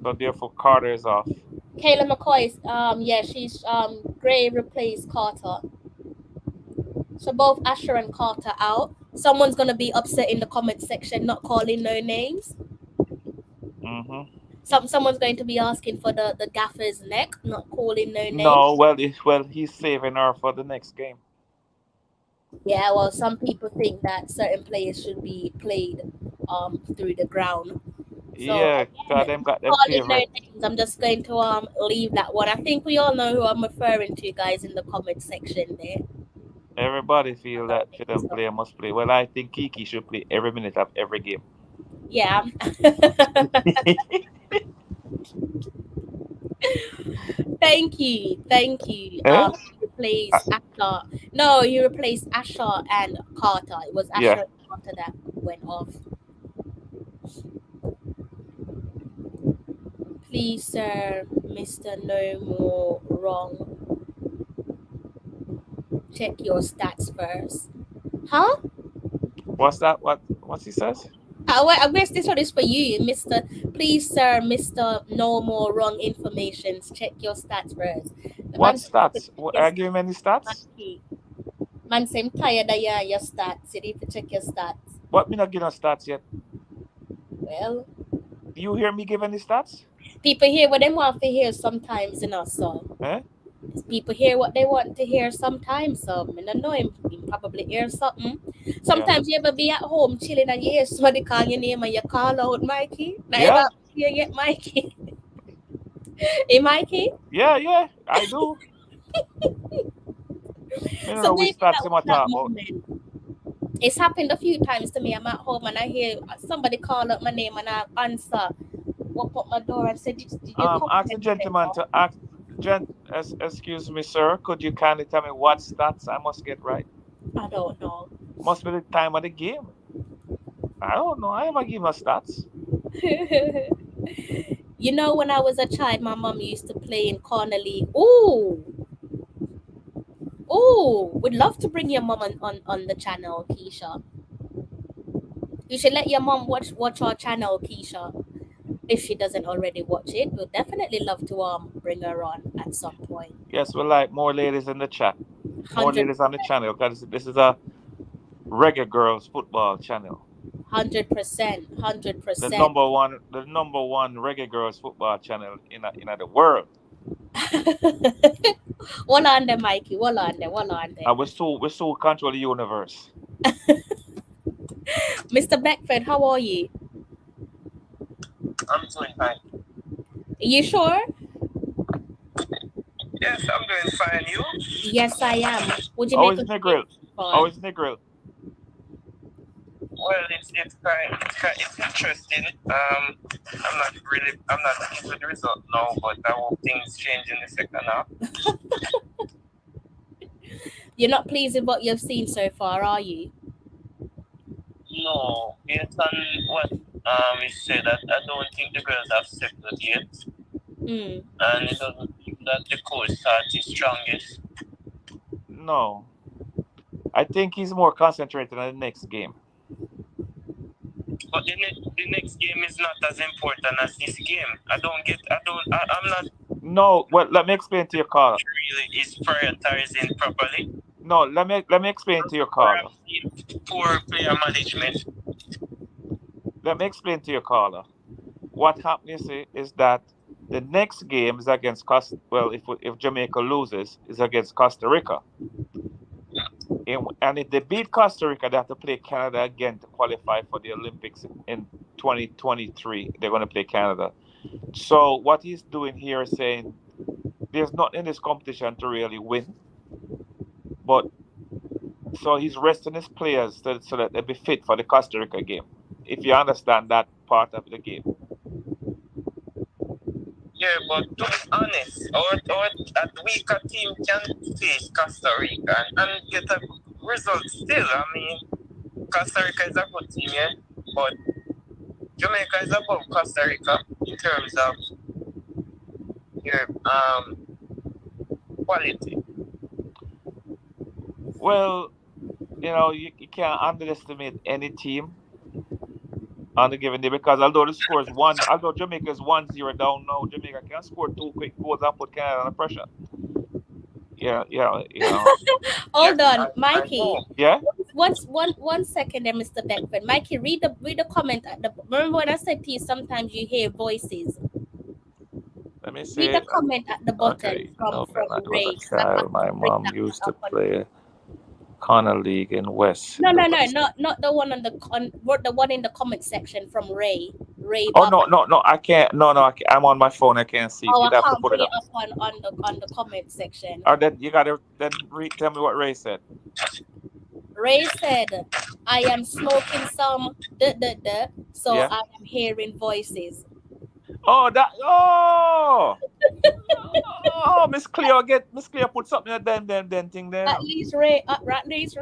So therefore Carter is off. Kayla McCoy, yeah, she's Gray replaced Carter. So both Asher and Carter out. Someone's gonna be upset in the comment section, not calling no names. Mm-hmm. Someone's going to be asking for the gaffer's neck, not calling no names. No, well, he's saving her for the next game. Yeah, well, some people think that certain players should be played through the ground. So, yeah, them got them calling no favorite. names, I'm just going to leave that one. I think we all know who I'm referring to, guys, in the comment section there. Everybody feel that them player must play. Well, I think Kiki should play every minute of every game. Yeah. Thank you. Eh? You replaced Asha. No, you replaced Asha and Carter. It was Asha and Carter that went off. Please, sir, Mr. No More Wrong. Check your stats first. Huh? What's that? What's he says? I guess this one is for you, Mr. Please, sir, Mr. No More Wrong Information. Check your stats first. What stats? I give him any stats? Man, say I'm tired of your stats. You need to check your stats. What me not give no stats yet? Well, do you hear me give any stats? People hear what they want to hear sometimes, so. Eh? People hear what they want to hear sometimes, so I don't know, him probably hear something. Sometimes you ever be at home chilling and you hear somebody call your name and you call out Mikey. Now Yeah. You get Mikey. Hey, Mikey? Yeah, I do. So we start to talk about. It's happened a few times to me. I'm at home and I hear somebody call out my name and I answer. Walk up my door and say, did you come? Ask the gentleman to ask. Excuse me, sir. Could you kindly tell me what stats I must get right? I don't know. Must be the time of the game. I don't know. I ever give my stats. You know, when I was a child, my mom used to play in corner league. Ooh, would love to bring your mom on the channel, Keisha. You should let your mom watch our channel, Keisha. If she doesn't already watch it, we'll definitely love to bring her on at some point. Yes, we like more ladies in the chat. More 100, ladies on the channel because this is a reggae girls football channel. 100%, The 100%. number one reggae girls football channel in the world. Hold on there, Mikey. Hold on there. And we so control the universe. Mr. Beckford, how are you? I'm doing fine. You sure? Yes, I'm doing fine. You? Yes, I am. Would you Always make a Negril. Always Negril. Well, it's interesting. I'm not into the result now, but I hope things change in the second half. You're not pleased with what you've seen so far, are you? No, based on what we said, I don't think the girls have settled yet, and it doesn't seem that the coach starts his strongest. No, I think he's more concentrated on the next game. But the next game is not as important as this game. I'm not. No, well, let me explain to your caller. Really is prioritizing properly. No, let me explain to your caller. Poor player management. Let me explain to your caller. What happened, you see, is that the next game is against if Jamaica loses, is against Costa Rica. And if they beat Costa Rica, they have to play Canada again to qualify for the Olympics in 2023. They're going to play Canada. So what he's doing here is saying there's nothing in this competition to really win. But so he's resting his players so that they'll be fit for the Costa Rica game. If you understand that part of the game. Yeah, but to be honest, a weaker team can face Costa Rica and get a result still. I mean, Costa Rica is a good team, yeah, but Jamaica is above Costa Rica in terms of your quality. Well, you can't underestimate any team on the given day because although Jamaica is 1-0 down now, Jamaica can score 2 quick goals and put Canada under pressure. Yeah. Hold on, Mikey. Yeah. One second there, Mr. Beckford. Mikey, read the comment at the. Remember when I said to you, sometimes you hear voices. Let me see. Read the comment at the bottom from Ray. Child, my mom used to play Corner League in West. No, not the one the one in the comment section from Ray. Oh no, I can't. No, I'm on my phone. I can't see. Oh, You'd I have to can't put put it it up. up on the comment section. Or then you gotta tell me what Ray said. Ray said, "I am smoking some so Yeah. I am hearing voices." Oh, Miss Cleo put something at them thing there. At least Ray, honest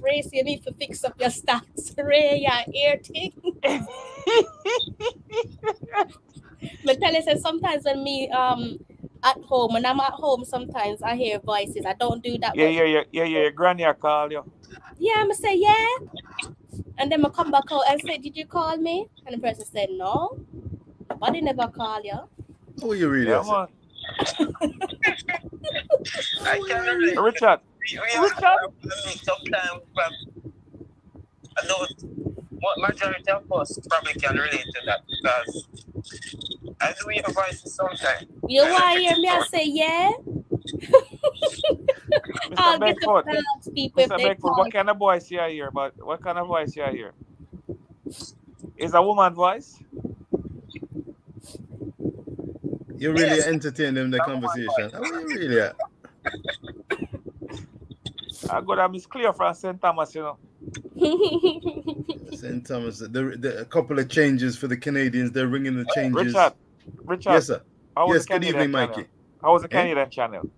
Ray, so you need to fix up your stats. Ray, your ear thing. But tell us, sometimes when me when I'm at home, sometimes I hear voices. I don't do that. Yeah. Your granny call you. Yeah, I'ma say yeah, and then I come back out and say, "Did you call me?" And the person said, "No, nobody never call you." Who you really Yeah, man. I can relate. Richard. Sometimes I don't. What majority of us probably can relate to that because I do hear voices sometimes. You want to hear me? I say yeah. Mr. Beckford, People Mr. Beckford, what kind of voice you hear? But what kind of voice you hear? Is a woman voice? You really entertain them the conversation. How are you really at? I got a Miss Cleo from St. Thomas, St. Thomas, a couple of changes for the Canadians. They're ringing the changes. Richard. Yes, sir. How was Yes, the good Canadian evening, channel? Mikey. How was the Canadian channel?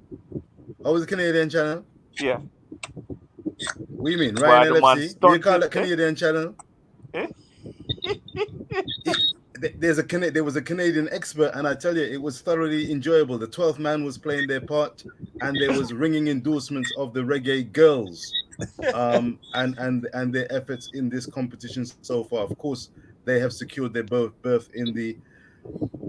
How was the Canadian channel? Yeah. What do you mean? Why Ryan the man LFC? Do you call stunted, it Canadian channel? Eh? There was a Canadian expert, and I tell you, it was thoroughly enjoyable. The 12th man was playing their part, and there was ringing endorsements of the reggae girls, and their efforts in this competition so far. Of course, they have secured their berth in the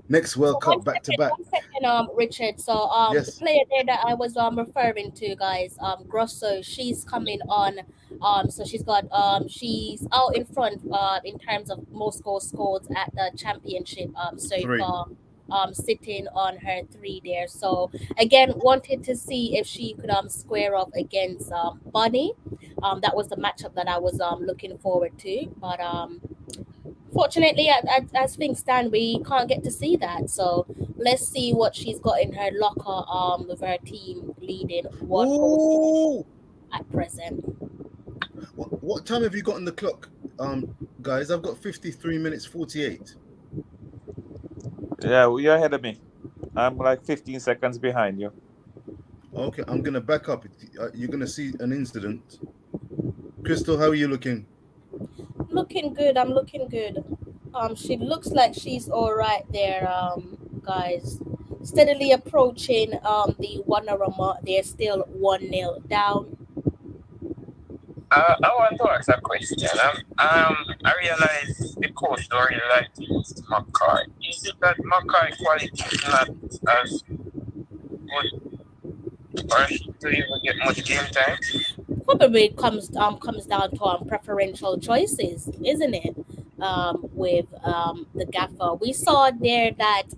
next World Cup back to back. 1 second, Richard. So Yes. the player there that I was referring to, guys, Grosso, she's coming on. So she's she's out in front in terms of most goals scored at the championship so 3. far. Sitting on her 3 there. So again, wanted to see if she could square up against Bunny. That was the matchup that I was looking forward to, but fortunately, as things stand, we can't get to see that. So let's see what she's got in her locker with her team leading 1-0 at present. What time have you got on the clock, guys? I've got 53 minutes 48. Yeah, you're ahead of me. I'm like 15 seconds behind you. Okay, I'm gonna back up. You're gonna see an incident. Crystal, how are you looking? Looking good. I'm looking good. She looks like she's all right there, guys. Steadily approaching the 1-0 mark. They're still 1-0 down. I want to ask a question. I realize the coach don't really like to use McCoy. Is it that McCoy quality is not as good for him to even get much game time? Probably comes down to preferential choices, isn't it? With the gaffer, we saw there that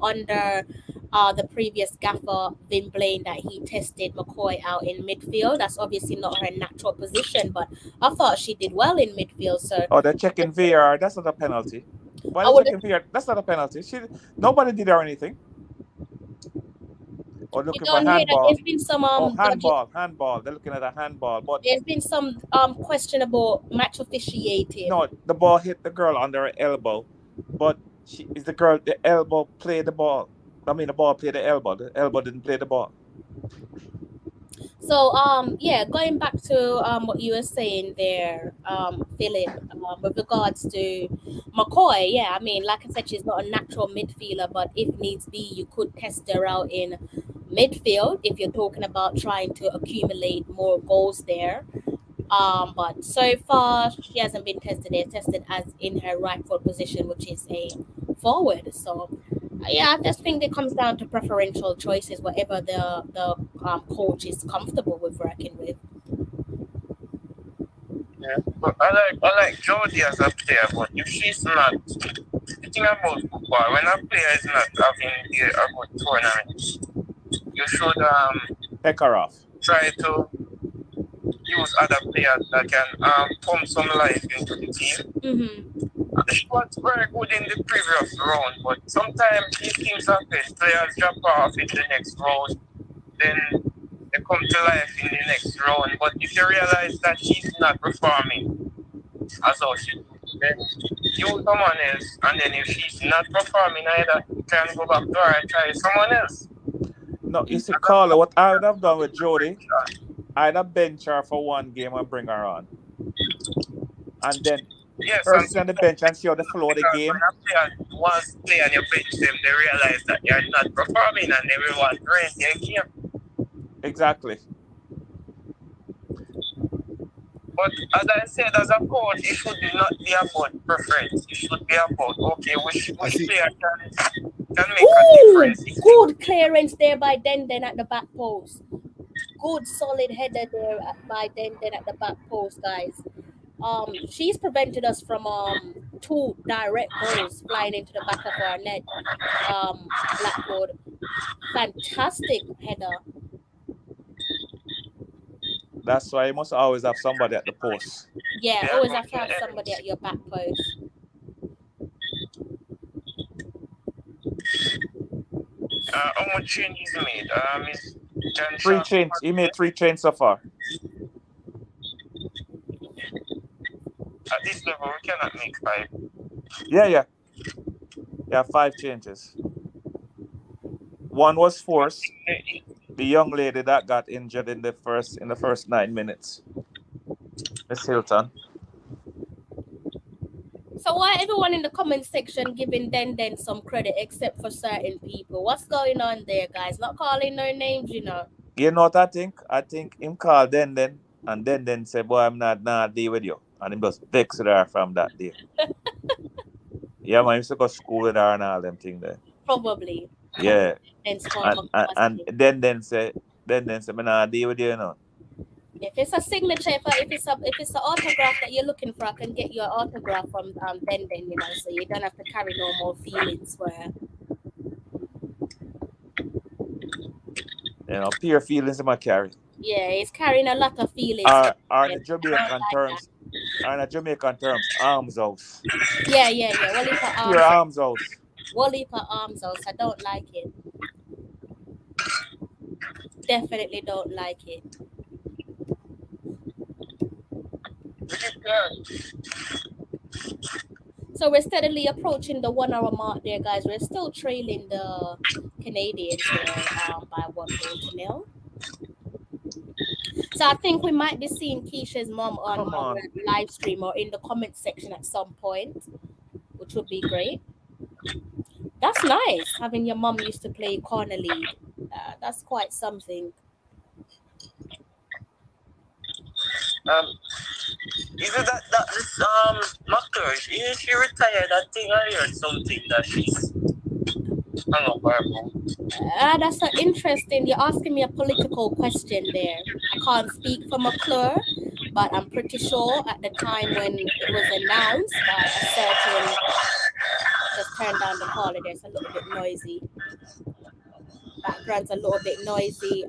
under the previous gaffer, Vin Blaine, that he tested McCoy out in midfield. That's obviously not her natural position, but I thought she did well in midfield. So they're checking VAR. That's not a penalty. Why are they checking VAR? That's not a penalty. Nobody did her anything. Or looking for handball. There's been some handball. They're looking at a handball, but there's been some questionable match officiating. No, the ball hit the girl under her elbow, but the elbow played the ball. I mean, the ball played the elbow. The elbow didn't play the ball. So going back to what you were saying there, Philip, with regards to McCoy, I mean, like I said, she's not a natural midfielder, but if needs be, you could test her out in midfield if you're talking about trying to accumulate more goals there. But so far she hasn't been tested. They're tested as in her rightful position, which is a forward. So I just think it comes down to preferential choices, whatever the coach is comfortable with working with. Yeah, but I like Jodie as a player, but if she's not, the thing about football, when a player is not having a good tournament, you should take her off. Try to use other players that can pump some life into the team. Mm-hmm. She was very good in the previous round, but sometimes these things happen. Players drop off in the next round, then they come to life in the next round. But if you realize that she's not performing as how she do, then use someone else. And then if she's not performing either, you can go back to her and try someone else. No, you see, Carla, what I would have done with Jodie, I'd have bench her for one game and bring her on. And then first on the bench and see how they flow the game. When a player wants to play and you bench them, they realize that you're not performing and they will want to rent your game. Exactly. But as I said, as a coach, it should not be about preference. It should be about, okay, which player can make a difference. Good clearance there by Denden at the back post. Good solid header there by Denden at the back post, guys. She's prevented us from 2 direct goals flying into the back of our net. Blackwood, fantastic header. That's why you must always have somebody at the post. Yeah, always have to have somebody at your back post. How much changes he made? 3 changes. He made 3 changes so far. At this level, we cannot make 5. Yeah. 5 changes. One was forced. The young lady that got injured in the first 9 minutes. Miss Hilton. So why everyone in the comment section giving Den some credit except for certain people? What's going on there, guys? Not calling no names, you know. You know what I think? I think him called Den and Den said, boy, I'm not deal with you. And him just vexed with her from that day. Yeah, man, he used to go to school with her and all them things there. Probably. Yeah. Then And then say, me not deal with you, you know. if it's a signature, if it's an autograph that you're looking for, I can get your autograph from Den, you know, so you don't have to carry no more feelings for her. You know, pure feelings in my carry. Yeah, he's carrying a lot of feelings. Are in the Jamaican terms. Are in the Jamaican terms, arms house. Yeah. Walipa arms. Pure arms house. Walipa arms house. I don't like it. Definitely don't like it. So we're steadily approaching the 1 hour mark there, guys. We're still trailing the Canadians there by 1-0. So I think we might be seeing Keisha's mom on live stream or in the comment section at some point, which would be great. That's nice, having your mom used to play corner league. That's quite something. Is it that McClure, she retired? I think I heard something that she's hung up her phone. That's so interesting. You're asking me a political question there. I can't speak for McClure, but I'm pretty sure at the time when it was announced by a certain, just turn down the caller there, it's a little bit noisy. Background's a little bit noisy.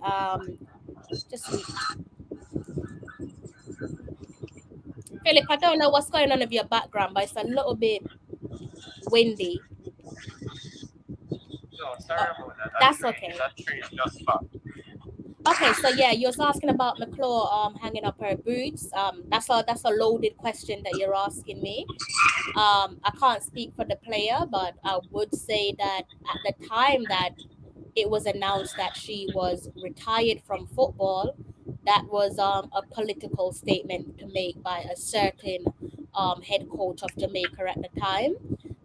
Philip, I don't know what's going on with your background, but it's a little bit windy. No, sorry about that. That's okay. That tree just stopped. Okay, so yeah, you was asking about McClure hanging up her boots. That's a loaded question that you're asking me. I can't speak for the player, but I would say that at the time that it was announced that she was retired from football, that was a political statement to make by a certain head coach of Jamaica at the time.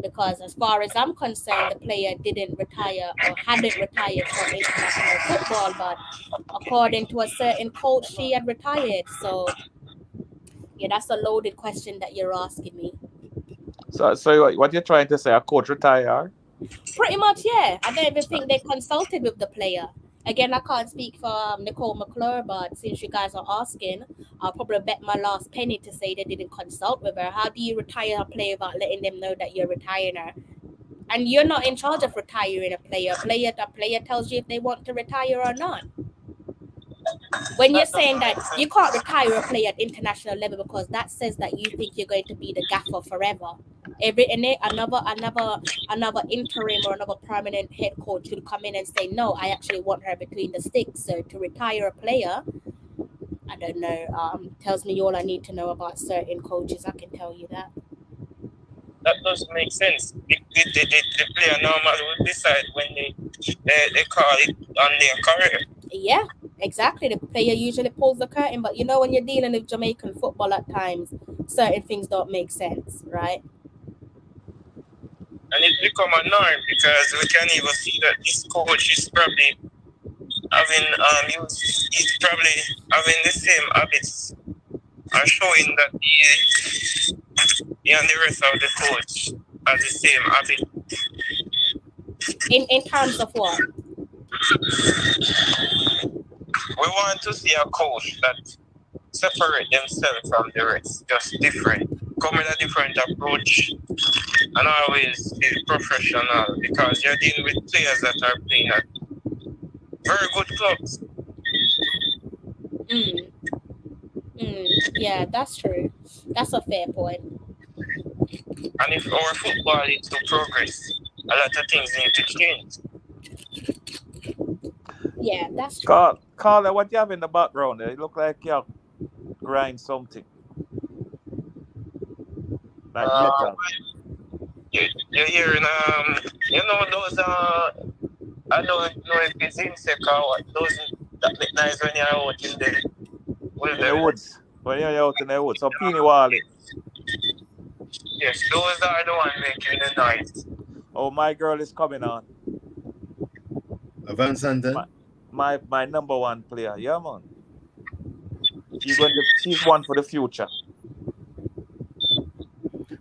Because as far as I'm concerned, the player didn't retire or hadn't retired from international football, but according to a certain coach, she had retired. So, yeah, that's a loaded question that you're asking me. So what you're trying to say, a coach retired? Pretty much, yeah. I don't even think they consulted with the player. Again, I can't speak for Nicole McClure, but since you guys are asking, I'll probably bet my last penny to say they didn't consult with her. How do you retire a player without letting them know that you're retiring her? And you're not in charge of retiring a player. The player tells you if they want to retire or not. When you're saying that you can't retire a player at international level because that says that you think you're going to be the gaffer forever. Another interim or another permanent head coach will come in and say, no, I actually want her between the sticks. So to retire a player, I don't know, tells me all I need to know about certain coaches. I can tell you that. That doesn't make sense. The player normally will decide when they call it on their career. Yeah, exactly. The player usually pulls the curtain, but you know when you're dealing with Jamaican football at times, certain things don't make sense, right? And it's become a norm because we can even see that this coach is probably having he's probably having the same habits and showing that he and the rest of the coach have the same habit. In terms of what? We want to see a coach that separate themselves from the rest, just different, come with a different approach, and always be professional because you're dealing with players that are playing at very good clubs. Yeah, that's true. That's a fair point. And if our football is to progress, a lot of things need to change. Yeah, that's true. Carla, what you have in the background there? It look like you grind something. Like metal. You're hearing, you know those I don't know if it's insect or what. Those that look nice when you're out in the In the woods. When you're out in the woods. So Peony Wally. Yes, those are the ones making the noise. Oh, my girl is coming on. Van Santen. My number one player. Yeah, man. She's one for the future.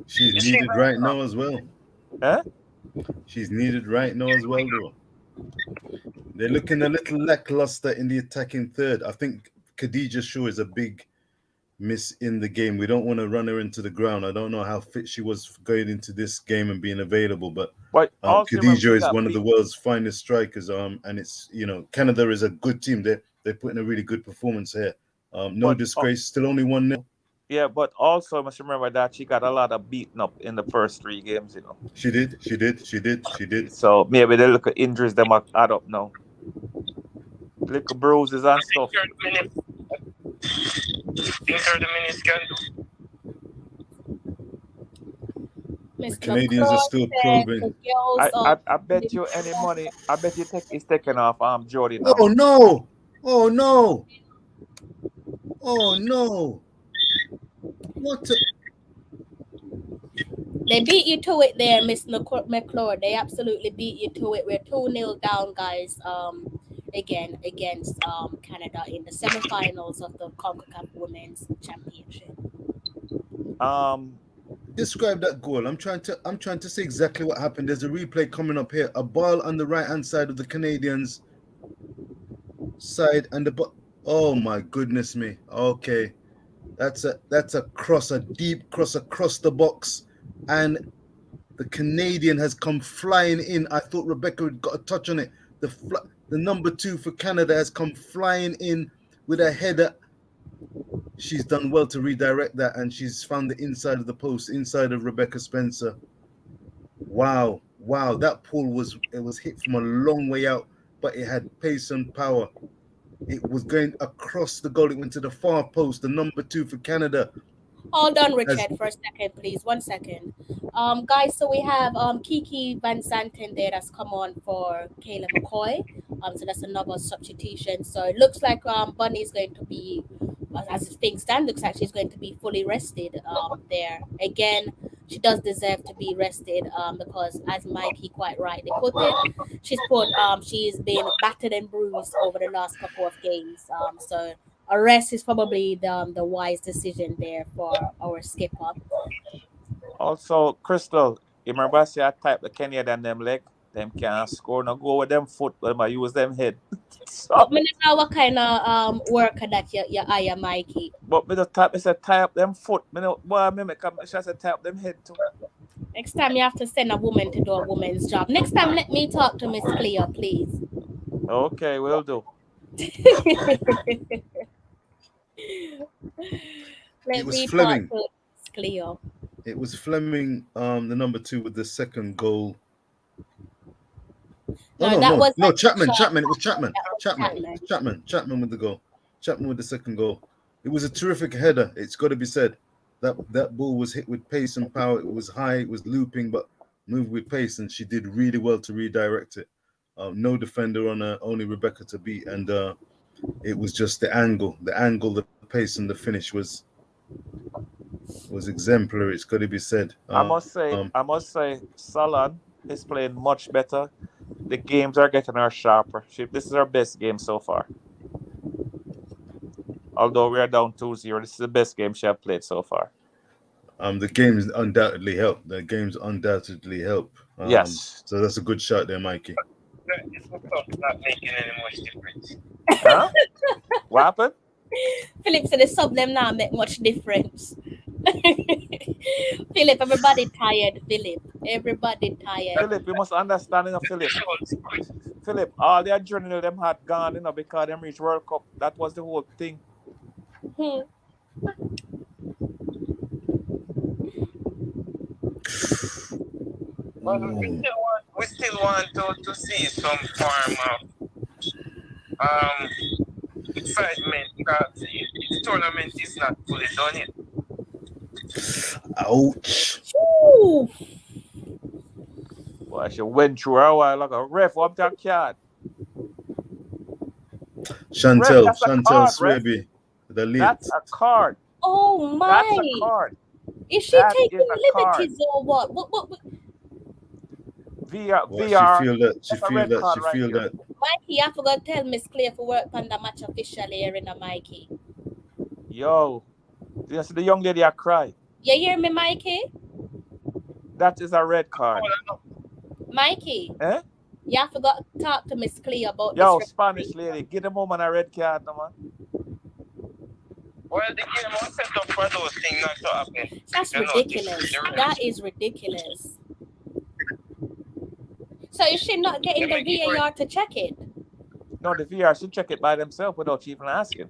She's needed right now as well. Eh? She's needed right now as well, though. They're looking a little lackluster in the attacking third. I think Khadija Shaw is a big miss in the game. We don't want to run her into the ground. I don't know how fit she was going into this game and being available, but Khadija is one of the world's finest strikers. And it's, Canada is a good team. They're putting a really good performance here. No disgrace. Still only 1-0. Yeah, but also I must remember that she got a lot of beaten up in the first 3 games, She did. So maybe they look at injuries that might add up now. Little bruises and stuff. The Canadians are still probing. I bet you any money. I bet you it's taken off Jody now. Oh no! Oh no! Oh no! What? They beat you to it there, Miss McClure. They absolutely beat you to it. We're 2-0 down, guys. Again against Canada in the semifinals of the Concacaf Women's Championship. Describe that goal. I'm trying to say exactly what happened. There's a replay coming up here. A ball on the right hand side of the Canadians' side, and oh my goodness me. Okay, that's a cross, a deep cross across the box, and the Canadian has come flying in. I thought Rebecca had got a touch on it. The number 2 for Canada has come flying in with a header. She's done well to redirect that, and she's found the inside of the post, inside of Rebecca Spencer. Wow, that ball was hit from a long way out, but it had pace and power. It was going across the goal. It went to the far post. The number 2 for Canada. Hold on, Richard, for a second, please. 1 second. Guys, so we have Kiki Van Santen there that's come on for Kayla McCoy. So that's another substitution. So it looks like Bunny is going to be, as things stand, looks like she's going to be fully rested there. Again, she does deserve to be rested because, as Mikey quite rightly put it, she's been battered and bruised over the last couple of games. So a rest is probably the wise decision there for our skipper. Also, Crystal, you remember I said I type the Kenya than them leg? Them can't score, no go with them foot, but I use them head. So, but me know what kind of worker that you hire, Mikey. But me just type, I said tie up them foot. Me know boy, me make I said tie up them head too. Next time you have to send a woman to do a woman's job. Next time let me talk to Miss Cleo, please. Okay, will do. It was Fleming. Cleo. It was Fleming, the number 2 with the second goal. No, Chapman. It was Chapman. Chapman with the goal. Chapman with the second goal. It was a terrific header. It's got to be said. That ball was hit with pace and power. It was high. It was looping, but moved with pace, and she did really well to redirect it. No defender on her, only Rebecca to beat, and it was just the angle, the pace, and the finish was exemplary. It's got to be said. I must say, Salon is playing much better. The games are getting her sharper. This is her best game so far. Although we are down 2-0, this is the best game she has played so far. The games undoubtedly help. Yes. So that's a good shot there, Mikey. It's not making any much difference. Huh? What happened? Philip said the sub them now make much difference. Philip, everybody tired. Everybody tired. Philip, you must understand, Philip. Philip, all the adrenaline them had gone, because them reached World Cup. That was the whole thing. But we still want to see some form of excitement because the tournament is not fully done yet. Ouch. Ooh. Well, Well, she went through her a while ago. Ref, what that card? Chantel, that's a Chantel card, ref. Swaby, the lead. That's a card. Oh my! That's a card. Is she That taking is a card. liberties or what? What? VR. What, she feel that. She That's a feel red that. card She right feel here. that. Mikey, I forgot to tell Miss Claire for work on the match officially here in the Mikey. Yo, you see the young lady I cry. You hear me, Mikey? That is a red card. Mikey. Eh? Yeah, I forgot to talk to Miss Claire about Yo, this. Spanish lady, give the woman a red card, no, man. Well, the game was set up for those things not to happen. That's You know, ridiculous. That is ridiculous. So is she not getting the VAR to check it? No, the VR should check it by themselves without even asking.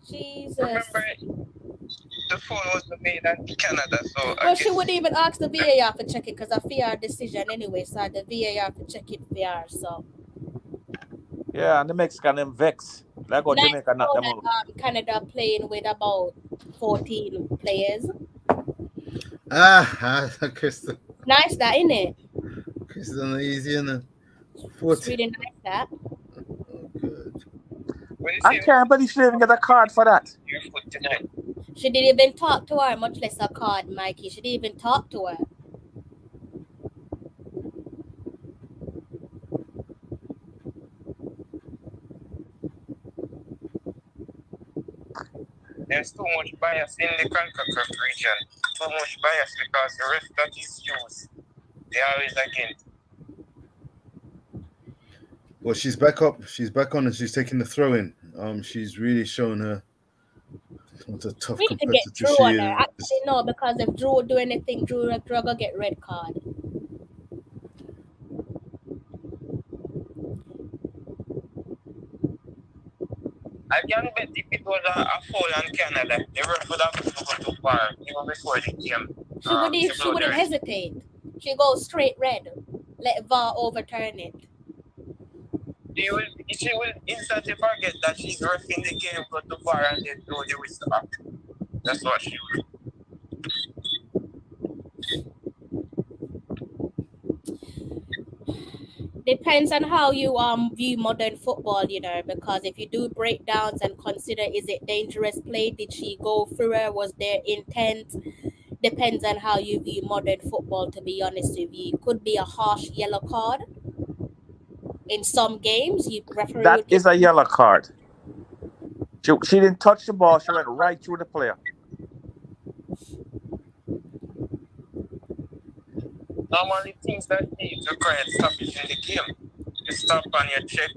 Jesus. Remember, the phone was made in Canada, so. Well, she wouldn't even ask the VAR to check it because a VR decision anyway, so the VAR to check it VR, so. Yeah, and the Mexican them vex. Like how Jamaica knock them out. Canada playing with about 14 players. Kristen. Nice that, isn't it? Kristen, easy, innit? It's really nice that. Oh, good. I can't believe she didn't get a card for that. Your foot tonight. She didn't even talk to her, much less a card, Mikey. She didn't even talk to her. There's too much bias in the Concacaf region. Too much bias because the ref that is used, they always against. Well, she's back up. She's back on and she's taking the throw in. She's really shown her what a tough We need to competitor get Drew she on is. her. Actually, no, because if Drew do anything, Drew will get red card. I can bet if it was a foul on Canada, the ref would have to go too far even before the game. She wouldn't hesitate. She goes straight red. Let VAR overturn it. She will instantly forget that she's refing the game, go to far and then throw the whistle back. That's what she will. Depends on how you view modern football, you know, because if you do breakdowns and consider is it dangerous play, did she go through her, was there intent? Depends on how you view modern football, to be honest with you. It could be a harsh yellow card. In some games, that is a yellow card. She didn't touch the ball, she went right through the player. Normally, things that need require stoppage in the game. You stop and you check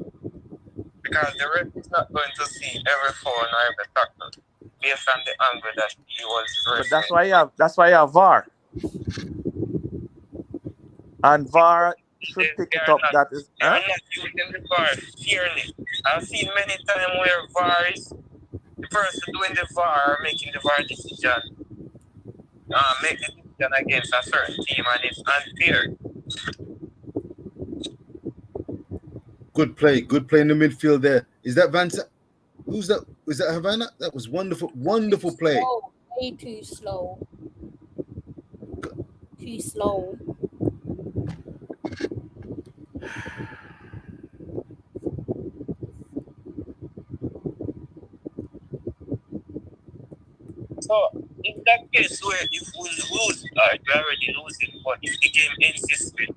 because the ref is not going to see every foul or every tackle based on the angle that he was referring. But that's why you have VAR. And VAR should pick it up. That is. They are not using the VAR fairly. I've seen many times where VAR is the person doing the VAR making the VAR decision. Make the decision against a certain team and it's unfair. Good play in the midfield there. Is that Van? Who's that? Was that Havana? That was wonderful play. Slow. Way too slow. Too slow. So, in that case where if we lose, we're already losing, but if the game ends this way,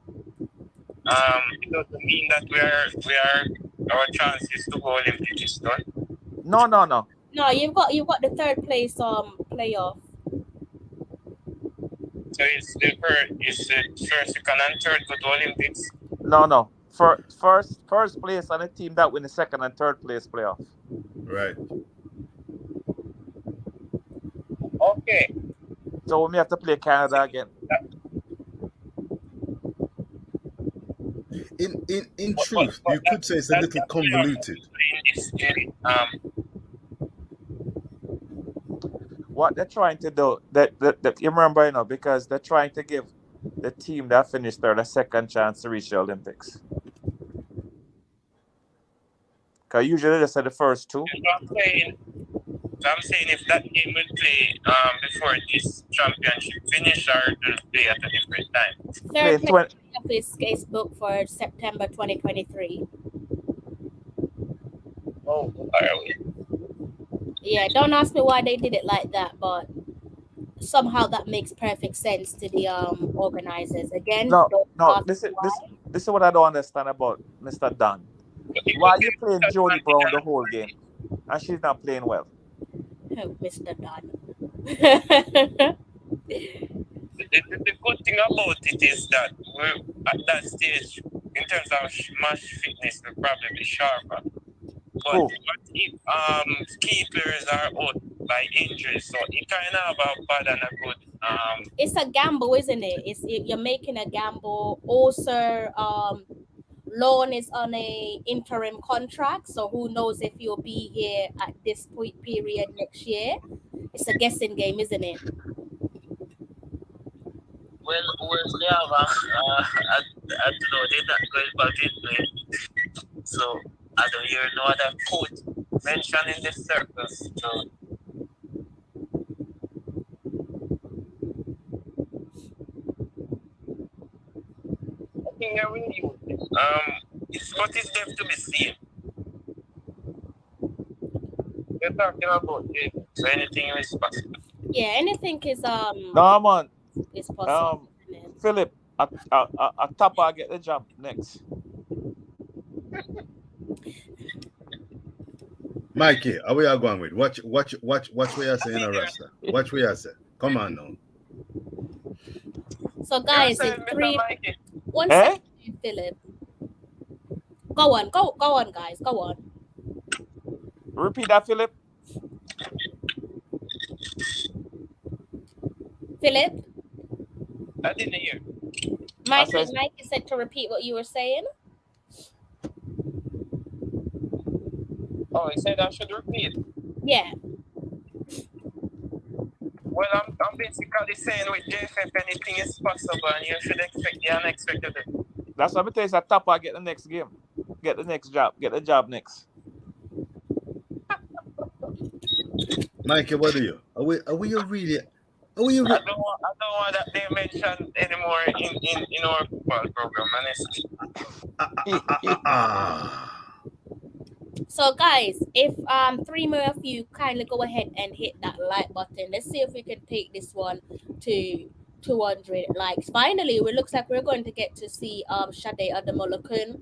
it doesn't mean that we are our chances to go Olympic is done. No. No, you've got the third place playoff. So it's the first, second, and third go to Olympics. No. First place on a team that win the second and third place playoff. Right. Okay. So we may have to play Canada again. In truth, you could say it's a little convoluted. What they're trying to do, that you remember, you know, because they're trying to give the team that finished third a second chance to reach the Olympics. Because usually they say the first two. So I'm saying if that game will play before this championship finish or it will play at a different time. Third Play 20 place is booked for September 2023. Oh, are we? Yeah, don't ask me why they did it like that, but somehow that makes perfect sense to the organizers. Again, No, don't no. ask This me is why. this is what I don't understand about Mr. Dunn. Why are you playing Jody Brown the whole game, and she's not playing well? Oh, Mr. Dunn. The good thing about it is that we're at that stage in terms of match fitness, we're probably be sharper. But Who? what if key players are out by injury, so it kind of have a bad and a good It's a gamble, isn't it? You're making a gamble. Also, Lorne is on a interim contract, so who knows if you'll be here at this point period next year. It's a guessing game, isn't it? well they have I don't know, they're not going back into it. So I don't hear no other coach mentioned in this circles. So I think they're really it's what is left to be seen. We're talking about it, so anything is possible. Yeah, anything is No, man. is possible. Isn't it? Philip, a Tapa get the job next. Mikey, how we are going with? Watch what we are saying, Rasta. Watch what you say. Come on now. So guys, You're in saying, three, Mr. Mikey, 1 Eh? second, Philip. Go on, guys, go on. Repeat that, Philip. Philip, I didn't hear. Mikey said- said to repeat what you were saying. Oh, he said I should repeat. Yeah. Well, I'm basically saying with JFF anything is possible and you should expect the unexpected. That's what I'm telling you. Tapa get the next game. Get the next job. Get the job next. Mikey, what do you? Are we really? I don't want that they mentioned anymore in our football program, honestly. So guys, if 3 more of you kindly go ahead and hit that like button. Let's see if we can take this one to 200 likes. Finally, it looks like we're going to get to see Sade Ademolokun.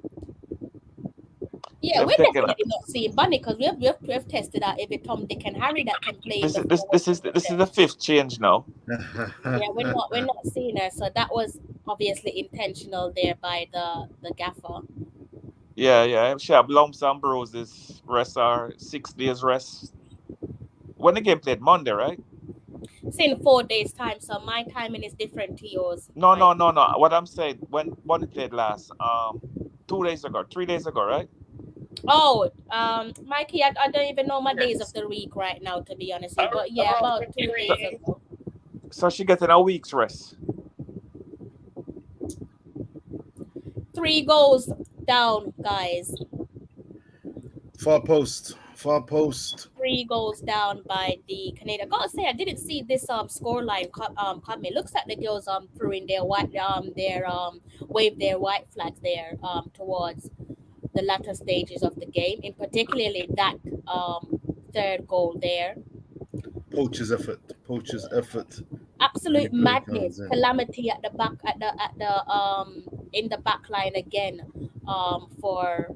Yeah, They've we're taken definitely not seeing Bunny because we've tested out every Tom, Dick, and Harry that can play. This is the fifth change now. Yeah, we're not seeing her. So that was obviously intentional there by the gaffer. Yeah. She have lumps and bruises. Rest are 6 days rest. When the game played Monday, right? It's in 4 days' time, so my timing is different to yours. No. What I'm saying, when Bunny played last, 2 days ago, 3 days ago, right? Oh, Mikey, I don't even know my days of the week right now, to be honest with you. But yeah, about 2 days ago. So she getting a week's rest. 3 goals down, guys. Far post. 3 goals down by the Canadian. I gotta say, I didn't see this scoreline coming. Looks like the girls threw in their white wave their white flags there towards the latter stages of the game, in particularly that third goal there. Poacher's effort. Absolute Really madness, comes in. calamity at the back in the back line again for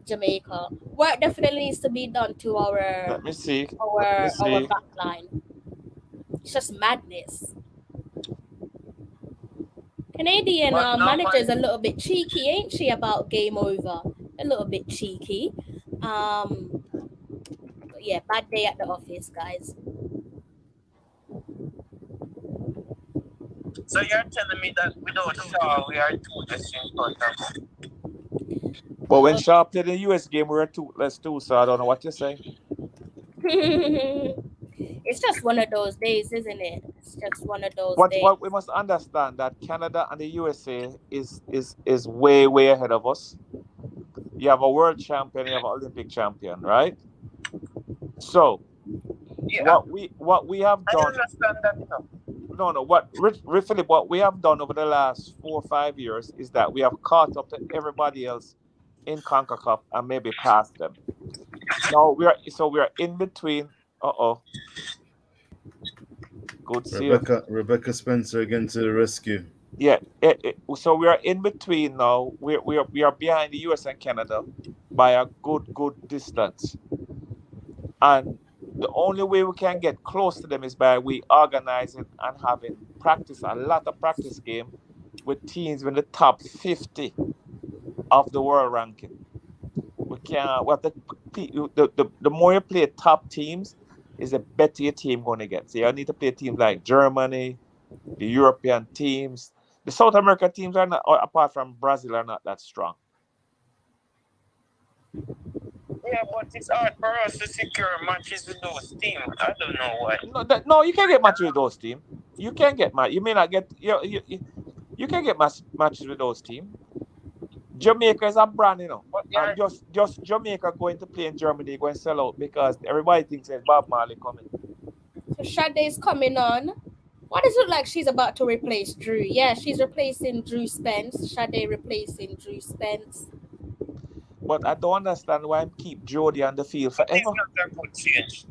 Jamaica. Work definitely needs to be done to our Let me see. our back line. It's just madness. Canadian manager's a little bit cheeky, ain't she, about game over? A little bit cheeky. But yeah, bad day at the office, guys. So you're telling me that without Shaw, we are toothless in front of. But when Shaw played the US game, we were toothless too, so I don't know what you're saying. It's just one of those days, isn't it? It's just one of those days. What we must understand that Canada and the USA is way ahead of us. You have a world champion, you have an Olympic champion, right? So Yeah, what we have I done. understand that. No. Philip, what we have done over the last 4 or 5 years is that we have caught up to everybody else in Concacaf and maybe passed them. Now we are in between. Good save. Rebecca Spencer again to the rescue. Yeah. So we are in between now. We are behind the US and Canada by a good distance. And the only way we can get close to them is by we organizing and having a lot of practice game with teams in the top 50 of the world ranking. We can't. What the more you play top teams, is the better your team going to get. So you need to play teams like Germany, the European teams. The South American teams are not, apart from Brazil, are not that strong. Yeah, but it's hard for us to secure matches with those teams. I don't know why. No, you can't get matches with those teams. You can get match. You may not get. You can get matches with those teams. Jamaica is a brand, Yeah. and just Jamaica going to play in Germany, going to sell out because everybody thinks there's Bob Marley coming. So Sade's coming on. Why does it look like she's about to replace Drew? Yeah, she's replacing Drew Spence. Sade replacing Drew Spence. But I don't understand why I keep Jody on the field forever. It's not a good change.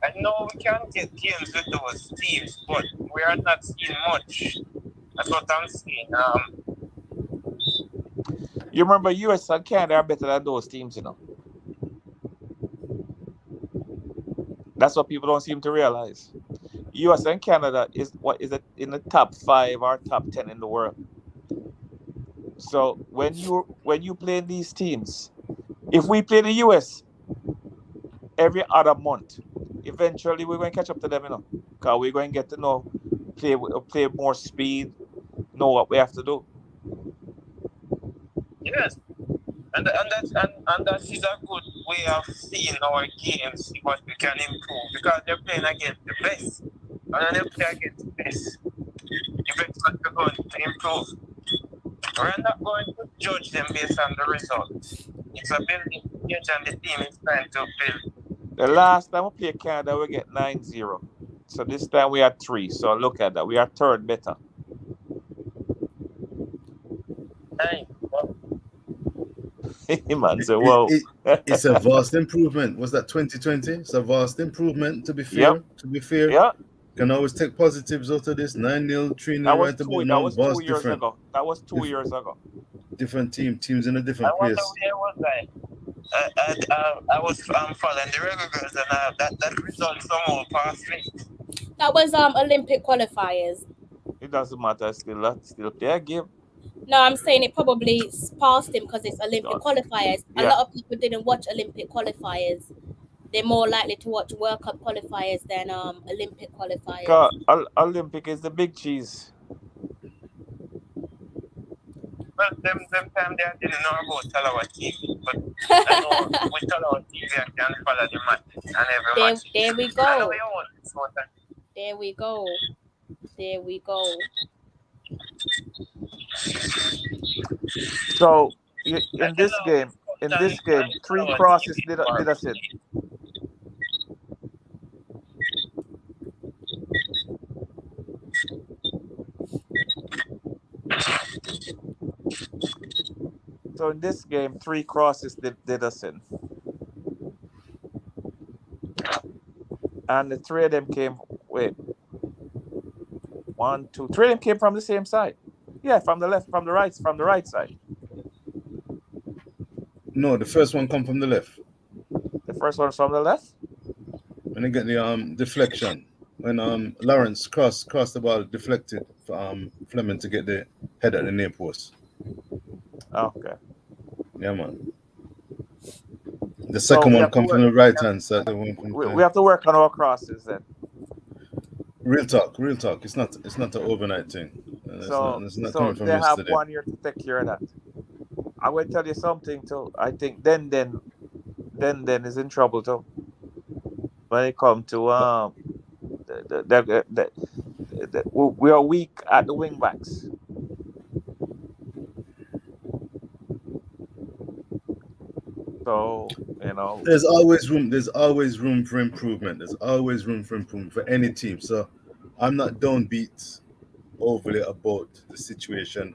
I know we can get games with those teams, but we are not seeing much. That's what I'm saying. You remember US and Canada are better than those teams, That's what people don't seem to realize. US and Canada is in the top 5 or top 10 in the world. So when you play these teams, if we play the US every other month, eventually we're going to catch up to them, because we're going to get to know, play more speed, know what we have to do. Yes. And that is a good way of seeing our games, see what we can improve, because they're playing against the best. And when they play against the best, eventually we're going to improve. We're not going to judge them based on the results. It's a building stage and the team is trying to build. The last time we played Canada, we get 9-0. So this time we are 3. So look at that. We are third better. Nice. Man, so whoa. It's a vast improvement. Was that 2020? It's a vast improvement, to be fair. Yep. To be fair. Yeah. Can always take positives out of this. 9-0, 3-0 That was right two, about that now. was Vast 2 years different. ago. That was 2 years ago. Different teams in a different I wonder place. where was I? I was following the regulars and that result somehow passed me. That was Olympic qualifiers. It doesn't matter. Still play a game. No, I'm saying it probably passed him because it's Olympic No. qualifiers. A Yeah. lot of people didn't watch Olympic qualifiers. They're more likely to watch World Cup qualifiers than Olympic qualifiers. Olympic is the big cheese. Well, them time they didn't know about Talawa TV, but I know with Talawa TV I can follow the match and every match. There we I know go. you want this one. There we go. There we go. So in this game, 3 crosses did us in. So in this game, 3 crosses did us in. And the 3 of them came, 1, 2, 3 of them came from the same side. Yeah, from the right side. No, the first one come from the left. The first one from the left? When they get the deflection. When Lawrence crossed the ball, deflected for Fleming to get the head at the near post. Okay. Yeah, man. The second one come from the right hand side. We have to work on our crosses then. Real talk. It's not an overnight thing. It's not coming from they yesterday. have 1 year to take care of that. I will tell you something too. I think then is in trouble too. When it comes to we are weak at the wing backs. So There's always room. There's always room for improvement. There's always room for improvement for any team. So I'm not downbeat overly about the situation.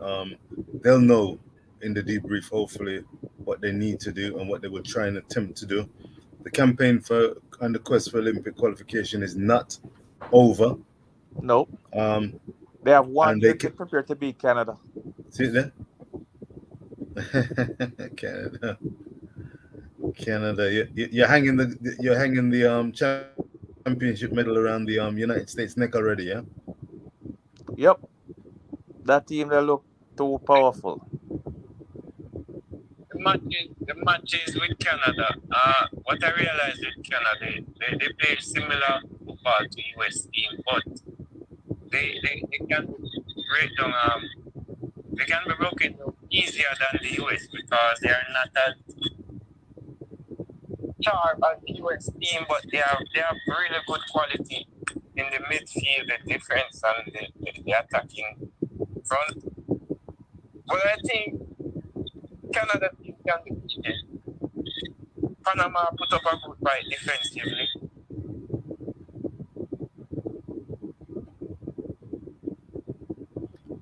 They'll know in the debrief, hopefully, what they need to do and what they will try and attempt to do. The campaign for and the quest for Olympic qualification is not over. Nope. Um, They have 1 and year they to can prepare to beat Canada. see it there. Canada. You're hanging the championship medal around the United States neck already, yeah. Yep. That team they look too powerful. The matches with Canada, what I realized with Canada, they play similar football to US team, but they can break down they can be broken down easier than the US because they are not as sharp as the US team, but they have really good quality in the midfield, the defense, and the attacking front. But I think Canada team can be beaten. Panama put up a good fight defensively.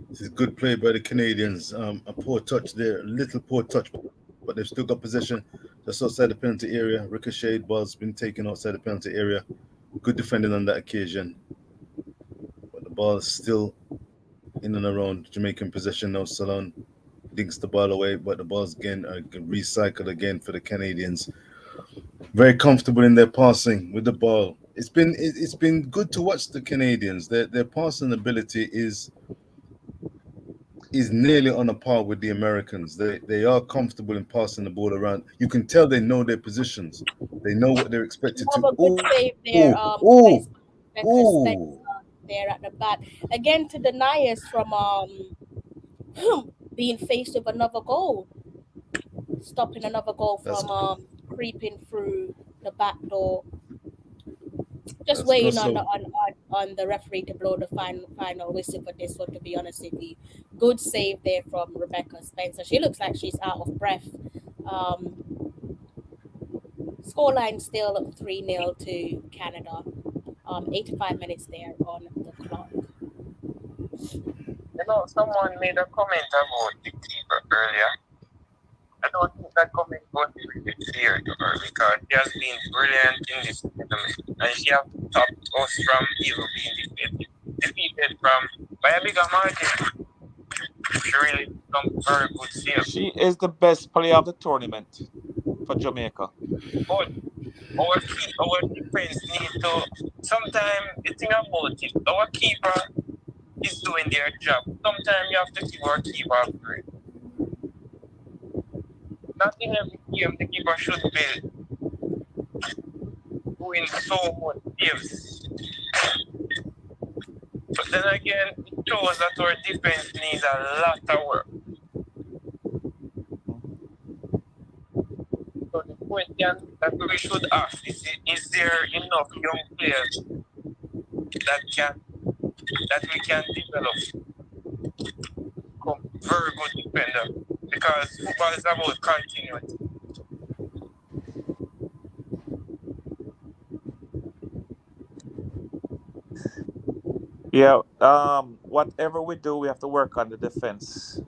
This is good play by the Canadians. A poor touch there, a little poor touch, but they've still got possession just outside the penalty area. Ricocheted ball's been taken outside the penalty area. Good defending on that occasion. But the ball is still in and around Jamaican possession now. Salon dinks the ball away, but the ball's again recycled again for the Canadians. Very comfortable in their passing with the ball. It's been good to watch the Canadians. Their passing ability is nearly on a par with the Americans. They are comfortable in passing the ball around. You can tell they know their positions. They know what they're expected to. Have a good save there, guys. There at the back. Again, to deny us from being faced with another goal. Stopping another goal from creeping through the back door. Just waiting on the referee to blow the final whistle for this one, to be honest with you. Good save there from Rebecca Spencer. She looks like she's out of breath. Scoreline still 3-0 to Canada. 85 minutes there on the clock. Someone made a comment about the keeper earlier. I don't think that comment was really fair to her because she has been brilliant in this tournament and she has stopped us from even being defeated by a bigger margin. She really become very good save. She is the best player of the tournament for Jamaica. But our defense need to. Sometimes the thing about it, our keeper is doing their job. Sometimes you have to give our keeper a break. Not in every game the keeper should be doing so much saves. But then again, it shows that our defense needs a lot of work. So the question that we should ask is there enough young players that we can develop become very good defender? Because football is about continuity. Yeah, whatever we do, we have to work on the defense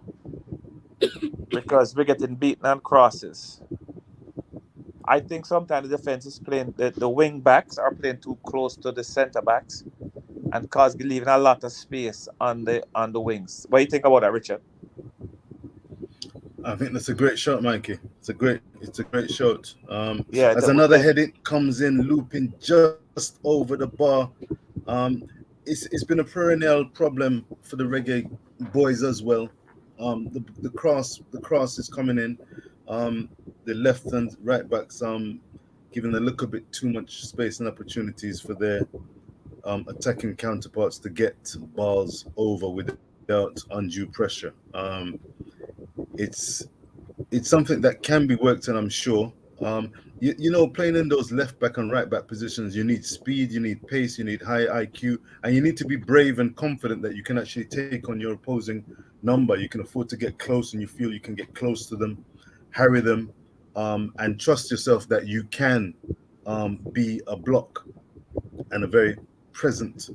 because we're getting beaten on crosses. I think sometimes the defense is playing, the wing backs are playing too close to the center backs and leaving a lot of space on the wings. What do you think about that, Richard? I think that's a great shot, Mikey. It's a great shot. As another heading comes in, looping just over the bar. It's been a perennial problem for the reggae boys as well. The cross is coming in. The left and right backs giving a little bit too much space and opportunities for their attacking counterparts to get balls over without undue pressure. It's something that can be worked on, I'm sure. you know, playing in those left back and right back positions, you need speed, you need pace, you need high IQ, and you need to be brave and confident that you can actually take on your opposing number. You can afford to get close, and you feel you can get close to them, harry them, and trust yourself that you can be a block and a very present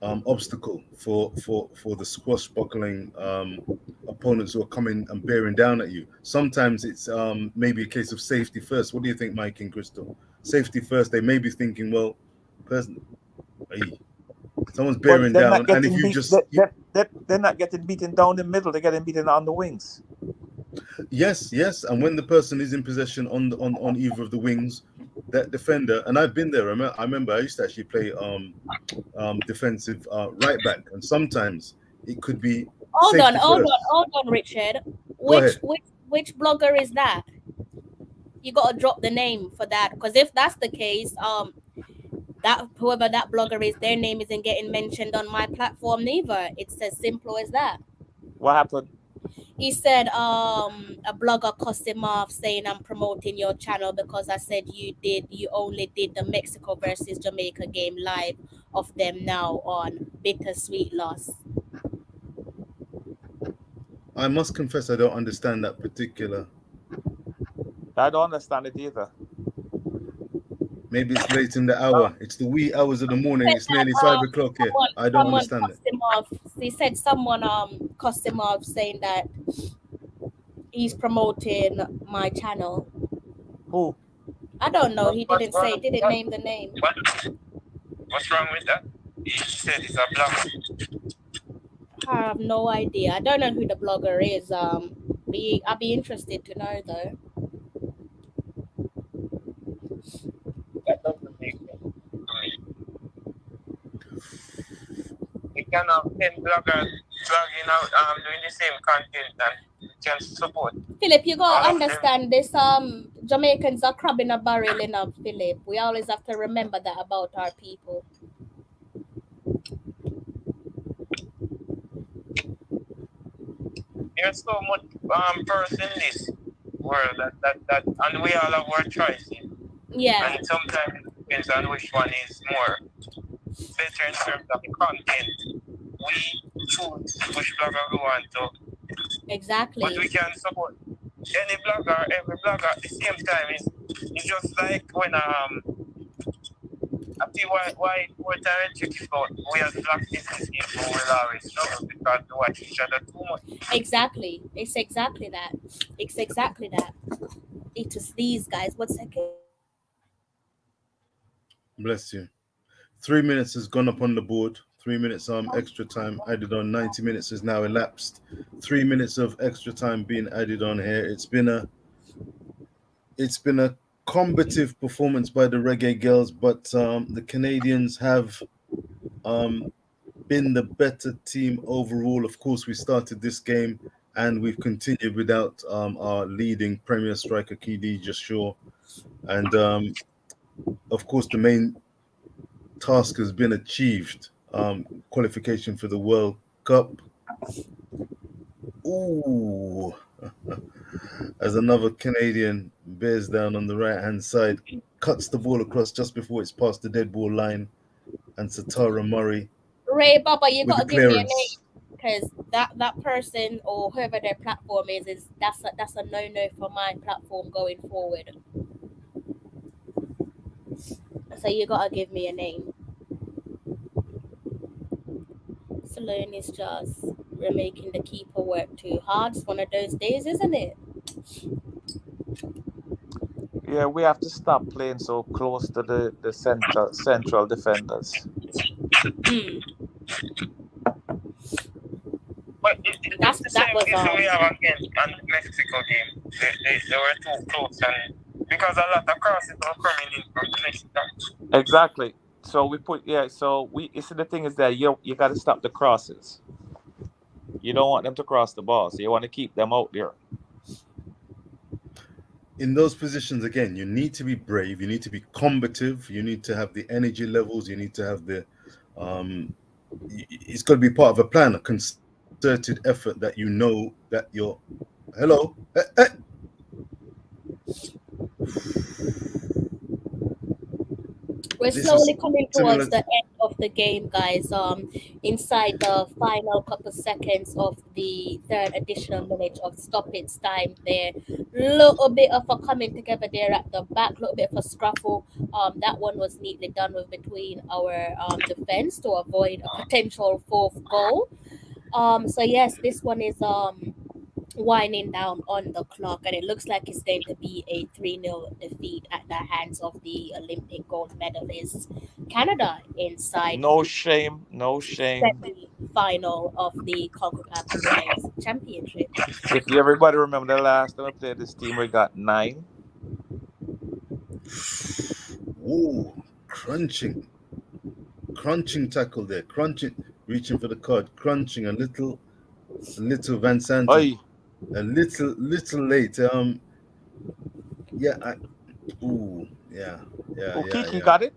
obstacle for the swashbuckling opponents who are coming and bearing down at you. Sometimes it's maybe a case of safety first. What do you think, Mike and Crystal? Safety first. They may be thinking, well, hey, someone's bearing But they're down, not and if getting you beat. just They're not getting beaten down the middle. They're getting beaten on the wings. yes, and when the person is in possession on either of the wings, that defender, and I've been there. I remember I used to actually play defensive right back, and sometimes it could be Hold safety first. hold on, Richard. Go ahead. Which blogger is that? You gotta drop the name for that, because if that's the case, that whoever that blogger is, their name isn't getting mentioned on my platform neither. It's as simple as that. What happened? He said a blogger cussed him off saying I'm promoting your channel because I said you only did the Mexico versus Jamaica game live of them now on bittersweet loss. I must confess, I don't understand that particular. I don't understand it either. Maybe it's late in the hour. It's the wee hours of the morning. It's nearly 5 o'clock here. I don't understand it. Him off. He said someone cussed him off saying that he's promoting my channel. Who? I don't know. He didn't say. Didn't name the name. What's wrong with that? He said it's a block. I have no idea. I don't know who the blogger is. I'd be interested to know though. That doesn't make sense to me. You can have 10 bloggers blogging out doing the same content and you can support. Philip, you gotta All of them. understand this. Jamaicans are crab in a barrel, enough, Philip. We always have to remember that about our people. There's so much person in this world that and we all have our choices. Yeah. And sometimes it depends on which one is more better in terms of content. We choose which blogger we want to. Exactly. But we can support any blogger, every blogger at the same time. It's just like when I see why more time we as black business people will always struggle because we watch each other too much. Exactly. It's exactly that. It's exactly that. It is these guys. 1 second. Bless you. 3 minutes has gone up on the board. 3 minutes extra time added on. 90 minutes has now elapsed. 3 minutes of extra time being added on here. It's been a combative performance by the Reggae Girls, but the Canadians have been the better team overall. Of course, we started this game and we've continued without our leading premier striker, Kidi Joshua. And of course, the main task has been achieved. Qualification for the World Cup. Ooh. As another Canadian bears down on the right-hand side, cuts the ball across just before it's past the dead ball line, and Satara Murray. Ray Baba, you gotta give me a name, clearance. because that person or whoever their platform is that's a no-no for my platform going forward. So you gotta give me a name. Salone is just we're making the keeper work too hard. It's one of those days, isn't it? Yeah, we have to stop playing so close to the central defenders. But That was we have against on the Mexico game. They were too close, and because a lot of crosses were coming in from Mexico. Exactly. So it's the thing is that you got to stop the crosses. You don't want them to cross the ball, so you want to keep them out there. In those positions, again, you need to be brave, you need to be combative, you need to have the energy levels, you need to have the it's got to be part of a plan, a concerted effort that you know that you're We're This slowly is coming similar. towards the end of the game, guys. Inside the final couple seconds of the third additional minute of stoppage time, there, little bit of a coming together there at the back, little bit of a scruffle. That one was neatly done with between our defense to avoid a potential fourth goal. So yes, this one is winding down on the clock, and it looks like it's going to be a 3-0 defeat at the hands of the Olympic gold medalist Canada inside No the shame, no shame. semi-final of the Concacaf Women's Championship. If you everybody remember the last time I played this team, we got 9. Whoa, crunching tackle there, crunching, reaching for the card, crunching a little Van Santen, Oi, a little late. Yeah, Kiki got it.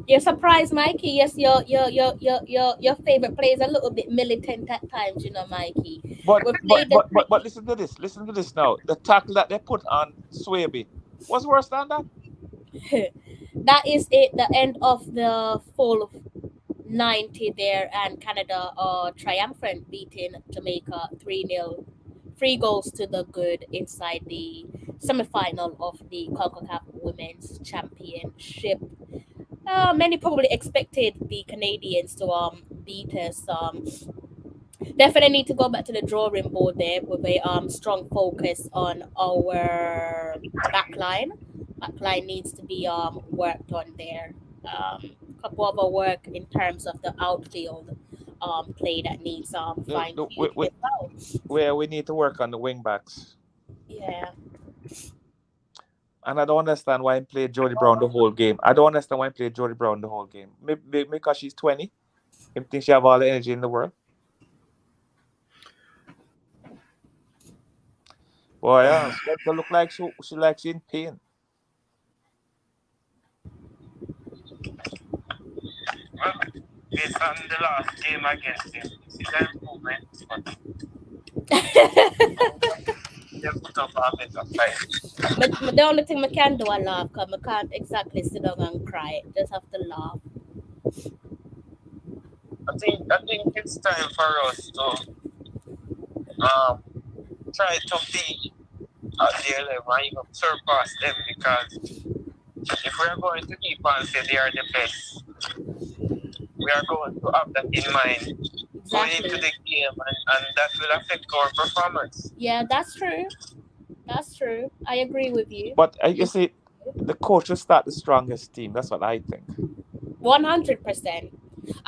You're surprised, Mikey? Yes, your favorite player is a little bit militant at times, you know, Mikey. But We played the listen to this. Listen to this now. The tackle that they put on Swaby was worse than that. that is it. The end of the full 90 there, and Canada triumphant, beating Jamaica 3-0. 3 goals to the good inside the semi-final of the Concacaf Women's Championship. Many probably expected the Canadians to beat us. Definitely need to go back to the drawing board there with a strong focus on our backline. Backline needs to be worked on there. Couple of work in terms of the outfield play that needs fine tuning as well. Where we need to work on the wing backs. Yeah. And I don't understand why I played Jody Brown the whole game. I don't understand why I played Jody Brown the whole game. Maybe because she's 20. I think she have all the energy in the world. Boy, yeah, she look like she's in pain. Well, based on the last game against him, it's an improvement. They put up a better fight. But the only thing I can do is laugh, because I can't exactly sit down and cry. Just have to laugh. I think it's time for us to try to be at their level and even surpass them, because if we are going to keep on saying they are the best, we are going to have that in mind going into the game, and that will affect our performance. Yeah, that's true. That's true. I agree with you. But you see, the coach will start the strongest team. That's what I think. 100%.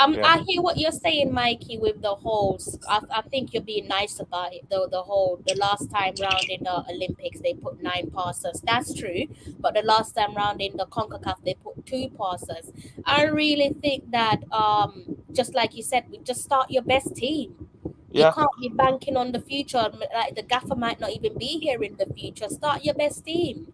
Yeah. I hear what you're saying, Mikey, with the whole. I think you're being nice about it. The last time round in the Olympics they put 9 passes. That's true, but the last time round in the Concacaf they put 2 passes. I really think that just like you said, we just start your best team. Yeah. You can't be banking on the future. Like the gaffer might not even be here in the future. Start your best team.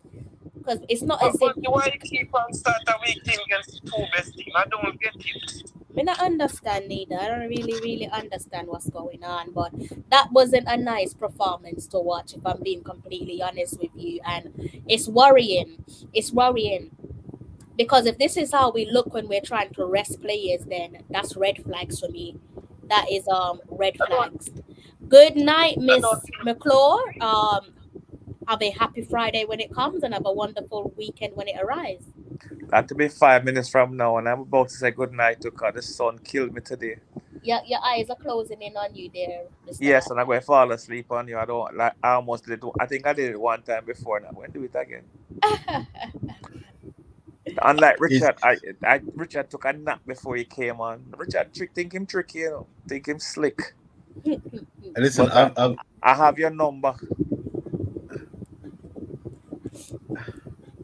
Because it's not as if. But why you keep on starting a weak team against 2 best team? I don't get it. I don't understand neither. I don't really understand what's going on. But that wasn't a nice performance to watch, if I'm being completely honest with you. And it's worrying. It's worrying. Because if this is how we look when we're trying to rest players, then that's red flags for me. That is red flags. Good night, Miss McClure. Have a happy Friday when it comes, and have a wonderful weekend when it arrives. That to be 5 minutes from now, and I'm about to say good night to God. The sun killed me today. Your eyes are closing in on you there. Yes, and I'm going to fall asleep on you. I almost did it. I think I did it one time before, and I'm going to do it again. Unlike Richard, Richard took a nap before he came on. Richard think him tricky, you know. Think him slick. And listen, I have your number.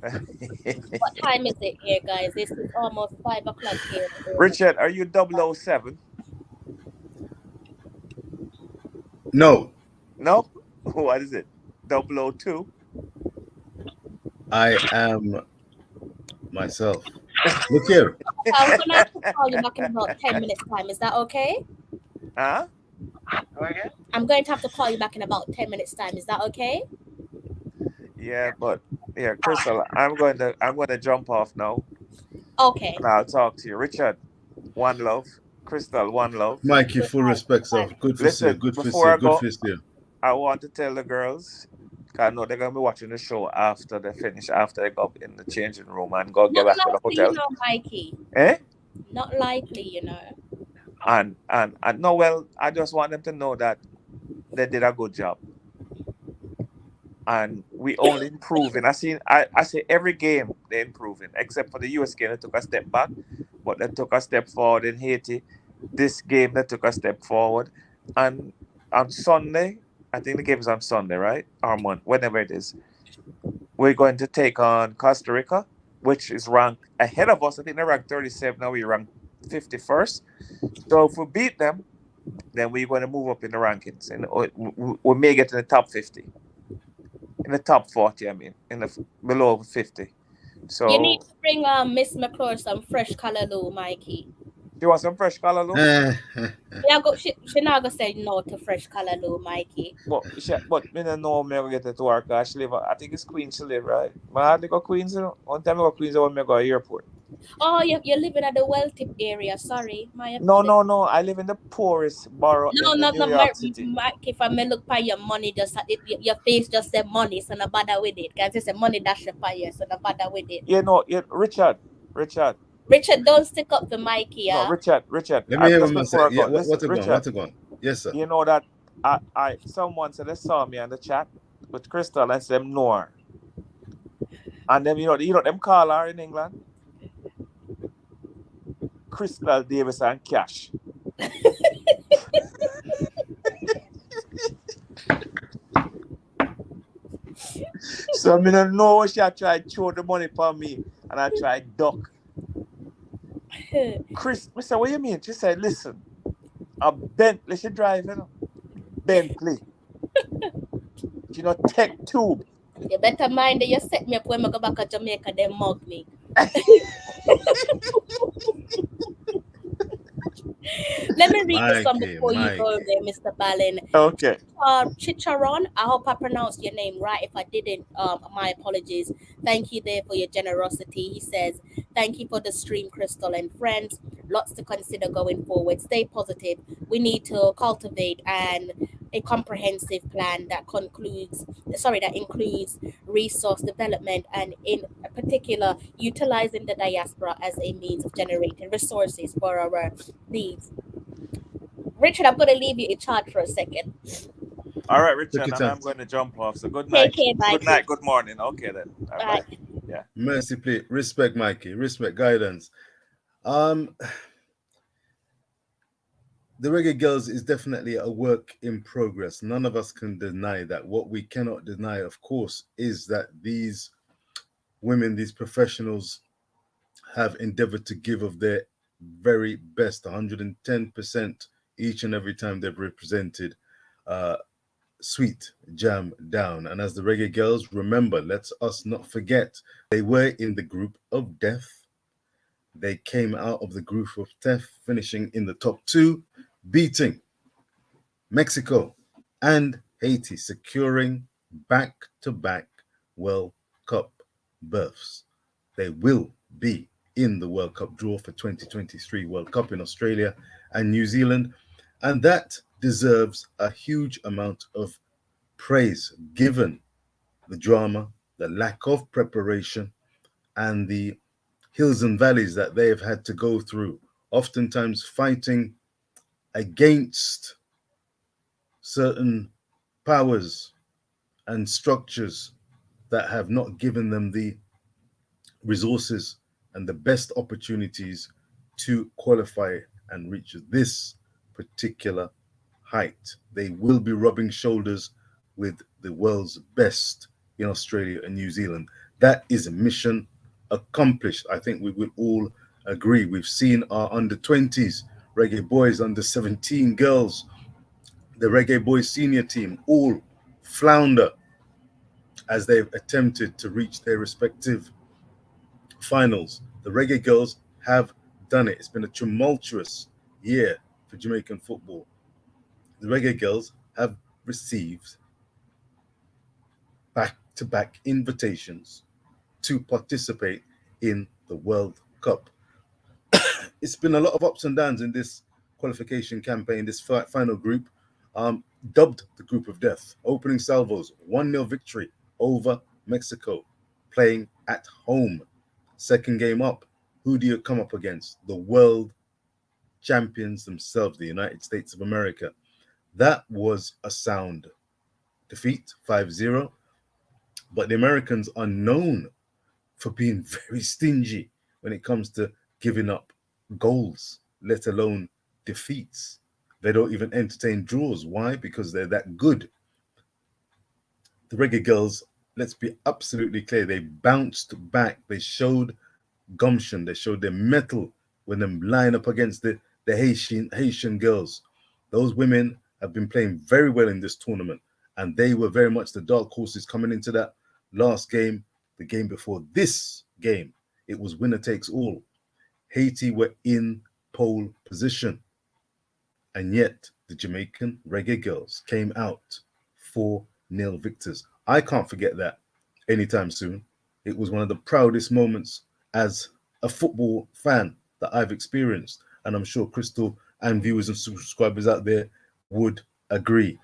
What time is it here, guys? It's almost 5 o'clock here. Richard, are you 007? No. No? What is it? 002? I am myself. Look here. I'm going to have to call you back in about 10 minutes time. Is that okay? Huh? Okay. I'm going to have to call you back in about 10 minutes time. Is that okay? Yeah, but yeah, Crystal, I'm going to jump off now. Okay. and I'll talk to you. Richard, one love. Crystal, one love. Mikey, Good full night. respect, Good sir. night. Good for you. Listen, Good for before you. I Good go, for you. I want to tell the girls, 'cause I know they're gonna be watching the show after they finish, after they go up in the changing room and go get Not back to the likely, hotel. Mikey. Eh? Not likely, And no, well, I just want them to know that they did a good job. And we only improving. I say every game they're improving, except for the US game, they took a step back, but they took a step forward in Haiti. This game they took a step forward. And on Sunday, I think the game is on Sunday, right? Or whenever it is. We're going to take on Costa Rica, which is ranked ahead of us. I think they're ranked 37. Now we rank 51st. So if we beat them, then we're going to move up in the rankings. And we may get in the top 50. In the top 40, I mean. In the below 50. You need So to bring Miss McClure some fresh callaloo, Mikey. you want some fresh callaloo? She not gonna say no to fresh callaloo, Mikey. But me don't know me gonna get it to work. She live, I think it's Queens she live, right? But I hardly go Queens, you know. One time I go Queens, I want me to go airport. Oh, you're living at the wealthy area. Sorry, my No, apologies. no. I live in the poorest borough No, in the no, New no, York City. If I may look by your money, your face just say money, so no bother with it. Cause it's a money dash your fire, so no bother with it. You know, Richard. Richard, don't stick up the Mikey, No, yeah. Richard. Let me I hear just him say, before I yeah, go. Listen, what a gone? Richard. What a gone? Yes, sir. You know that I someone said they saw me on the chat with Crystal and said them know her. And them, them call her in England Crystal Davis and Cash. So I don't know what she tried to throw the money for me and I tried duck. Chris, I said, what you mean? She said, listen, a Bentley she drive, Bentley. She not tech tube. You better mind that you set me up when I go back to Jamaica, they mug me. Let me read this one before you go there, Mr. Ballin. Okay. Chicharon, I hope I pronounced your name right. If I didn't, my apologies. Thank you there for your generosity. He says, thank you for the stream, Crystal and friends. Lots to consider going forward. Stay positive. We need to cultivate a comprehensive plan that includes resource development and in particular utilizing the diaspora as a means of generating resources for our needs. Richard, I'm going to leave you in charge for a second. All right, Richard, and I'm going to jump off. So good Take night. care, Mikey. Good night, good morning. Okay then. Bye. Yeah. Mercy, please. Respect, Mikey. Respect, guidance. The Reggae Girls is definitely a work in progress. None of us can deny that. What we cannot deny, of course, is that these women, these professionals, have endeavored to give of their very best, 110% each and every time they've represented Sweet Jam Down. And as the Reggae Girls, remember, let us not forget, they were in the group of death. They came out of the group of death, finishing in the top 2, beating Mexico and Haiti, securing back-to-back World Cup berths. They will be in the World Cup draw for 2023 World Cup in Australia and New Zealand, and that deserves a huge amount of praise given the drama, the lack of preparation, and the hills and valleys that they have had to go through, oftentimes fighting against certain powers and structures that have not given them the resources and the best opportunities to qualify and reach this particular height. They will be rubbing shoulders with the world's best in Australia and New Zealand. That is a mission accomplished. I think we will all agree. We've seen our under 20s, Reggae Boys, under 17 girls, the Reggae Boys senior team, all flounder as they've attempted to reach their respective finals. The Reggae Girls have done it. It's been a tumultuous year for Jamaican football. The Reggae Girls have received back-to-back invitations to participate in the World Cup. It's been a lot of ups and downs in this qualification campaign, this final group, dubbed the Group of Death. Opening salvos, 1-0 victory over Mexico, playing at home. Second game up, who do you come up against? The world champions themselves, the United States of America. That was a sound defeat, 5-0. But the Americans are known for being very stingy when it comes to giving up goals, let alone defeats. They don't even entertain draws. Why? Because they're that good. The Reggae Girls, let's be absolutely clear, they bounced back. They showed gumption. They showed their mettle when they line up against the Haitian girls. Those women have been playing very well in this tournament, and they were very much the dark horses coming into that last game. The game before this game, it was winner takes all. Haiti were in pole position, and yet the Jamaican Reggae Girls came out 4-0 victors. I can't forget that anytime soon. It was one of the proudest moments as a football fan that I've experienced, and I'm sure Crystal and viewers and subscribers out there would agree.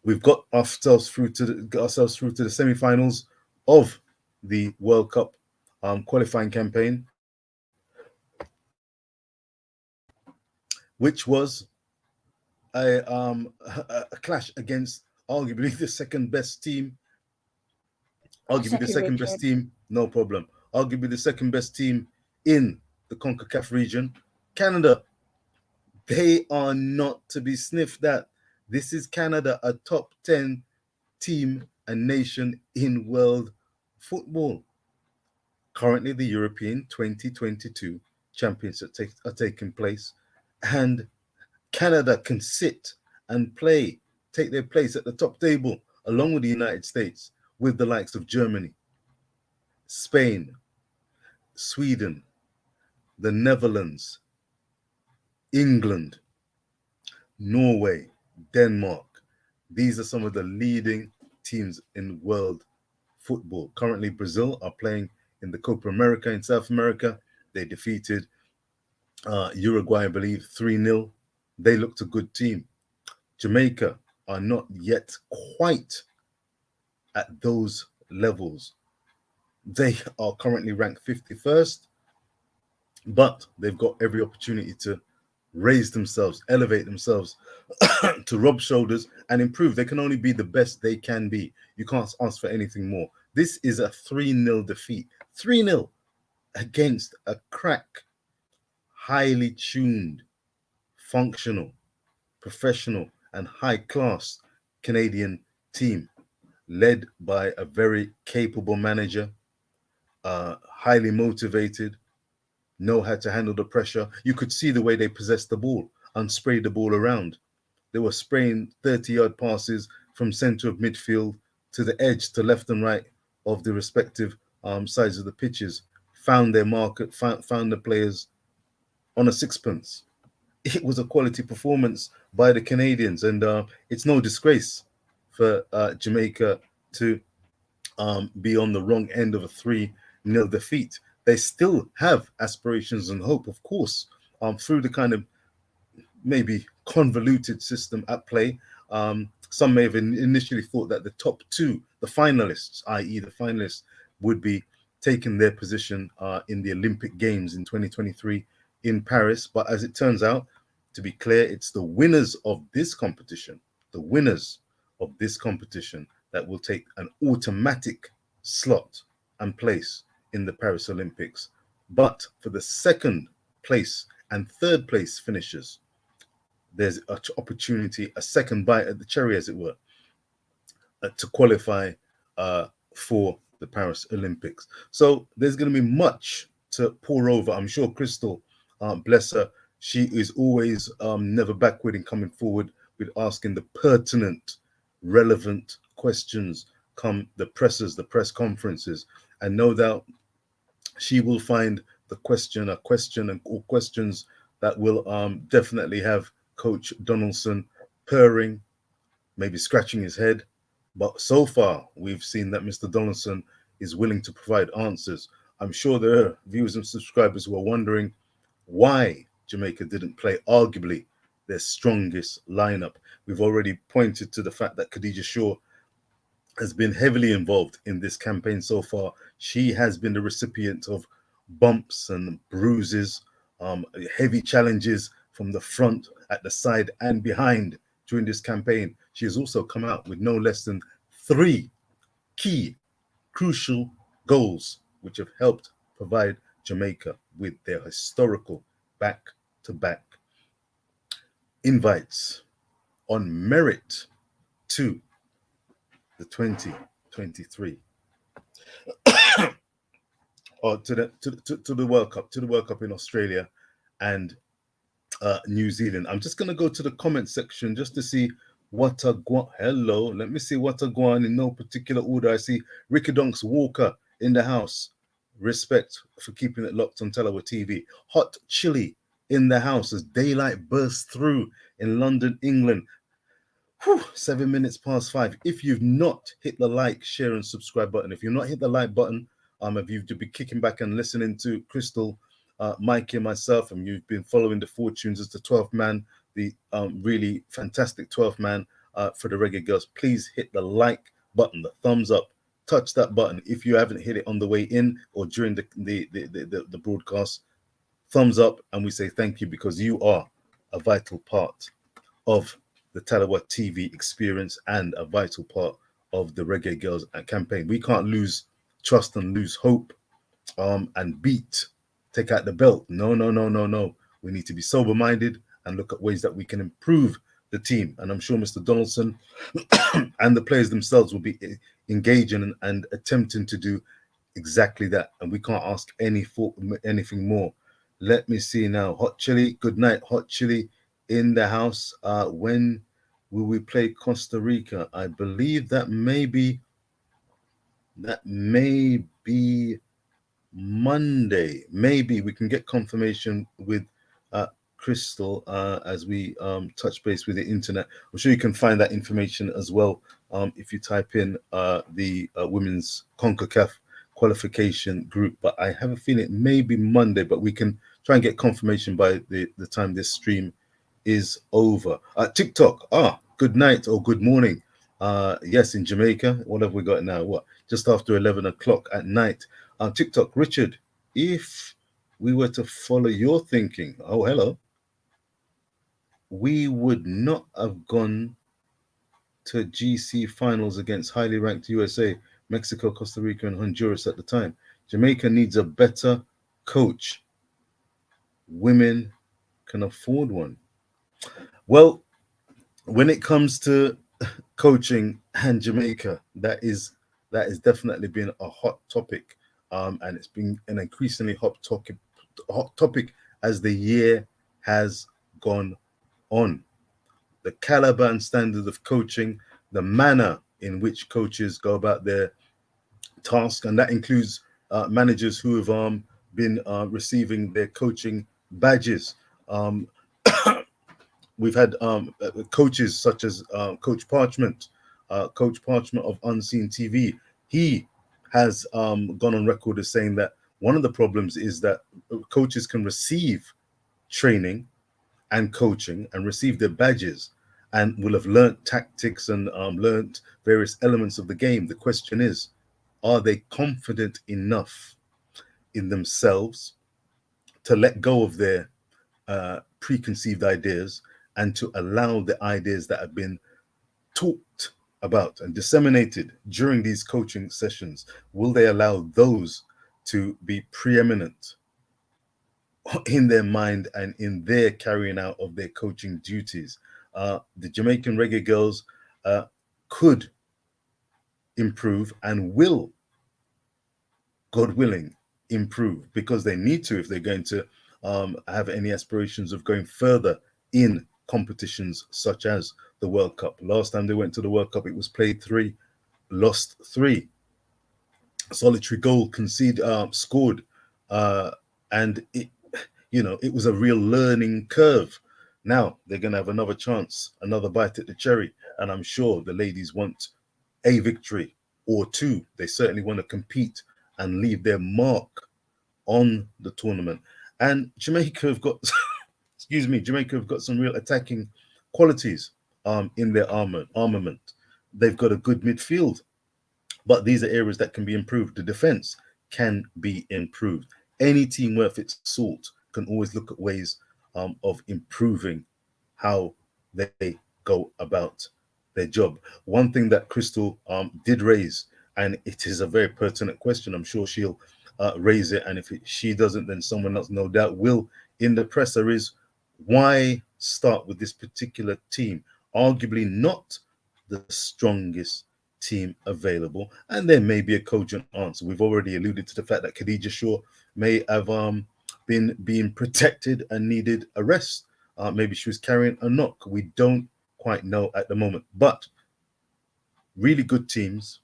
We've got ourselves through to the semi-finals of the World Cup qualifying campaign, which was a clash against arguably the second best team. No problem. Arguably the second best team in the Concacaf region, Canada. They are not to be sniffed at. This is Canada, a top 10 team and nation in world football. Currently, the European 2022 Championships are taking place, and Canada can sit and take their place at the top table, along with the United States, with the likes of Germany, Spain, Sweden, the Netherlands, England, Norway, Denmark. These are some of the leading teams in world football. Currently, Brazil are playing in the Copa America in South America. They defeated Uruguay, I believe, 3-0. They looked a good team. Jamaica are not yet quite at those levels. They are currently ranked 51st, but they've got every opportunity to raise themselves, elevate themselves, to rub shoulders and improve. They can only be the best they can be. You can't ask for anything more. This is a 3-0 defeat. 3-0 against a crack, highly tuned, functional, professional, and high-class Canadian team, led by a very capable manager, highly motivated, know how to handle the pressure. You could see the way they possessed the ball and sprayed the ball around. They were spraying 30-yard passes from center of midfield to the edge, to left and right of the respective sides of the pitches, found their market, found the players on a sixpence. It was a quality performance by the Canadians, and it's no disgrace for Jamaica to be on the wrong end of a 3-0 defeat. They still have aspirations and hope, of course, through the kind of maybe convoluted system at play. Some may have initially thought that the top two, the finalists, i.e. the finalists, would be taking their position in the Olympic Games in 2023 in Paris. But as it turns out, to be clear, it's the winners of this competition, that will take an automatic slot and place in the Paris Olympics. But for the second place and third place finishers, there's an opportunity, a second bite at the cherry, as it were, to qualify for the Paris Olympics. So there's going to be much to pour over. I'm sure Crystal, bless her, she is always never backward in coming forward with asking the pertinent, relevant questions come the press conferences. And no doubt she will find or questions that will definitely have Coach Donaldson purring, maybe scratching his head. But so far, we've seen that Mr. Donaldson is willing to provide answers. I'm sure there are viewers and subscribers who are wondering why Jamaica didn't play arguably their strongest lineup. We've already pointed to the fact that Khadija Shaw has been heavily involved in this campaign so far. She has been the recipient of bumps and bruises, heavy challenges from the front, at the side, and behind during this campaign. She has also come out with no less than 3 key, crucial goals, which have helped provide Jamaica with their historical back-to-back invites on merit to the 2023 or to the World Cup in Australia and New Zealand. I'm just going to go to the comment section just to see what a guan. Hello, let me see what a guan in no particular order. I see Ricky Donks Walker in the house. Respect for keeping it locked on Talawa TV. Hot chili in the house as daylight bursts through in London, England. 7 minutes past 5. If you've not hit the like, share, and subscribe button, if you've not hit the like button, if you've to be kicking back and listening to Crystal, Mikey, and myself, and you've been following the fortunes as the 12th man, the really fantastic 12th man for the Reggae Girls, please hit the like button, the thumbs up. Touch that button if you haven't hit it on the way in or during the broadcast. Thumbs up, and we say thank you because you are a vital part of the Talawa TV experience and a vital part of the Reggae Girls campaign. We can't lose trust and lose hope and take out the belt. No. We need to be sober-minded and look at ways that we can improve the team. And I'm sure Mr. Donaldson and the players themselves will be engaging and attempting to do exactly that. And we can't ask anything more. Let me see now. Hot Chili, good night, Hot Chili in the house. When will we play Costa Rica? I believe that may be Monday. Maybe we can get confirmation with Crystal as we touch base with the internet. I'm sure you can find that information as well if you type in the women's Concacaf qualification group. But I have a feeling it may be Monday, but we can try and get confirmation by the time this stream is over. TikTok, good night or good morning. Yes, in Jamaica. What have we got now? What? Just after 11 o'clock at night. TikTok, Richard, if we were to follow your thinking, oh, hello, we would not have gone to GC finals against highly ranked USA, Mexico, Costa Rica, and Honduras at the time. Jamaica needs a better coach. Women can afford one. Well, when it comes to coaching and Jamaica, that is definitely been a hot topic, and it's been an increasingly hot topic as the year has gone on. The caliber and standard of coaching, the manner in which coaches go about their task, and that includes managers who have been receiving their coaching badges. We've had coaches such as Coach Parchment of Unseen TV. He has gone on record as saying that one of the problems is that coaches can receive training and coaching and receive their badges and will have learnt tactics and learnt various elements of the game. The question is, are they confident enough in themselves to let go of their preconceived ideas and to allow the ideas that have been talked about and disseminated during these coaching sessions, will they allow those to be preeminent in their mind and in their carrying out of their coaching duties? The Jamaican Reggae Girls could improve and will, God willing, improve, because they need to if they're going to have any aspirations of going further in competitions such as the World Cup. Last time they went to the World Cup, it was played 3, lost 3. Solitary goal scored, and it was a real learning curve. Now they're going to have another chance, another bite at the cherry, and I'm sure the ladies want a victory or 2. They certainly want to compete and leave their mark on the tournament. And Jamaica have got, excuse me, Jamaica have got some real attacking qualities in their armament. They've got a good midfield, but these are areas that can be improved. The defense can be improved. Any team worth its salt can always look at ways of improving how they go about their job. One thing that Crystal did raise, and it is a very pertinent question, I'm sure she'll raise it, and if she doesn't, then someone else no doubt will in the presser, is why start with this particular team? Arguably not the strongest team available, and there may be a cogent answer. We've already alluded to the fact that Khadija Shaw may have been being protected and needed a rest. Maybe she was carrying a knock. We don't quite know at the moment, but really good teams.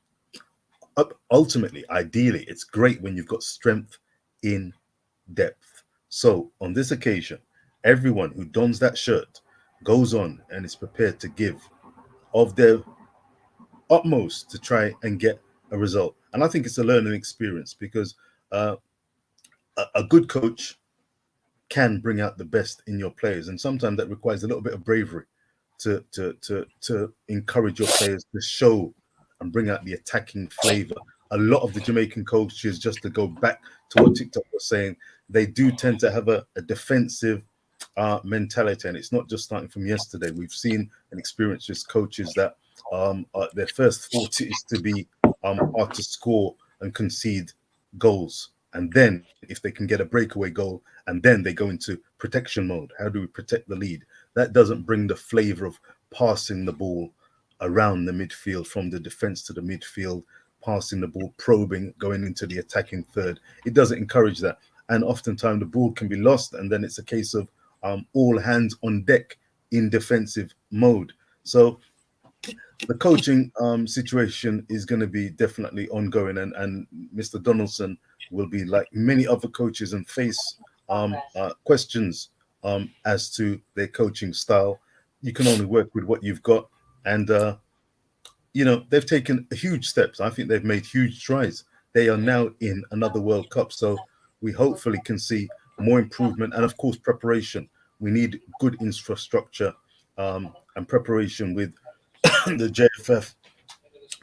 Ultimately, ideally, it's great when you've got strength in depth. So on this occasion, everyone who dons that shirt goes on and is prepared to give of their utmost to try and get a result. And I think it's a learning experience, because a good coach can bring out the best in your players, and sometimes that requires a little bit of bravery to encourage your players to show and bring out the attacking flavor. A lot of the Jamaican coaches, just to go back to what TikTok was saying, they do tend to have a defensive mentality, and it's not just starting from yesterday. We've seen and experienced just coaches that their first thought is to be hard to score and concede goals, and then if they can get a breakaway goal, and then they go into protection mode. How do we protect the lead? That doesn't bring the flavor of passing the ball around the midfield, from the defense to the midfield, passing the ball, probing, going into the attacking third. It doesn't encourage that, and oftentimes the ball can be lost, and then it's a case of all hands on deck in defensive mode. So the coaching situation is going to be definitely ongoing, and Mr. Donaldson will be like many other coaches and face questions as to their coaching style. You can only work with what you've got, and they've taken huge steps. I think they've made huge strides. They are now in another World Cup, so we hopefully can see more improvement, and of course preparation. We need good infrastructure and preparation, with the JFF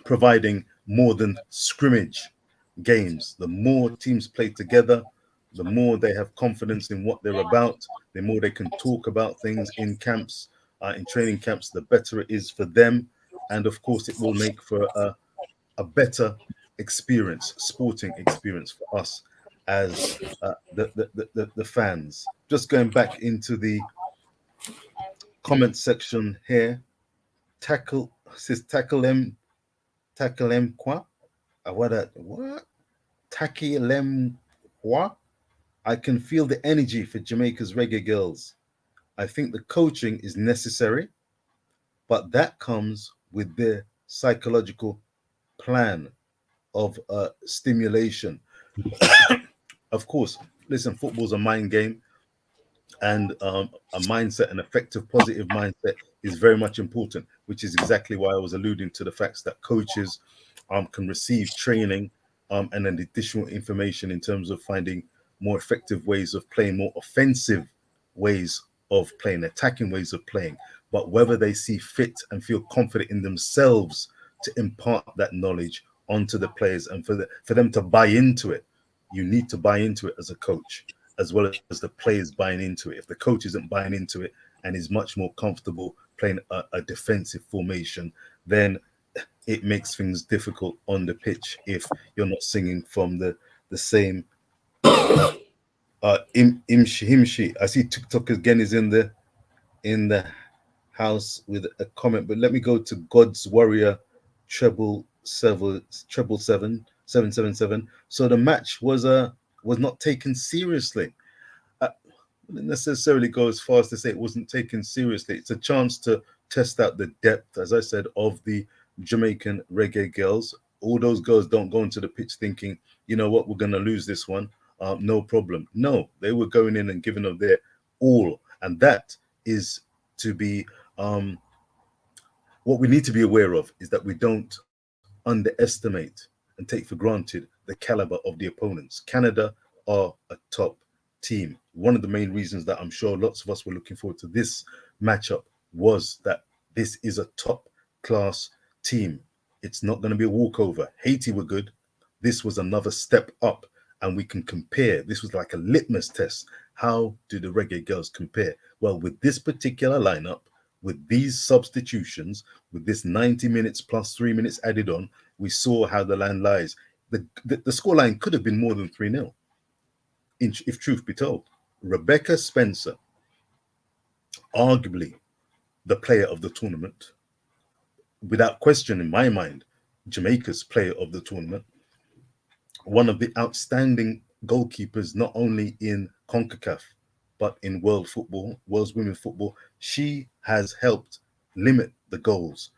providing more than scrimmage games. The more teams play together, the more they have confidence in what they're about, the more they can talk about things in camps, in training camps, the better it is for them. And of course, it will make for a better experience, sporting experience for us as the fans. Just going back into the comment section here, tackle them quoi? What? Tackle them quoi? I can feel the energy for Jamaica's reggae girls. I think the coaching is necessary, but that comes with their psychological plan of stimulation. Of course, listen, football's a mind game, and a mindset, an effective, positive mindset is very much important, which is exactly why I was alluding to the facts that coaches can receive training and then additional information in terms of finding more effective ways of playing, more offensive ways of playing, attacking ways of playing. But whether they see fit and feel confident in themselves to impart that knowledge onto the players, and for them to buy into it, you need to buy into it as a coach, as well as the players buying into it. If the coach isn't buying into it and is much more comfortable playing a defensive formation, then it makes things difficult on the pitch if you're not singing from the same hymn sheet. I see TikTok again is in the house with a comment, but let me go to God's Warrior treble seven 777. So the match was not taken seriously. I wouldn't necessarily go as far as to say it wasn't taken seriously. It's a chance to test out the depth, as I said, of the Jamaican reggae girls. All those girls don't go into the pitch thinking, you know what, we're going to lose this one. No problem. No, they were going in and giving of their all. And that is to be, what we need to be aware of is that we don't underestimate and take for granted the caliber of the opponents. Canada are a top team. One of the main reasons that I'm sure lots of us were looking forward to this matchup was that this is a top class team. It's not going to be a walkover. Haiti were good. This was another step up, and we can compare. This was like a litmus test. How do the Reggae Girls compare? Well, with this particular lineup, with these substitutions, with this 90 minutes plus 3 minutes added on, we saw how the land lies. The scoreline could have been more than 3-0, if truth be told. Rebecca Spencer, arguably the player of the tournament, without question in my mind, Jamaica's player of the tournament, one of the outstanding goalkeepers, not only in Concacaf, but in world football, world's women's football. She has helped limit the goals.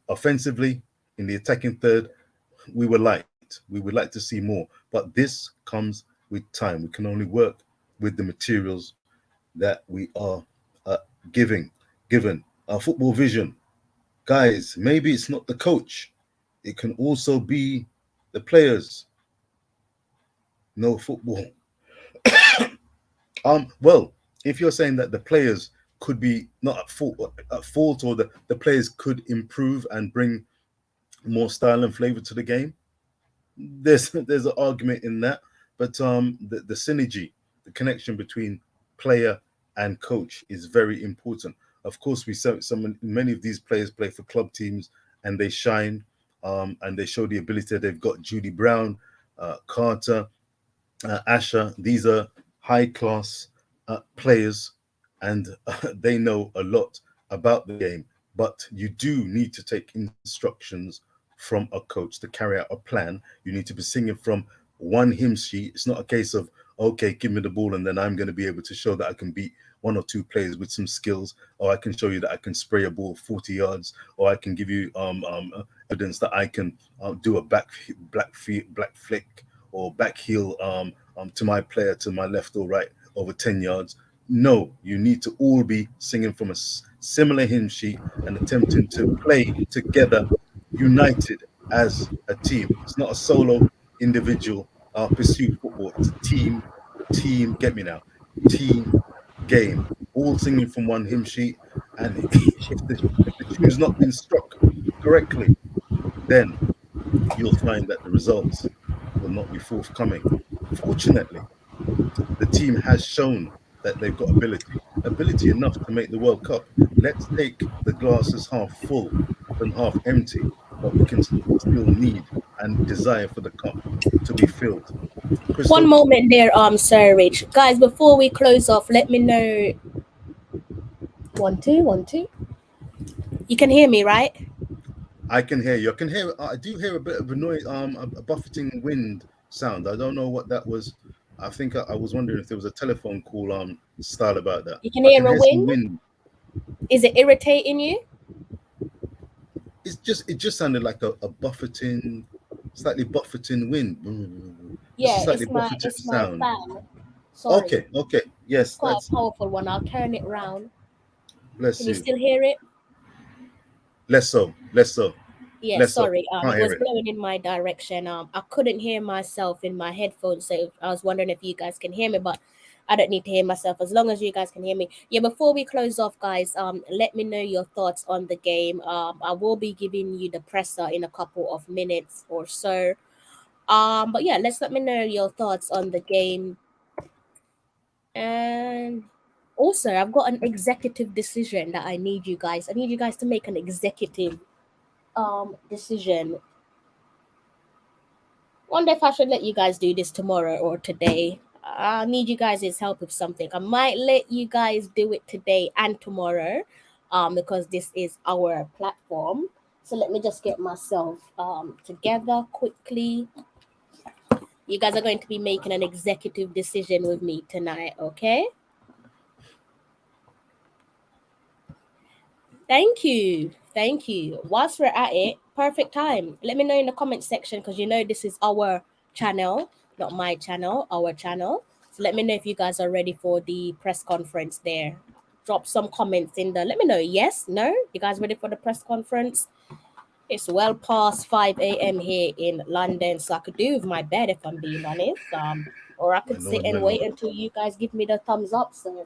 Offensively, in the attacking third, we were light. We would like to see more, but this comes with time. We can only work with the materials that we are given. Our football vision, guys, maybe it's not the coach. It can also be the players. No football. Well, if you're saying that the players could be not at fault, or the players could improve and bring more style and flavor to the game, there's an argument in that. But the synergy, the connection between player and coach is very important. Of course, we saw many of these players play for club teams and they shine, and they show the ability. They've got Judy Brown, Carter, Asher. These are high-class players, and they know a lot about the game. But you do need to take instructions from a coach to carry out a plan. You need to be singing from one hymn sheet. It's not a case of, okay, give me the ball and then I'm going to be able to show that I can beat one or two players with some skills, or I can show you that I can spray a ball 40 yards, or I can give you evidence that I can do a black flick or back heel to my player to my left or right over 10 yards. No, you need to all be singing from a similar hymn sheet and attempting to play together, united as a team. It's not a solo individual pursuit football. It's a team, get me now, team game, all singing from one hymn sheet. And if the tune's not been struck correctly, then you'll find that the results will not be forthcoming. Fortunately, the team has shown that they've got ability enough to make the World Cup. Let's take the glasses half full than half empty, but we can still need and desire for the cup to be filled. Crystal? One moment there, Sir Rich. Guys, before we close off, let me know. 1 2 1 2. You can hear me, right? I can hear you. I do hear a bit of a noise, a buffeting wind sound. I don't know what that was. I think I was wondering if there was a telephone call style about that. You can hear a some wind? Is it irritating you? It just sounded like a buffeting, slightly buffeting wind. Yeah, it's my fan. Sorry. Okay. Yes, quite a powerful one. I'll turn it round. Bless Can you. you still hear it? Less so. Yeah, sorry. It was blowing in my direction. I couldn't hear myself in my headphones, so I was wondering if you guys can hear me, but I don't need to hear myself as long as you guys can hear me. Yeah, before we close off, guys, let me know your thoughts on the game. I will be giving you the presser in a couple of minutes or so. But yeah, let me know your thoughts on the game. And also, I've got an executive decision that I need you guys to make an executive decision. Wonder if I should let you guys do this tomorrow or today. I need you guys' help with something. I might let you guys do it today and tomorrow, because this is our platform. So let me just get myself together quickly. You guys are going to be making an executive decision with me tonight, okay? Thank you. Whilst we're at it, perfect time. Let me know in the comment section, because you know this is our channel, not my channel, our channel. So let me know if you guys are ready for the press conference there. Drop some comments in there. Let me know. Yes? No? You guys ready for the press conference? It's well past 5 a.m. here in London, so I could do with my bed if I'm being honest. Or I My could sit lord, my and wait lord. until you guys give me the thumbs up. So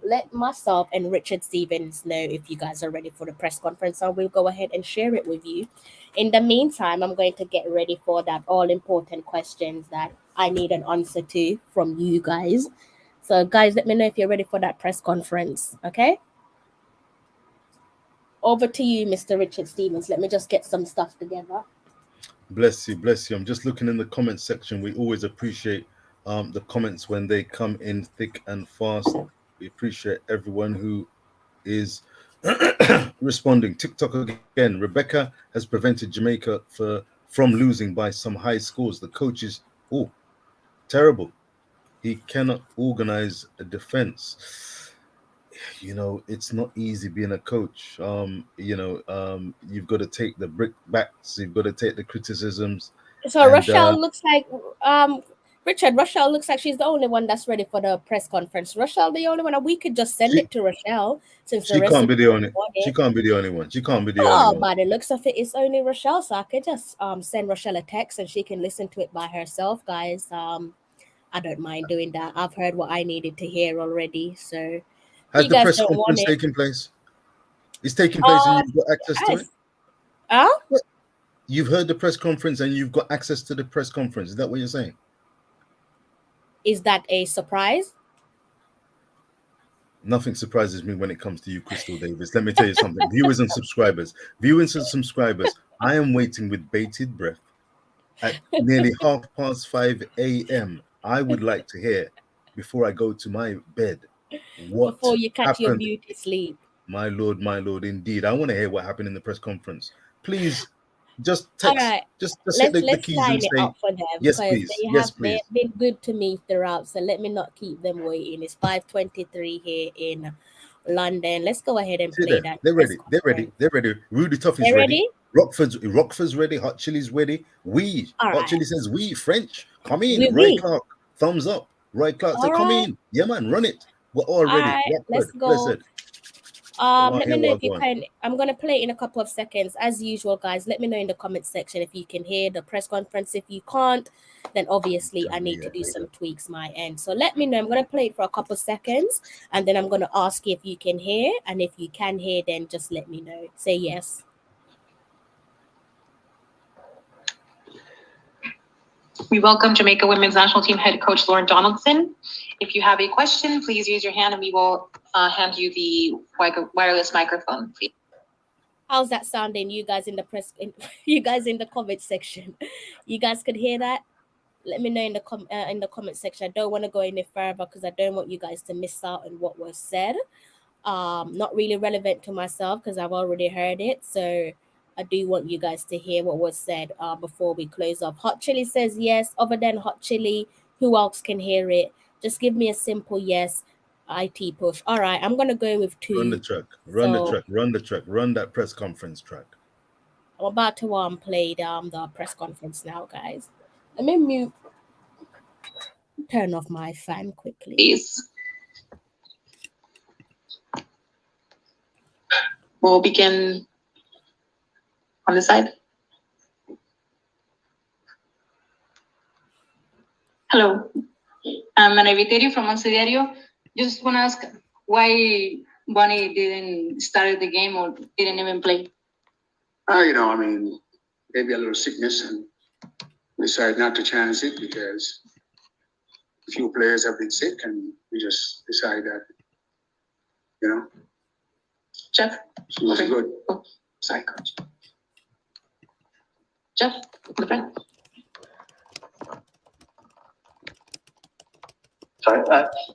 let myself and Richard Stevens know if you guys are ready for the press conference, and we'll go ahead and share it with you. In the meantime, I'm going to get ready for that all important questions that I need an answer to from you guys. So, guys, let me know if you're ready for that press conference, okay? Over to you, Mr. Richard Stevens. Let me just get some stuff together. Bless you, bless you. I'm just looking in the comment section. We always appreciate the comments when they come in thick and fast. We appreciate everyone who is responding. TikTok again. Rebecca has prevented Jamaica from losing by some high scores. The coach is terrible. He cannot organize a defense. You know, it's not easy being a coach. You've got to take the brickbats, you've got to take the criticisms, So and Rochelle looks like Richard, Rochelle looks like she's the only one that's ready for the press conference. Rochelle, the only one, and we could just send she it to Rochelle since the she rest can't of be the you only want she it. can't be the only one. She can't be the only Oh, one. by the looks of it, it's only Rochelle, so I could just send Rochelle a text and she can listen to it by herself, guys. I don't mind doing that. I've heard what I needed to hear already, so if Has you the guys press don't want conference it. taken place? It's taking place and you've got access to it? Yes. Huh? You've heard the press conference and you've got access to the press conference. Is that what you're saying? Is that a surprise? Nothing surprises me when it comes to you, Crystal Davis. Let me tell you something. Viewers and subscribers, I am waiting with bated breath at nearly 5:30 a.m. I would like to hear, before I go to my bed, what Before you catch your happened. beauty sleep. My lord, indeed. I want to hear what happened in the press conference. Please, just All text, right. just hit the Let's keys and line it say, up for them yes, because please, yes, they please. have been good to me throughout. So let me not keep them waiting. It's 5:23 here in London. Let's go ahead and Sit play there. that They're press ready. They're conference. ready. They're ready. Rudy Tough is They ready. ready? Rockford's ready. Hot Chili's ready. All Hot right. Chili says we French. Come in. Roy We. Clark. Thumbs up. Roy Clark All said, come right. in. Yeah, man, run it. We're all All ready. right. Let's Rockford, go. blessed. I want Let to me hear know what if you going. can. I'm gonna play it in a couple of seconds, as usual, guys. Let me know in the comment section if you can hear the press conference. If you can't, then obviously I need to do some tweaks my end. So let me know. I'm gonna play it for a couple of seconds, and then I'm gonna ask you if you can hear. And if you can hear, then just let me know. Say yes. We welcome Jamaica Women's National Team head coach Lauren Donaldson. If you have a question, please use your hand and we will hand you the wireless microphone, please. How's that sounding, you guys in the you guys in the comment section? You guys could hear that? Let me know in the comment section. I don't want to go any further because I don't want you guys to miss out on what was said. Not really relevant to myself because I've already heard it. So I do want you guys to hear what was said before we close off. Hot Chili says yes. Other than Hot Chili, who else can hear it? Just give me a simple yes. IT push. All right, I'm gonna go with 2. Run the track. Run that press conference track. I'm about to play the press conference now, guys. Let me turn off my fan quickly. Please. We'll begin on the side. Hello, I'm Ana Viterio from Once Diario. Just want to ask why Bonnie didn't start the game or didn't even play. Maybe a little sickness and decided not to chance it because a few players have been sick and we just decided that, Jeff? she was good. Oh, sorry, coach. Jeff, the friend. Sorry,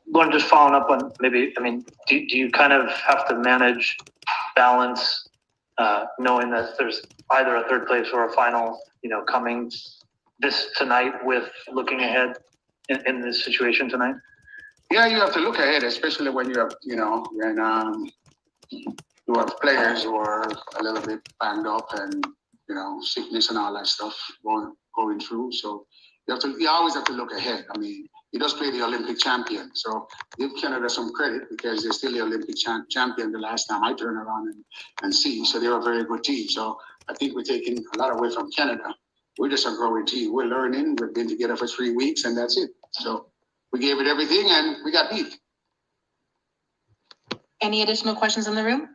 Lauren, just following up on do you kind of have to manage balance, knowing that there's either a third place or a final, coming this tonight with looking ahead in this situation tonight? Yeah, you have to look ahead, especially when you have, when you have players who are a little bit banged up and, sickness and all that stuff going through. So you always have to look ahead. he does play the Olympic champion. So give Canada some credit because they're still the Olympic champion the last time I turn around and see. So they're a very good team. So I think we're taking a lot away from Canada. We're just a growing team. We're learning. We've been together for 3 weeks and that's it. So we gave it everything and we got beat. Any additional questions in the room?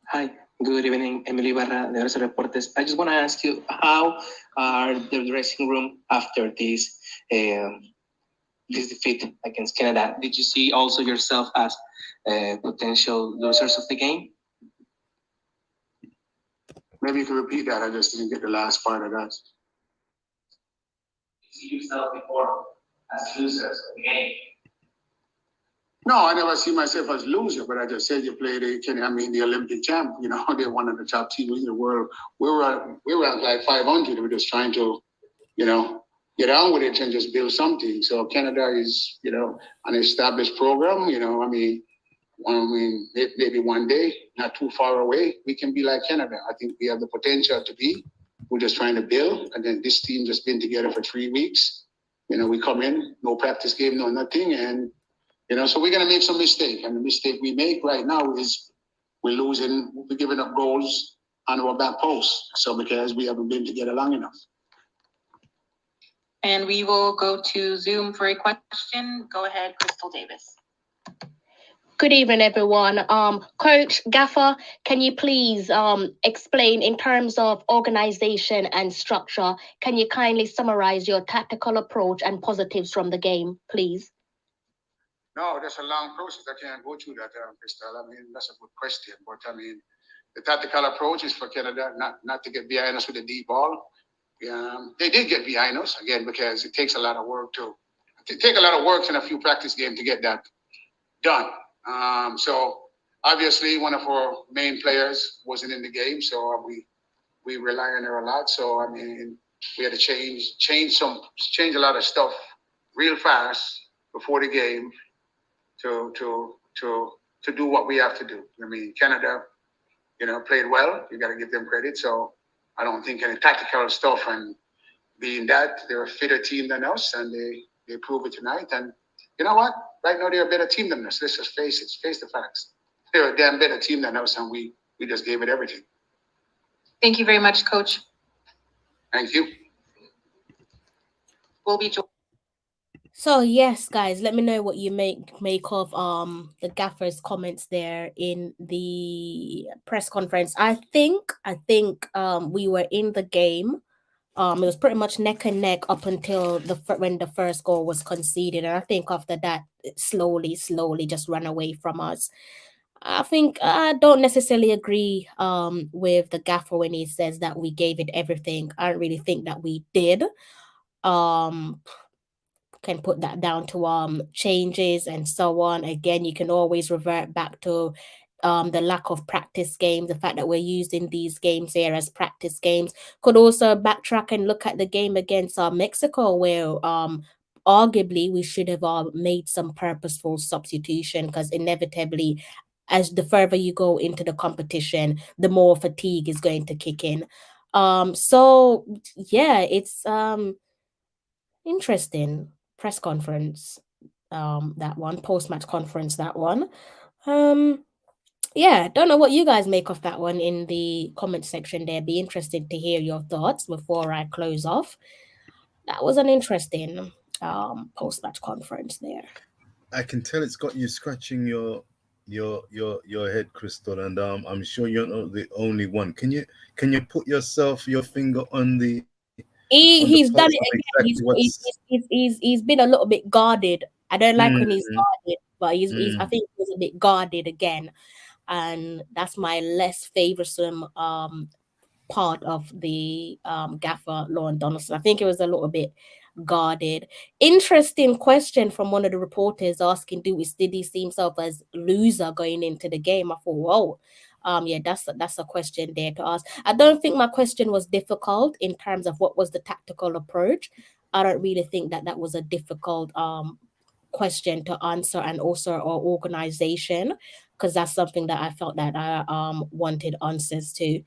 Hi, good evening, Emily Barra, de Verso Reportes. I just want to ask you, how are the dressing room after this defeat against Canada? Did you see also yourself as potential losers of the game? Maybe you can repeat that. I just didn't get the last part of that. Did you see yourself before as losers of the game? No, I never see myself as loser, but I just said you played the Olympic champ. You know, they're one of the top teams in the world. We were at like 500. We're just trying to, you know, get on with it and just build something. So Canada is, you know, an established program. You know, maybe one day, not too far away, we can be like Canada. I think we have the potential to be. We're just trying to build. And then this team just been together for 3 weeks. You know, we come in, no practice game, no nothing, and you know, so we're going to make some mistake. And the mistake we make right now is we're giving up goals on our back post. So because we haven't been together long enough. And we will go to Zoom for a question. Go ahead, Crystal Davis. Good evening, everyone. Coach Gaffer, can you please explain in terms of organization and structure, can you kindly summarize your tactical approach and positives from the game, please? No, that's a long process. I can't go through that, Crystal. I mean, that's a good question. But I mean, the tactical approach is for Canada not to get behind us with the deep ball. They did get behind us, again, because it takes a lot of work in a few practice games to get that done. So obviously one of our main players wasn't in the game, so we rely on her a lot. So I mean, we had to change a lot of stuff real fast before the game to do what we have to do. I mean, Canada, you know, played well. You got to give them credit. So I don't think any tactical stuff, and being that they're a fitter team than us, and they prove it tonight. And you know what? Right now they're a better team than us. Let's just face it. Face the facts. They're a damn better team than us, and we just gave it everything. Thank you very much, Coach. Thank you. We'll be joined. So yes, guys, let me know what you make of the gaffer's comments there in the press conference. I think we were in the game. It was pretty much neck and neck up until when the first goal was conceded, and I think after that, it slowly just ran away from us. I think I don't necessarily agree with the gaffer when he says that we gave it everything. I don't really think that we did. Can put that down to changes and so on. Again, you can always revert back to the lack of practice games, the fact that we're using these games here as practice games. Could also backtrack and look at the game against Mexico, where arguably we should have made some purposeful substitution, because inevitably, as the further you go into the competition, the more fatigue is going to kick in. So yeah, it's interesting press conference, that one, post-match conference, that one. Yeah, don't know what you guys make of that one in the comment section there. Be interested to hear your thoughts before I close off. That was an interesting post-match conference there. I can tell it's got you scratching your head, Crystal, and I'm sure you're not the only one. Can you put your finger on the He's done it again. He's been a little bit guarded. I don't like when he's guarded, but I think he was a bit guarded again, and that's my less favorsome part of the gaffer Lauren Donaldson. I think it was a little bit guarded. Interesting question from one of the reporters asking, did he see himself as loser going into the game? I thought, whoa. Yeah, that's a question there to ask. I don't think my question was difficult in terms of what was the tactical approach. I don't really think that was a difficult question to answer, and also our organization, because that's something that I felt that I wanted answers to.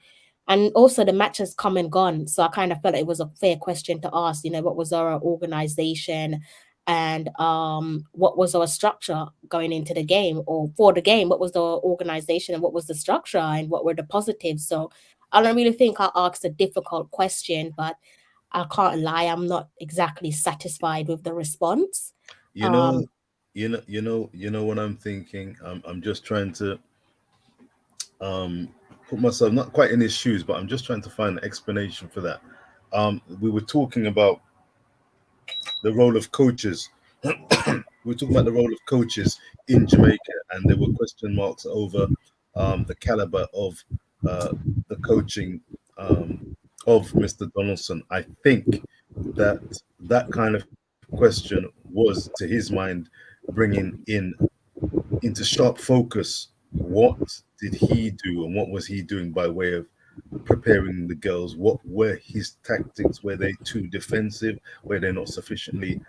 And also the match has come and gone. So I kind of felt like it was a fair question to ask, you know, what was our organization and what was our structure going into the game, or for the game, what was the organization and what was the structure and what were the positives. So I don't really think I asked a difficult question, but I can't lie, I'm not exactly satisfied with the response. You know, you know what I'm thinking. I'm just trying to put myself not quite in his shoes, but I'm just trying to find an explanation for that. We were talking about the role of coaches. We were talking about the role of coaches in Jamaica, and there were question marks over the caliber of the coaching of Mr. Donaldson. I think that that kind of question was, to his mind, bringing in into sharp focus what did he do and what was he doing by way of preparing the girls. What were his tactics? Were they too defensive? Were they not sufficiently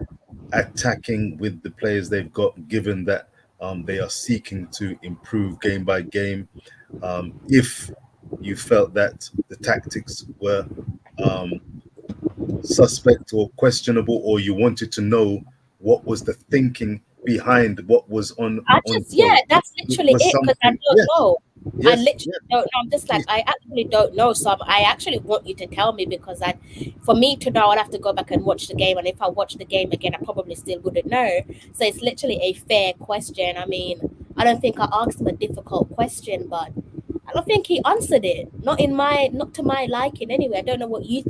attacking with the players they've got, given that they are seeking to improve game by game? If you felt that the tactics were suspect or questionable, or you wanted to know what was the thinking behind what was on court, That's literally was it, because I something. don't Yes, know. I yes, literally yes. don't know. I'm just like, Please. I actually don't know. So I actually want you to tell me, because for me to know, I'd have to go back and watch the game. And if I watch the game again, I probably still wouldn't know. So it's literally a fair question. I mean, I don't think I asked him a difficult question, but I don't think he answered it. Not to my liking anyway. I don't know what you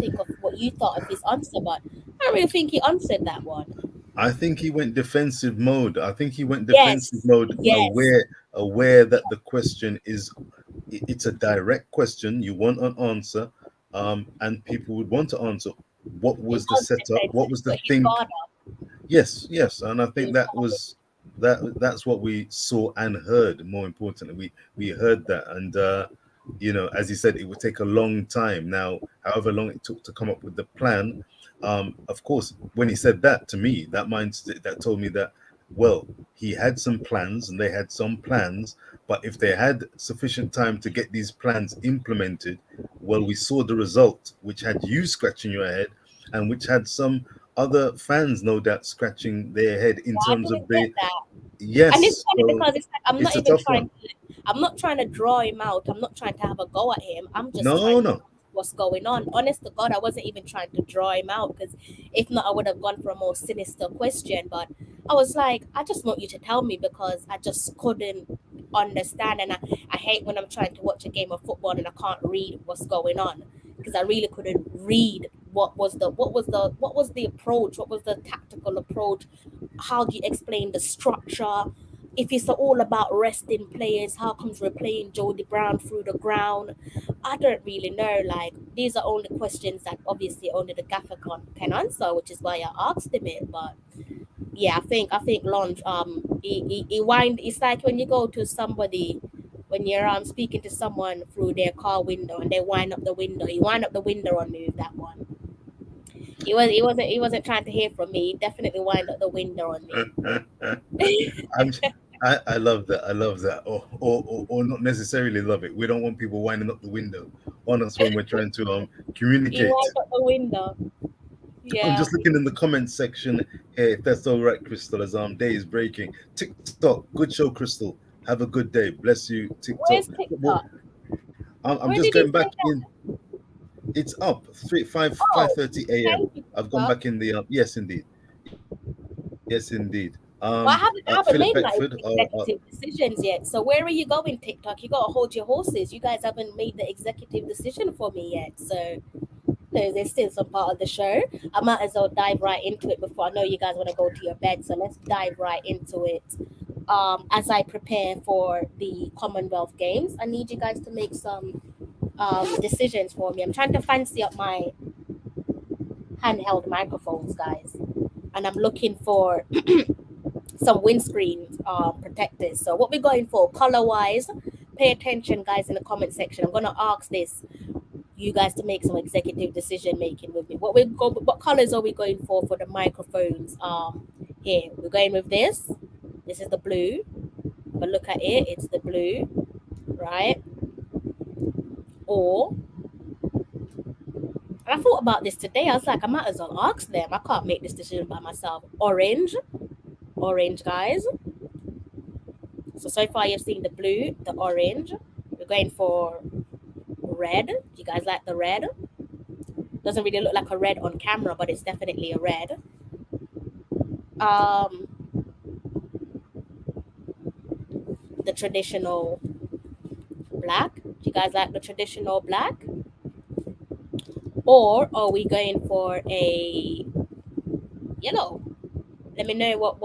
thought of his answer, but I don't really think he answered that one. I think he went defensive mode. I think he went defensive Yes, mode, yes. aware that the question is, it's a direct question. You want an answer, and people would want to answer. What He was the was setup? What defensive, was the but his think? guard Yes, yes, and I think is that was that's what we saw and heard. More importantly, we heard that, and you know, as he said, it would take a long time. Now, however long it took to come up with the plan, of course, when he said that to me, that told me that, well, he had some plans and they had some plans, but if they had sufficient time to get these plans implemented, well, we saw the result, which had you scratching your head, and which had some other fans, no doubt, scratching their head in I terms of didn't get the that. And it's yes. funny So because it's like it's a tough one. I'm not trying to draw him out. I'm not trying to have a go at him. I'm just No, trying to no. what's going on. Honest to God, I wasn't even trying to draw him out, because if not, I would have gone for a more sinister question. But I was like, I just want you to tell me, because I just couldn't understand. And I hate when I'm trying to watch a game of football and I can't read what's going on, because I really couldn't read what was the approach, what was the tactical approach, how do you explain the structure? If it's all about resting players, how comes we're playing Jody Brown through the ground? I don't really know. Like, these are only questions that obviously only the gaffer can answer, which is why I asked him it. But yeah, I think Launch he wind. It's like when you go to somebody, when you're speaking to someone through their car window and they wind up the window. He wind up the window on me with that one. He wasn't trying to hear from me. He definitely wind up the window on me. I'm, I love that. I love that. Or not necessarily love it. We don't want people winding up the window on us when we're trying to He communicate. wind up the window. I'm Yeah. just looking in the comments section here, if that's all right, Crystal, as day is breaking. TikTok, good show, Crystal. Have a good day. Bless you, TikTok. Where's TikTok? I'm Where just did he going say back that? in. It's up 5:30 a.m. Thank you, I've gone back in the yes, indeed. Yes, indeed. Well, I haven't Philip made my Beckford. executive decisions yet. So where are you going, TikTok? You gotta hold your horses. You guys haven't made the executive decision for me yet. So there's still some part of the show. I might as well dive right into it before I know you guys want to go to your bed. So let's dive right into it. As I prepare for the Commonwealth Games, I need you guys to make some decisions for me. I'm trying to fancy up my handheld microphones, guys, and I'm looking for some windscreen protectors. So what we're going for color wise, pay attention, guys, in the comment section. I'm gonna ask you guys to make some executive decision making with me. What colors are we going for the microphones? Here we're going with this. This is the blue. Have a look at it. It's the blue, right? Or And I thought about this today. I was like, I might as well ask them. I can't make this decision by myself. Orange, guys. So far you've seen the blue, the orange. We're going for red. Do you guys like the red? Doesn't really look like a red on camera, but it's definitely a red. The traditional black. Do you guys like the traditional black? Or are we going for a yellow? Let me know what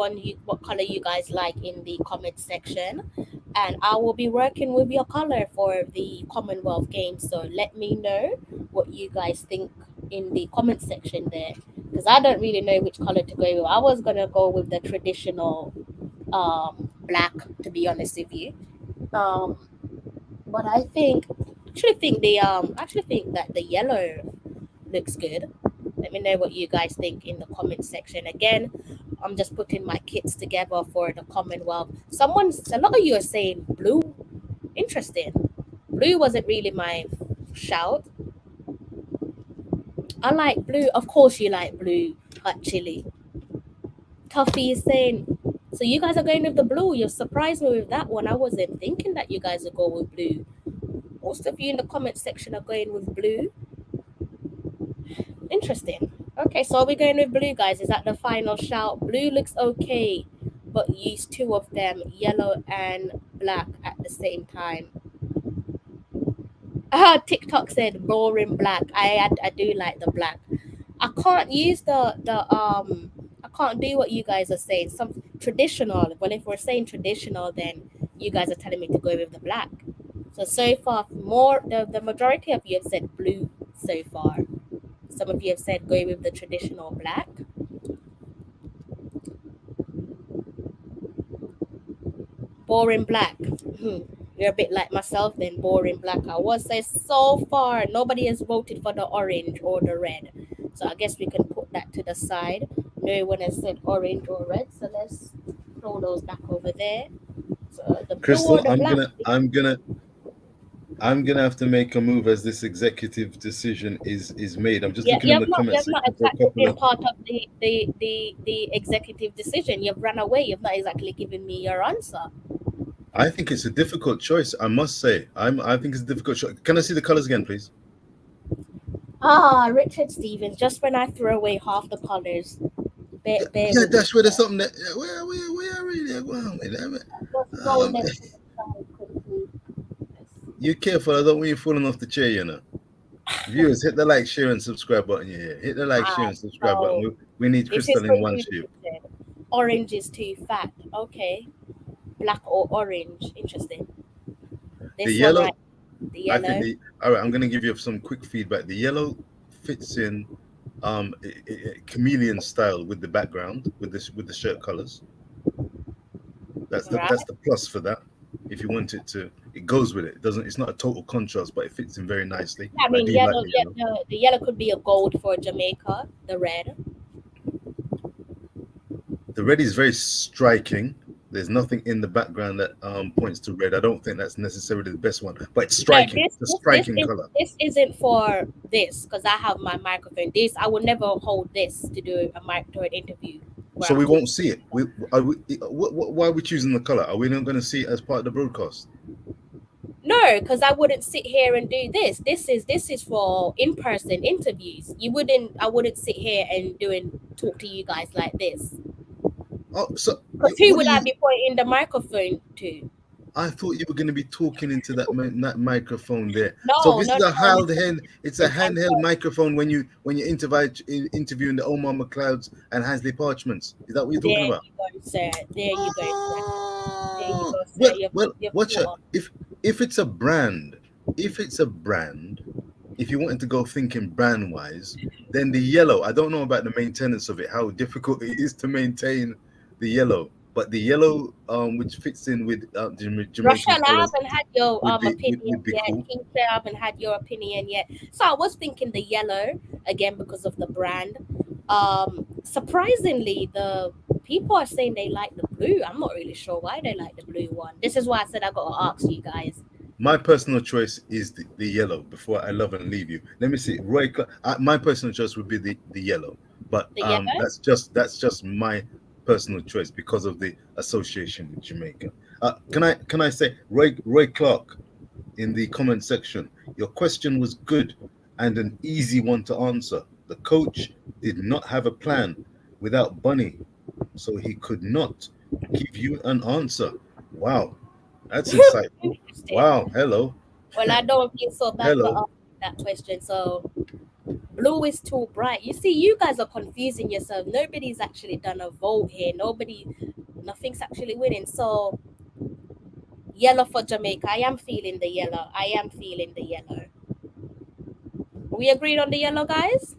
color you guys like in the comment section, and I will be working with your color for the Commonwealth Games. So let me know what you guys think in the comment section there, because I don't really know which color to go with. I was gonna go with the traditional black, to be honest with you, but I think think that the yellow looks good. Let me know what you guys think in the comment section. Again, I'm just putting my kits together for the Commonwealth. A lot of you are saying blue. Interesting. Blue wasn't really my shout. I like blue. Of course you like blue, actually. Tuffy is saying, so you guys are going with the blue. You've surprised me with that one. I wasn't thinking that you guys would go with blue. Most of you in the comment section are going with blue. Interesting. Okay, so are we going with blue, guys? Is that the final shout? Blue looks okay, but use two of them, yellow and black, at the same time. TikTok said boring black. I do like the black. I can't use I can't do what you guys are saying. Some traditional. Well, if we're saying traditional, then you guys are telling me to go with the black. So far, the majority of you have said blue so far. Some of you have said go with the traditional black. Boring black. You're a bit like myself then, boring black. I was say so far nobody has voted for the orange or the red. So I guess we can put that to the side. No one has said orange or red, so let's throw those back over there. So the Crystal, blue or the black. I'm gonna have to make a move as this executive decision is made. I'm just looking in the comments. You've not exactly been part of the executive decision. You've run away. You've not exactly given me your answer. I think it's a difficult choice. I must say, I think it's a difficult choice. Can I see the colors again, please? Richard Stevens. Just when I threw away half the colors. That's where there's something that where are really going with You careful, I don't want you falling off the chair, you know. Viewers, hit the like, share, and subscribe button here. Hit the like, share, and subscribe button. We need Crystal in one shape. Orange is too fat. Okay. Black or orange. Interesting. The yellow. I think all right, I'm gonna give you some quick feedback. The yellow fits in chameleon style with the background, with the shirt colors. That's the plus for that. If you want it to, it goes with it. It's not a total contrast, but it fits in very nicely. I mean, the yellow could be a gold for Jamaica. The red. The red is very striking. There's nothing in the background that points to red. I don't think that's necessarily the best one, but it's striking. It's a striking color. This isn't for this because I have my microphone. I would never hold this to do a mic to an interview. So we won't see it. Why are we choosing the color? Are we not going to see it as part of the broadcast? No, because I wouldn't sit here and do this. This is for in-person interviews. I wouldn't sit here and talk to you guys like this. Oh, so who would I be pointing the microphone to? I thought you were going to be talking into that microphone there. No, so this is a handheld microphone when you interviewing the Omar McLeods and Hansley Parchments. Is that what you're talking about? There you go, sir. There you go. Well, watch out. If it's a brand, if you wanted to go thinking brand wise, then the yellow. I don't know about the maintenance of it, how difficult it is to maintain the yellow. But the yellow, which fits in with Jamaican Rochelle, I haven't had your opinion yet. Cool. King said I haven't had your opinion yet. So I was thinking the yellow, again, because of the brand. Surprisingly, the people are saying they like the blue. I'm not really sure why they like the blue one. This is why I said I got to ask you guys. My personal choice is the yellow. Before I love and leave you, let me see. My personal choice would be the yellow, but The yellow? that's just my personal choice because of the association with Jamaica. Can I say Roy Clark in the comment section? Your question was good and an easy one to answer. The coach did not have a plan without Bunny, so he could not give you an answer. Wow, that's insightful. Interesting. Wow, hello. Well, I don't feel so bad for Hello. asking that question. So, blue is too bright. You see, you guys are confusing yourself. Nobody's actually done a vote here. Nothing's actually winning. So, yellow for Jamaica. I am feeling the yellow. Are we agreed on the yellow, guys?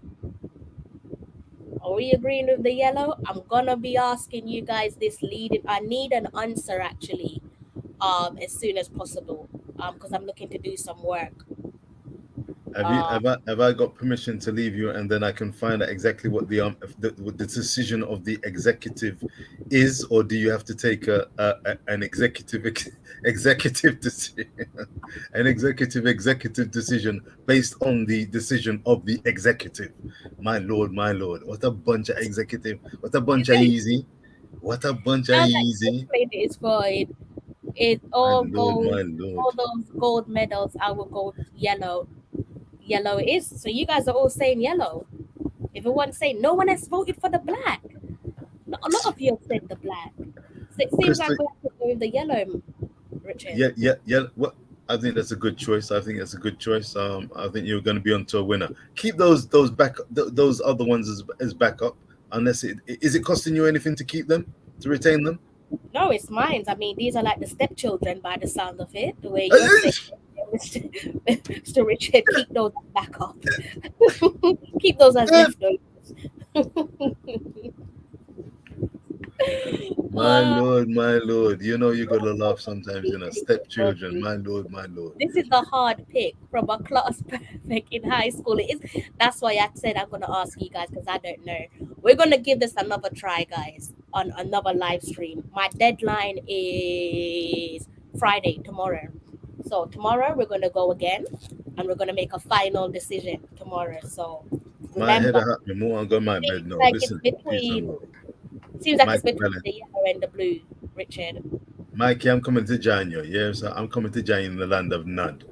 Are we agreeing with the yellow? I'm gonna be asking you guys this leading. I need an answer actually, as soon as possible. Because I'm looking to do some work. Have I got permission to leave you, and then I can find out exactly what the decision of the executive is, or do you have to take an executive decision, an executive decision based on the decision of the executive? My lord, what a bunch of executive, what a bunch of easy, what a bunch of easy. It's for it all gold, all those gold medals. I will go yellow. Yellow it is. So you guys are all saying yellow. Everyone's saying no one has voted for the black. A lot of you have said the black. So it seems like we have to go with the yellow, Richard. Yeah. What? I think that's a good choice. I think think you're going to be onto a winner. Keep those other ones as backup. Unless is it costing you anything to keep them, to retain them? No, it's mine. I mean, these are like the stepchildren by the sound of it. The way you're saying, Mr. Richard, keep those back up. Keep those as leftovers. My lord. You know you gotta laugh sometimes, stepchildren. My lord. This is a hard pick from a class perfect in high school. That's why I said I'm gonna ask you guys because I don't know. We're gonna give this another try, guys, on another live stream. My deadline is Friday, tomorrow. So tomorrow we're gonna go again, and we're gonna make a final decision tomorrow. So remember, seems like it's between the yellow and the blue, Richard. Mikey, I'm coming to join you. Yes, sir. I'm coming to join you in the land of Nod.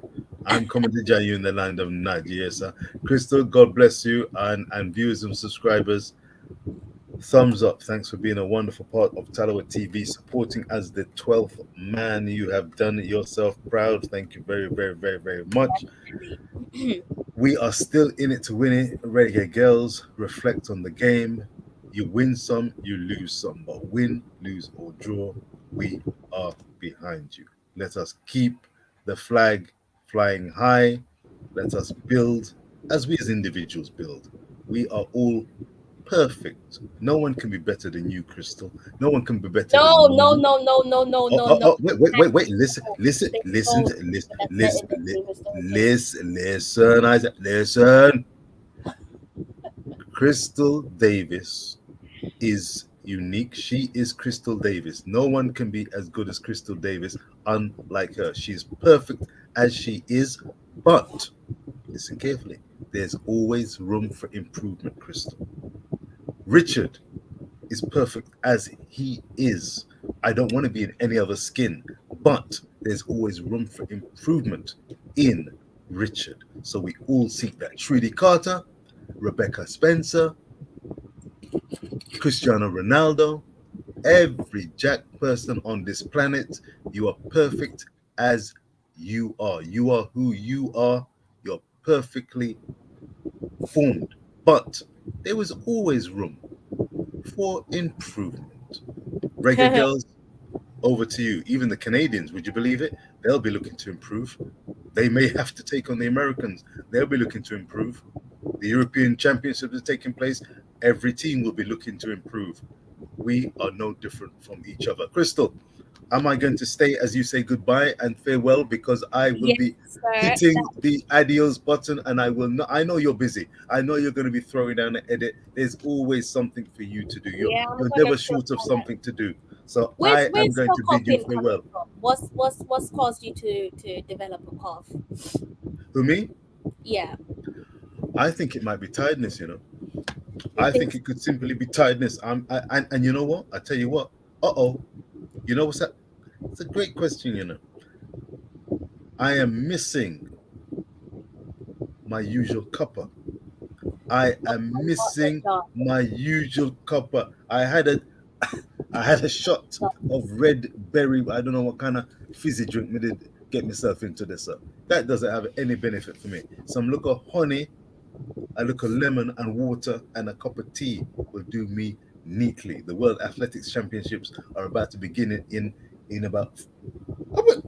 I'm coming to join you in the land of Nod. Yes, sir. Crystal, God bless you, and viewers and subscribers. Thumbs up. Thanks for being a wonderful part of Talawa TV, supporting as the 12th man. You have done yourself proud. Thank you very, very, very, very much. We are still in it to win it. Reggae girls, reflect on the game. You win some, you lose some, but win, lose, or draw, we are behind you. Let us keep the flag flying high. Let us build as we as individuals build. We are all perfect. No one can be better than you, Crystal. No one can be better than you. No. Wait. Listen, Isaac. Listen. Crystal Davis is unique. She is Crystal Davis. No one can be as good as Crystal Davis, unlike her. She's perfect as she is, but listen carefully. There's always room for improvement, Crystal. Richard is perfect as he is. I don't want to be in any other skin, but there's always room for improvement in Richard. So we all seek that. Trudy Carter, Rebecca Spencer, Cristiano Ronaldo, every Jack person on this planet, you are perfect as you are. You are who you are. You're perfectly formed. But there was always room for improvement. Reggae girls, over to you. Even the Canadians, would you believe it? They'll be looking to improve. They may have to take on the Americans. They'll be looking to improve. The European Championship is taking place. Every team will be looking to improve. We are no different from each other. Crystal, am I going to stay as you say goodbye and farewell, because I will be hitting the adios button, and I will not. I know you're busy. I know you're going to be throwing down an edit. There's always something for you to do. You're never short of something to do. So Where's I am going your to bid you coughing coming farewell. from? What's caused you to develop a cough? For me, Yeah. I think it might be tiredness, you know. You I think think it could simply be tiredness. And you know what? I tell you what. You know what's that? It's a great question, you know. I am missing my usual cuppa. I am missing my usual cuppa. I had a shot of red berry. I don't know what kind of fizzy drink me did get myself into this. That doesn't have any benefit for me. Some look of honey, a little lemon and water, and a cup of tea will do me neatly. The World Athletics Championships are about to begin in about. Lord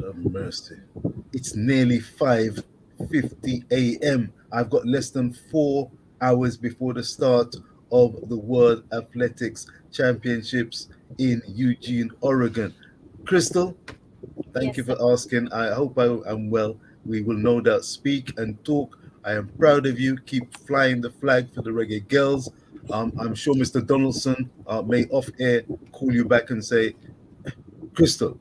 have mercy. It's nearly 5:50 a.m. I've got less than 4 hours before the start of the World Athletics Championships in Eugene, Oregon. Crystal, thank you for asking. I hope I'm well. We will no doubt speak and talk. I am proud of you. Keep flying the flag for the Reggae Girls. I'm sure Mr. Donaldson may off air call you back and say, Crystal,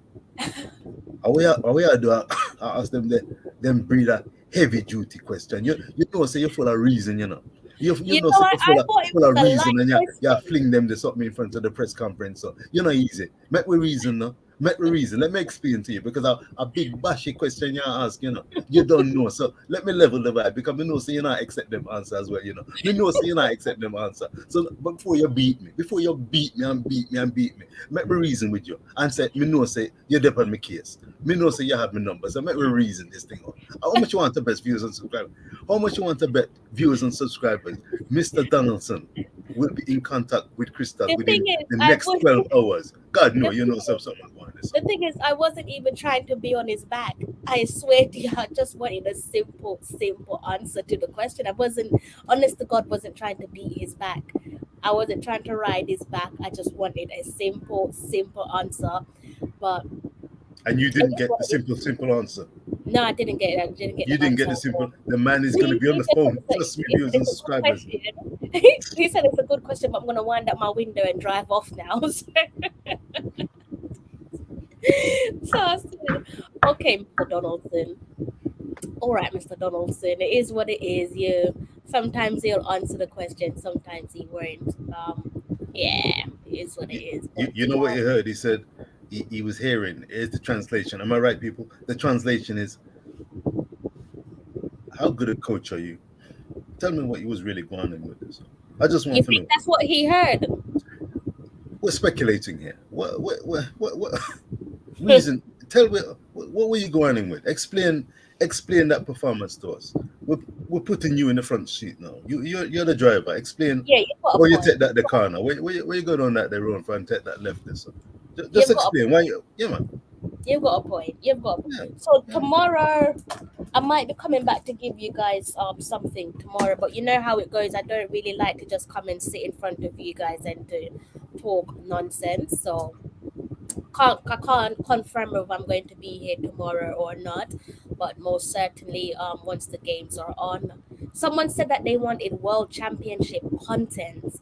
are we do I ask them breed a heavy duty question. You know say you're full of reason, you know. You know say you're full of reason and you fling them this up in front of the press conference. So you're not easy. Make we reason no. Make me reason. Let me explain to you because a big bashy question you ask, you know, you don't know. So let me level the vibe because me know say you not accept them answer as well, you know. Me know say you not accept them answer. So before you beat me and beat me, make me reason with you and say me know say you're there on my case. Me know say you have my number. So make me reason this thing out. How much you want to bet viewers and subscribers? How much you want to bet viewers and subscribers? Mr. Donaldson will be in contact with Crystal within the next 12 hours. God no, you know something going this. The thing is, I wasn't even trying to be on his back. I swear to you, I just wanted a simple answer to the question. I wasn't, honest to God, wasn't trying to beat his back. I wasn't trying to ride his back. I just wanted a simple answer. But and you didn't get the simple answer. No, I didn't get it. I didn't get. You didn't get the simple. The man is going to be on the phone. Trust me, viewers and subscribers. He said it's a good question, but I'm going to wind up my window and drive off now. Okay, Mr. Donaldson. All right, Mr. Donaldson. It is what it is. Sometimes he'll answer the question, sometimes he won't. Yeah, it is what it is. You know what you heard? He said he was hearing. Here's the translation. Am I right, people? The translation is, how good a coach are you? Tell me what you was really going on with this. I just want to know. That's what he heard? We're speculating here. What reason? Tell me what were you going in with? Explain that performance to us. We're putting you in the front seat now. You're the driver. Explain. Yeah, where you take that the car now. Where you going on that the road front take that left this? Just explain why you. Yeah, man. You've got a point. So tomorrow, I might be coming back to give you guys something tomorrow. But you know how it goes. I don't really like to just come and sit in front of you guys and to talk nonsense. So I can't confirm if I'm going to be here tomorrow or not. But most certainly, once the games are on. Someone said that they wanted World Championship content.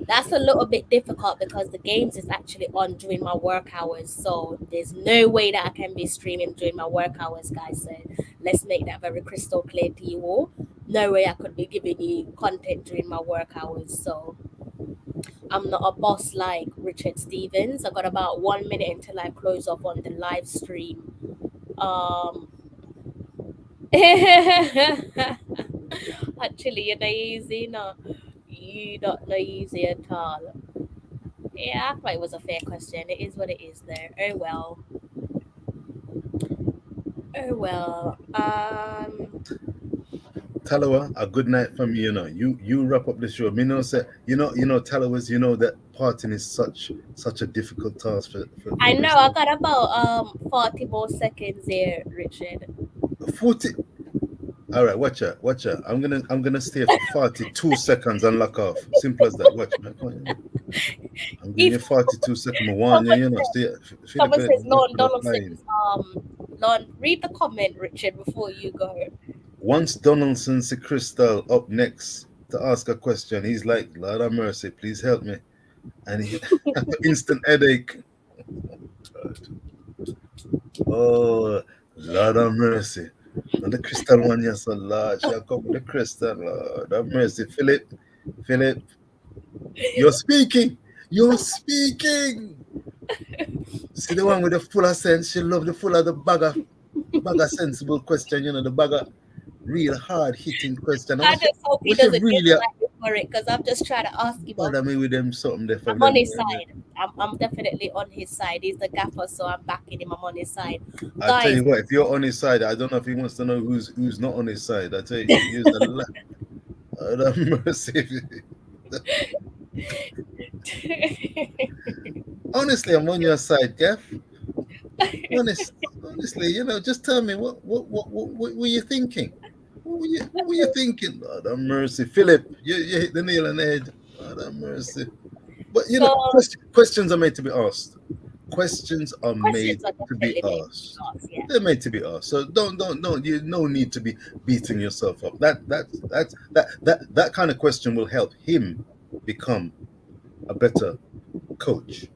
That's a little bit difficult because the games is actually on during my work hours. So there's no way that I can be streaming during my work hours, guys. So let's make that very crystal clear to you all. No way I could be giving you content during my work hours. So I'm not a boss like Richard Stevens. I got about 1 minute until I close off on the live stream. Actually, you're not easy, no. You not easy at all. Yeah, I thought it was a fair question. It is what it is there. Oh well. Talawa, a good night from you, you know. You wrap up the show. Me know say Talawas, you know that parting is such a difficult task for I know, I got about 40 more seconds here, Richard. 40. All right, watch out. I'm gonna stay for 42 seconds and lock off. Simple as that. Watch. I'm giving you 42 seconds. Someone says Lon Donaldson. Lon, read the comment, Richard, before you go. Once Donaldson see Crystal up next, to ask a question. He's like, Lord have mercy, please help me. And he instant headache. Oh, Lord have mercy. And the crystal one, yes, so Lord. Shall come with the crystal, Lord have mercy. Philip, you're speaking. You're speaking. See the one with the full of sense. She love the full of the bag of sensible question, the bag of real hard hitting question. I just hope he doesn't really get like for it, because I'm just trying to ask him. Bother me with them something there. I'm on his side. I'm definitely on his side. He's the gaffer, so I'm backing him. I'm on his side. I'll tell you what, if you're on his side, I don't know if he wants to know who's not on his side. I tell you, use a lot. Mercy. Honestly, I'm on your side, Gaff. Honestly, just tell me what were you thinking? What were you thinking? Lord have mercy, Philip. You hit the nail on the head. Lord have mercy. But questions are made to be asked. Questions are made to be asked. Yeah. They're made to be asked. So don't. You no need to be beating yourself up. That kind of question will help him become a better coach.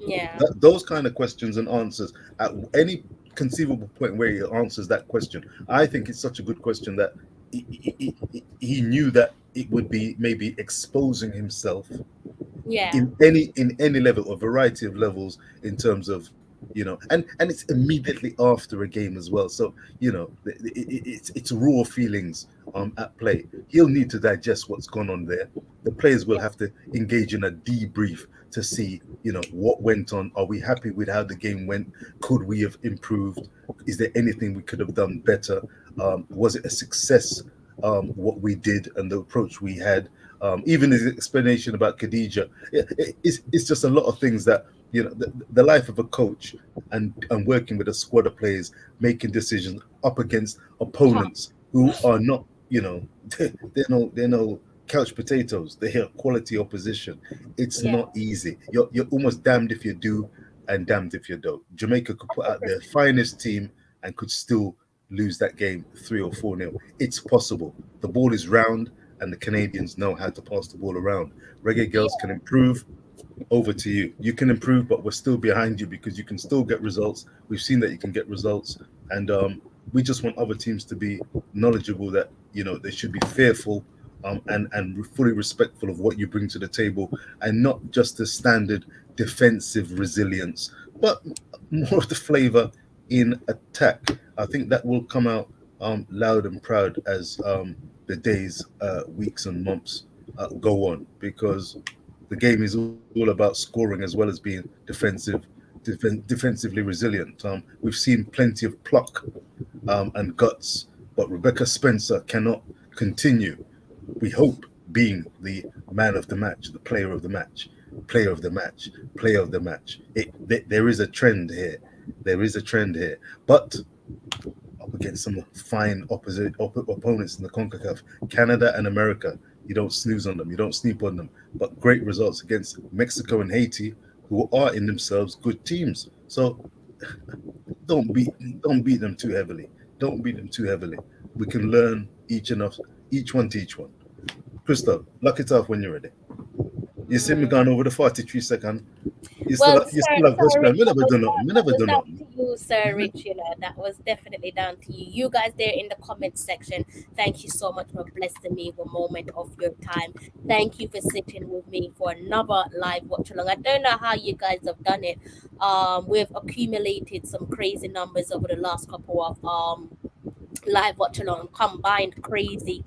Yeah. Those kind of questions and answers at any conceivable point where he answers that question, I think it's such a good question that he knew that it would be maybe exposing himself. Yeah. In any level, a variety of levels, in terms of and it's immediately after a game as well. So it's raw feelings at play. He'll need to digest what's gone on there. The players will have to engage in a debrief to see what went on. Are we happy with how the game went? Could we have improved? Is there anything we could have done better? Was it a success, what we did and the approach we had? Even his explanation about Khadija, it's just a lot of things that the life of a coach and working with a squad of players, making decisions up against opponents who are not they're no couch potatoes. They're quality opposition. It's not easy. You're almost damned if you do and damned if you don't. Jamaica could put out their finest team and could still lose that game 3 or 4-0. It's possible. The ball is round and the Canadians know how to pass the ball around. Reggae Girls can improve. Over to you. You can improve, but we're still behind you because you can still get results. We've seen that you can get results, and we just want other teams to be knowledgeable that they should be fearful and fully respectful of what you bring to the table, and not just the standard defensive resilience, but more of the flavor in attack. I think that will come out loud and proud as the days, weeks, and months go on, because the game is all about scoring as well as being defensively resilient. We've seen plenty of pluck and guts, but Rebecca Spencer cannot continue, we hope, being the man of the match, the player of the match. There is a trend here. But up against some fine opponents in the Concacaf, Canada and America, you don't snooze on them, you don't sleep on them. But great results against Mexico and Haiti, who are in themselves good teams. So don't beat them too heavily. We can learn each one to each one. Crystal, lock it off when you're ready. You see me gone over the 43 second. You still have question. We never done nothing. To you, Sir Rich, that was definitely down to you. You guys there in the comment section, thank you so much for blessing me with a moment of your time. Thank you for sitting with me for another live watch along. I don't know how you guys have done it. We've accumulated some crazy numbers over the last couple of live watch along, combined crazy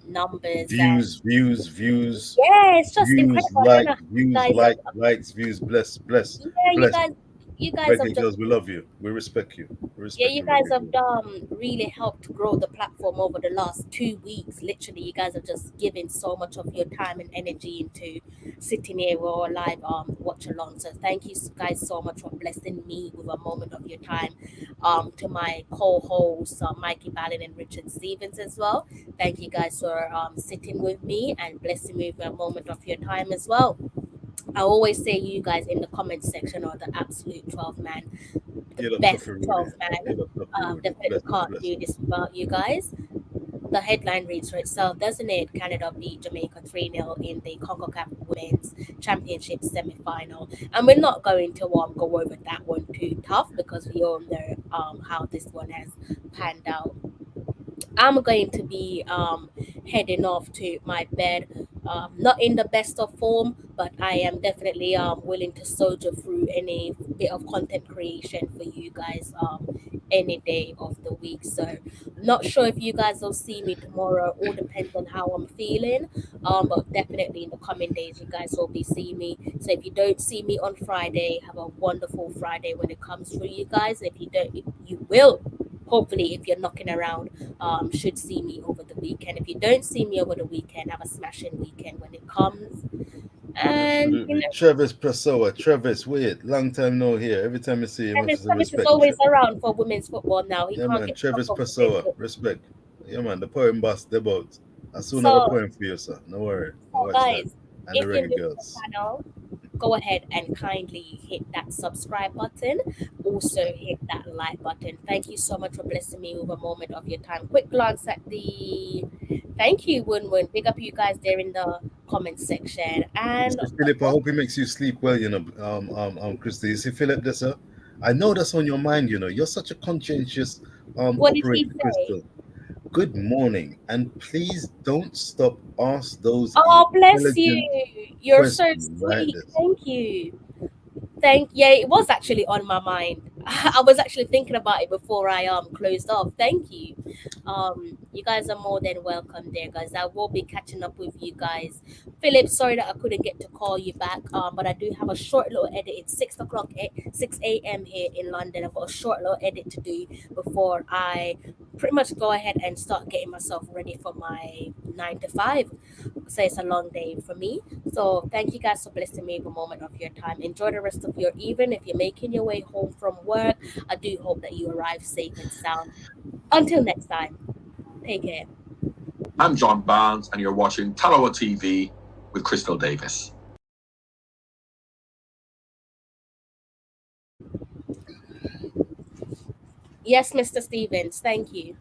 numbers, views. Yeah, it's just incredible. Views, bless. Yeah, you guys Reggae have just, Girls, we love you. We respect you. you guys have really helped grow the platform over the last 2 weeks. Literally, you guys have just given so much of your time and energy into sitting here with our live watch along. So thank you guys so much for blessing me with a moment of your time. To my co-hosts, Mikey Ballin and Richard Stevens as well. Thank you guys for sitting with me and blessing me with a moment of your time as well. I always say you guys in the comment section are the absolute 12 man, the best 12 man. Definitely can't do this without you guys. the headline reads for itself, doesn't it? Canada beat Jamaica 3-0 in the Concacaf Women's Championship semi-final. And we're not going to go over that one too tough because we all know how this one has panned out. I'm going to be heading off to my bed. Not in the best of form, but I am definitely willing to soldier through any bit of content creation for you guys any day of the week. So not sure if you guys will see me tomorrow. All depends on how I'm feeling. But definitely in the coming days, you guys will be seeing me. So if you don't see me on Friday, have a wonderful Friday when it comes through, you guys. If you don't, you will. Hopefully, if you're knocking around, should see me over the weekend. If you don't see me over the weekend, have a smashing weekend when it comes. And Absolutely. Travis Pessoa. Travis, wait. Long time no here. Every time I see him, I Travis, say Travis is respect. always around for women's football now. He Yeah, can't man. get Travis stuck up with Pessoa. it. Respect. Yeah, man. The poem boss, the boat. I soon have a So, poem for you, sir. No worry. I so watch that. guys, And the if you're reggae new to the girls. channel, go ahead and kindly hit that subscribe button. Also hit that like button. Thank you so much for blessing me with a moment of your time. Quick glance at the thank you, Woon Woon. Big up you guys there in the comment section. And Mr. Philip, I hope he makes you sleep well, Christy. You see, Philip, this, I know that's on your mind, You're such a conscientious what did he operator, say? Crystal. Good morning, and please don't stop ask those Oh, bless you. intelligent You're so questions like sweet. this. Thank you. Yeah, it was actually on my mind. I was actually thinking about it before I closed off. Thank you. You guys are more than welcome there, guys. I will be catching up with you guys. Philip, sorry that I couldn't get to call you back. But I do have a short little edit. It's 6 a.m. here in London. I've got a short little edit to do before I pretty much go ahead and start getting myself ready for my 9 to 5. So it's a long day for me. So thank you guys for blessing me with a moment of your time. Enjoy the rest of your evening. If you're making your way home from work, I do hope that you arrive safe and sound. Until next time, take care. I'm John Barnes, and you're watching Talawa TV with Crystal Davis. Yes, Mr. Stevens, thank you.